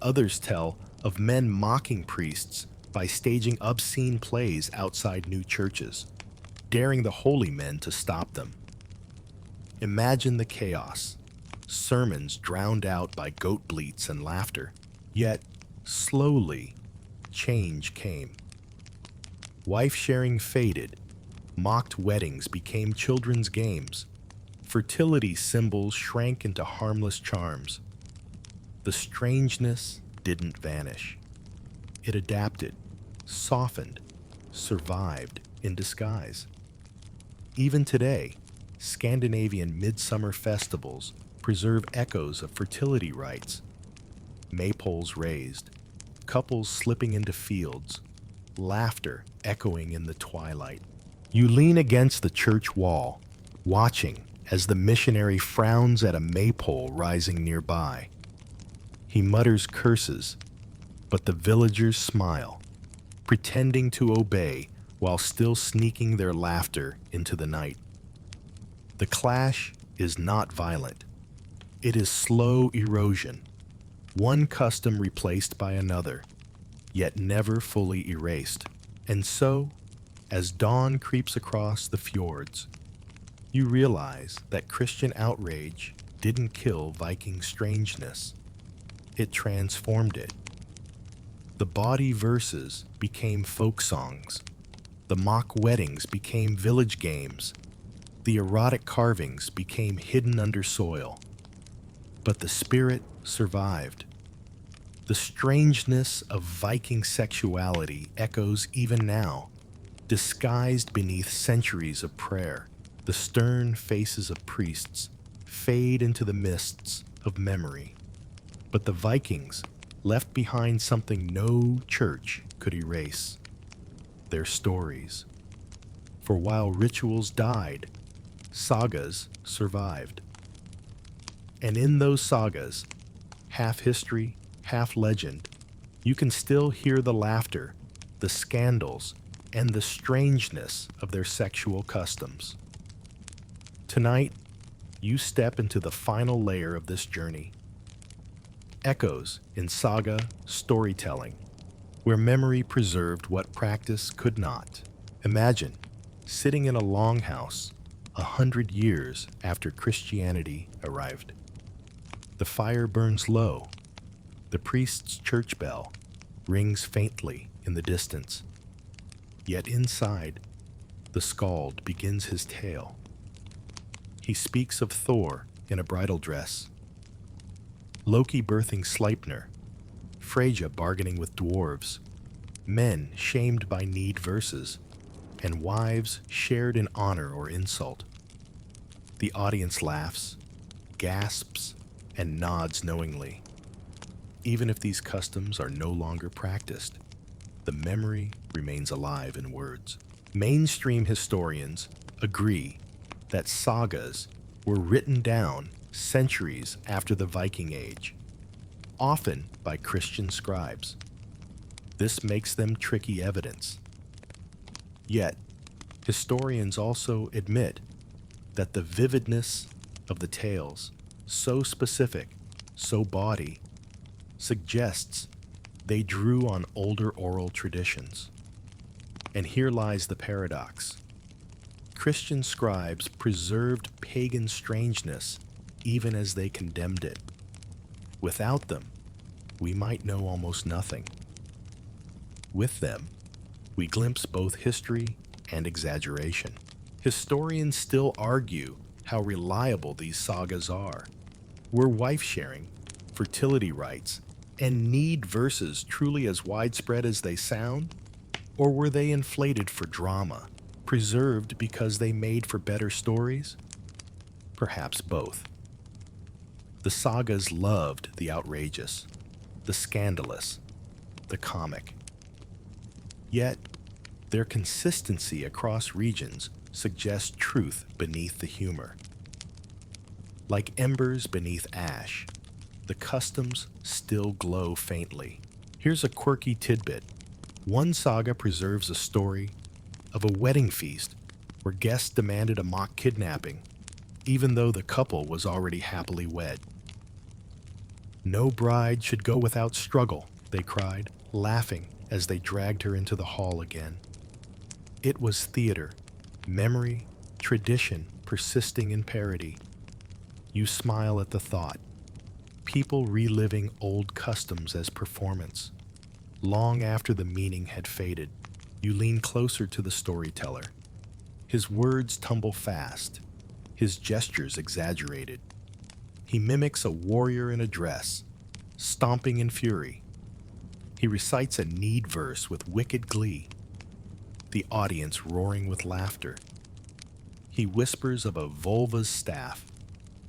Others tell of men mocking priests by staging obscene plays outside new churches, daring the holy men to stop them. Imagine the chaos, sermons drowned out by goat bleats and laughter. Yet, slowly, change came. Wife-sharing faded, mocked weddings became children's games, fertility symbols shrank into harmless charms. The strangeness didn't vanish. It adapted, softened, survived in disguise. Even today, Scandinavian midsummer festivals preserve echoes of fertility rites. Maypoles raised, couples slipping into fields, laughter echoing in the twilight. You lean against the church wall, watching as the missionary frowns at a maypole rising nearby. He mutters curses, but the villagers smile, pretending to obey while still sneaking their laughter into the night. The clash is not violent. It is slow erosion, one custom replaced by another, yet never fully erased. And so, as dawn creeps across the fjords, you realize that Christian outrage didn't kill Viking strangeness. It transformed it. The bawdy verses became folk songs. The mock weddings became village games. The erotic carvings became hidden under soil. But the spirit survived. The strangeness of Viking sexuality echoes even now, disguised beneath centuries of prayer. The stern faces of priests fade into the mists of memory. But the Vikings left behind something no church could erase: their stories. For while rituals died, sagas survived. And in those sagas, half history, half legend, you can still hear the laughter, the scandals, and the strangeness of their sexual customs. Tonight, you step into the final layer of this journey. Echoes in saga storytelling, where memory preserved what practice could not. Imagine sitting in a longhouse 100 years after Christianity arrived. The fire burns low. The priest's church bell rings faintly in the distance. Yet inside, the skald begins his tale. He speaks of Thor in a bridal dress, Loki birthing Sleipnir, Freyja bargaining with dwarves, men shamed by need verses, and wives shared in honor or insult. The audience laughs, gasps, and nods knowingly. Even if these customs are no longer practiced, the memory remains alive in words. Mainstream historians agree that sagas were written down centuries after the Viking Age, often by Christian scribes. This makes them tricky evidence. Yet, historians also admit that the vividness of the tales, so specific, so bawdy, suggests they drew on older oral traditions. And here lies the paradox. Christian scribes preserved pagan strangeness even as they condemned it. Without them, we might know almost nothing. With them, we glimpse both history and exaggeration. Historians still argue how reliable these sagas are. Were wife-sharing, fertility rites, and need verses truly as widespread as they sound? Or were they inflated for drama, preserved because they made for better stories? Perhaps both. The sagas loved the outrageous, the scandalous, the comic. Yet, their consistency across regions suggests truth beneath the humor. Like embers beneath ash, the customs still glow faintly. Here's a quirky tidbit. One saga preserves a story of a wedding feast where guests demanded a mock kidnapping, even though the couple was already happily wed. No bride should go without struggle, they cried, laughing as they dragged her into the hall again. It was theater, memory, tradition persisting in parody. You smile at the thought. People reliving old customs as performance. Long after the meaning had faded, you lean closer to the storyteller. His words tumble fast, his gestures exaggerated. He mimics a warrior in a dress, stomping in fury, He recites a need verse with wicked glee, the audience roaring with laughter. He whispers of a vulva's staff,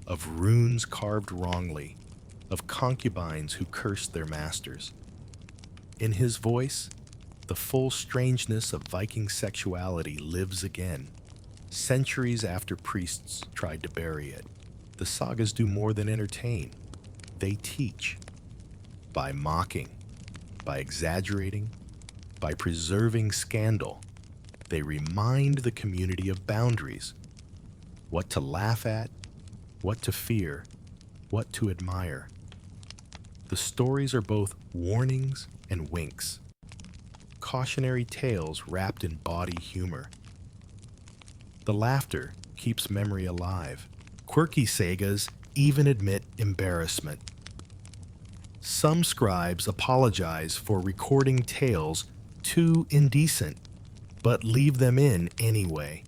of runes carved wrongly, of concubines who cursed their masters. In his voice, the full strangeness of Viking sexuality lives again, centuries after priests tried to bury it. The sagas do more than entertain. They teach. By mocking, by exaggerating, by preserving scandal, they remind the community of boundaries, what to laugh at, what to fear, what to admire. The stories are both warnings and winks, cautionary tales wrapped in bawdy humor. The laughter keeps memory alive. Quirky sagas even admit embarrassment. Some scribes apologize for recording tales too indecent, but leave them in anyway,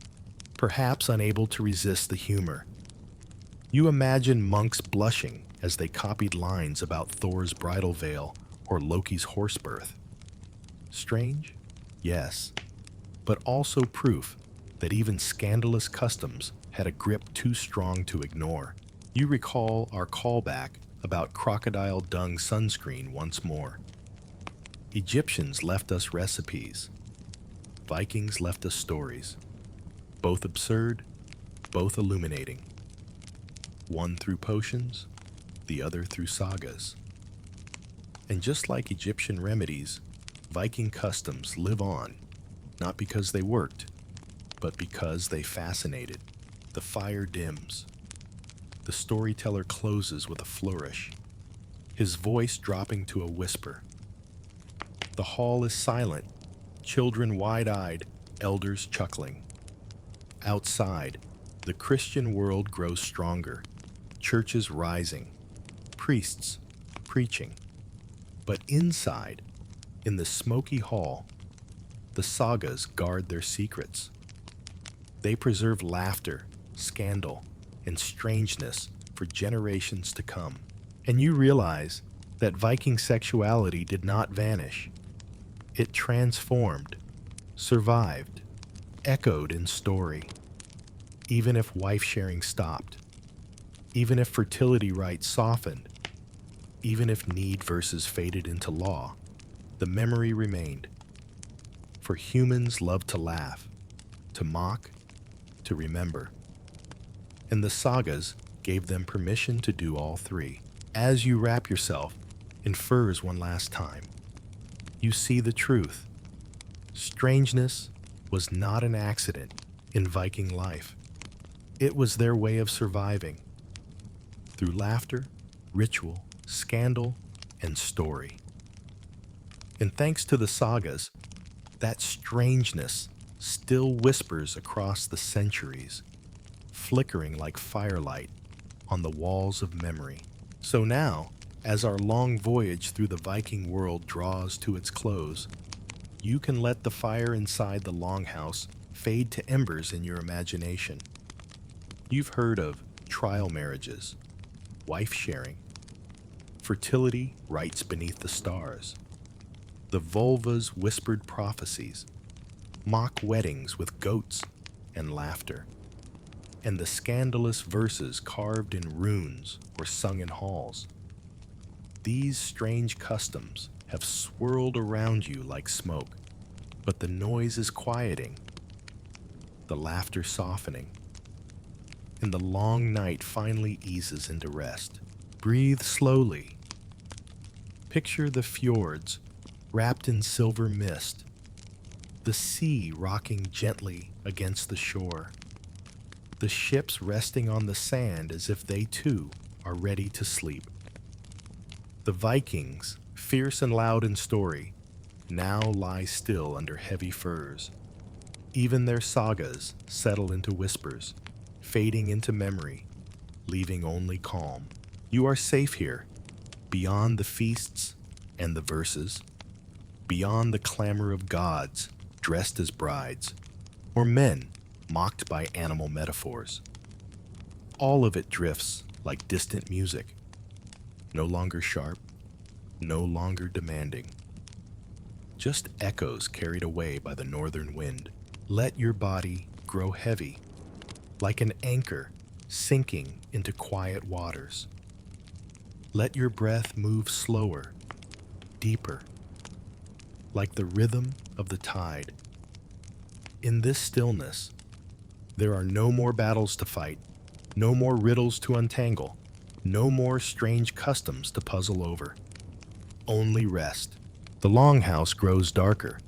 perhaps unable to resist the humor. You imagine monks blushing as they copied lines about Thor's bridal veil or Loki's horse birth. Strange? Yes, but also proof that even scandalous customs had a grip too strong to ignore. You recall our callback about crocodile dung sunscreen once more. Egyptians left us recipes. Vikings left us stories. Both absurd, both illuminating. One through potions, the other through sagas. And just like Egyptian remedies, Viking customs live on, not because they worked, but because they fascinated. The fire dims. The storyteller closes with a flourish, his voice dropping to a whisper. The hall is silent, children wide-eyed, elders chuckling. Outside, the Christian world grows stronger, churches rising, priests preaching. But inside, in the smoky hall, the sagas guard their secrets. They preserve laughter, scandal, and strangeness for generations to come. And you realize that Viking sexuality did not vanish. It transformed, survived, echoed in story. Even if wife-sharing stopped, even if fertility rites softened, even if need verses faded into law, the memory remained. For humans love to laugh, to mock, to remember. And the sagas gave them permission to do all three. As you wrap yourself in furs one last time, you see the truth. Strangeness was not an accident in Viking life. It was their way of surviving through laughter, ritual, scandal, and story. And thanks to the sagas, that strangeness still whispers across the centuries, flickering like firelight on the walls of memory. So now, as our long voyage through the Viking world draws to its close, you can let the fire inside the longhouse fade to embers in your imagination. You've heard of trial marriages, wife sharing, fertility rites beneath the stars, the vulva's whispered prophecies, mock weddings with goats and laughter, and the scandalous verses carved in runes or sung in halls. These strange customs have swirled around you like smoke, but the noise is quieting, the laughter softening, and the long night finally eases into rest. Breathe slowly. Picture the fjords wrapped in silver mist, the sea rocking gently against the shore, the ships resting on the sand as if they too are ready to sleep. The Vikings, fierce and loud in story, now lie still under heavy furs. Even their sagas settle into whispers, fading into memory, leaving only calm. You are safe here, beyond the feasts and the verses, beyond the clamor of gods dressed as brides, or men mocked by animal metaphors. All of it drifts like distant music, no longer sharp, no longer demanding, just echoes carried away by the northern wind. Let your body grow heavy, like an anchor sinking into quiet waters. Let your breath move slower, deeper, like the rhythm of the tide. In this stillness, there are no more battles to fight, no more riddles to untangle, no more strange customs to puzzle over. Only rest. The longhouse grows darker.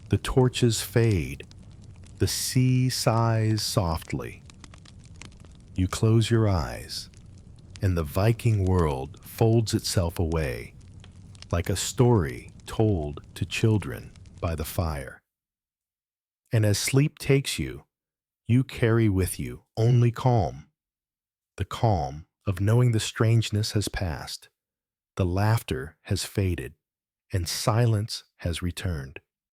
The torches fade. The sea sighs softly. You close your eyes, and the Viking world folds itself away, like a story told to children by the fire. And as sleep takes you, you carry with you only calm, the calm of knowing the strangeness has passed, the laughter has faded, and silence has returned.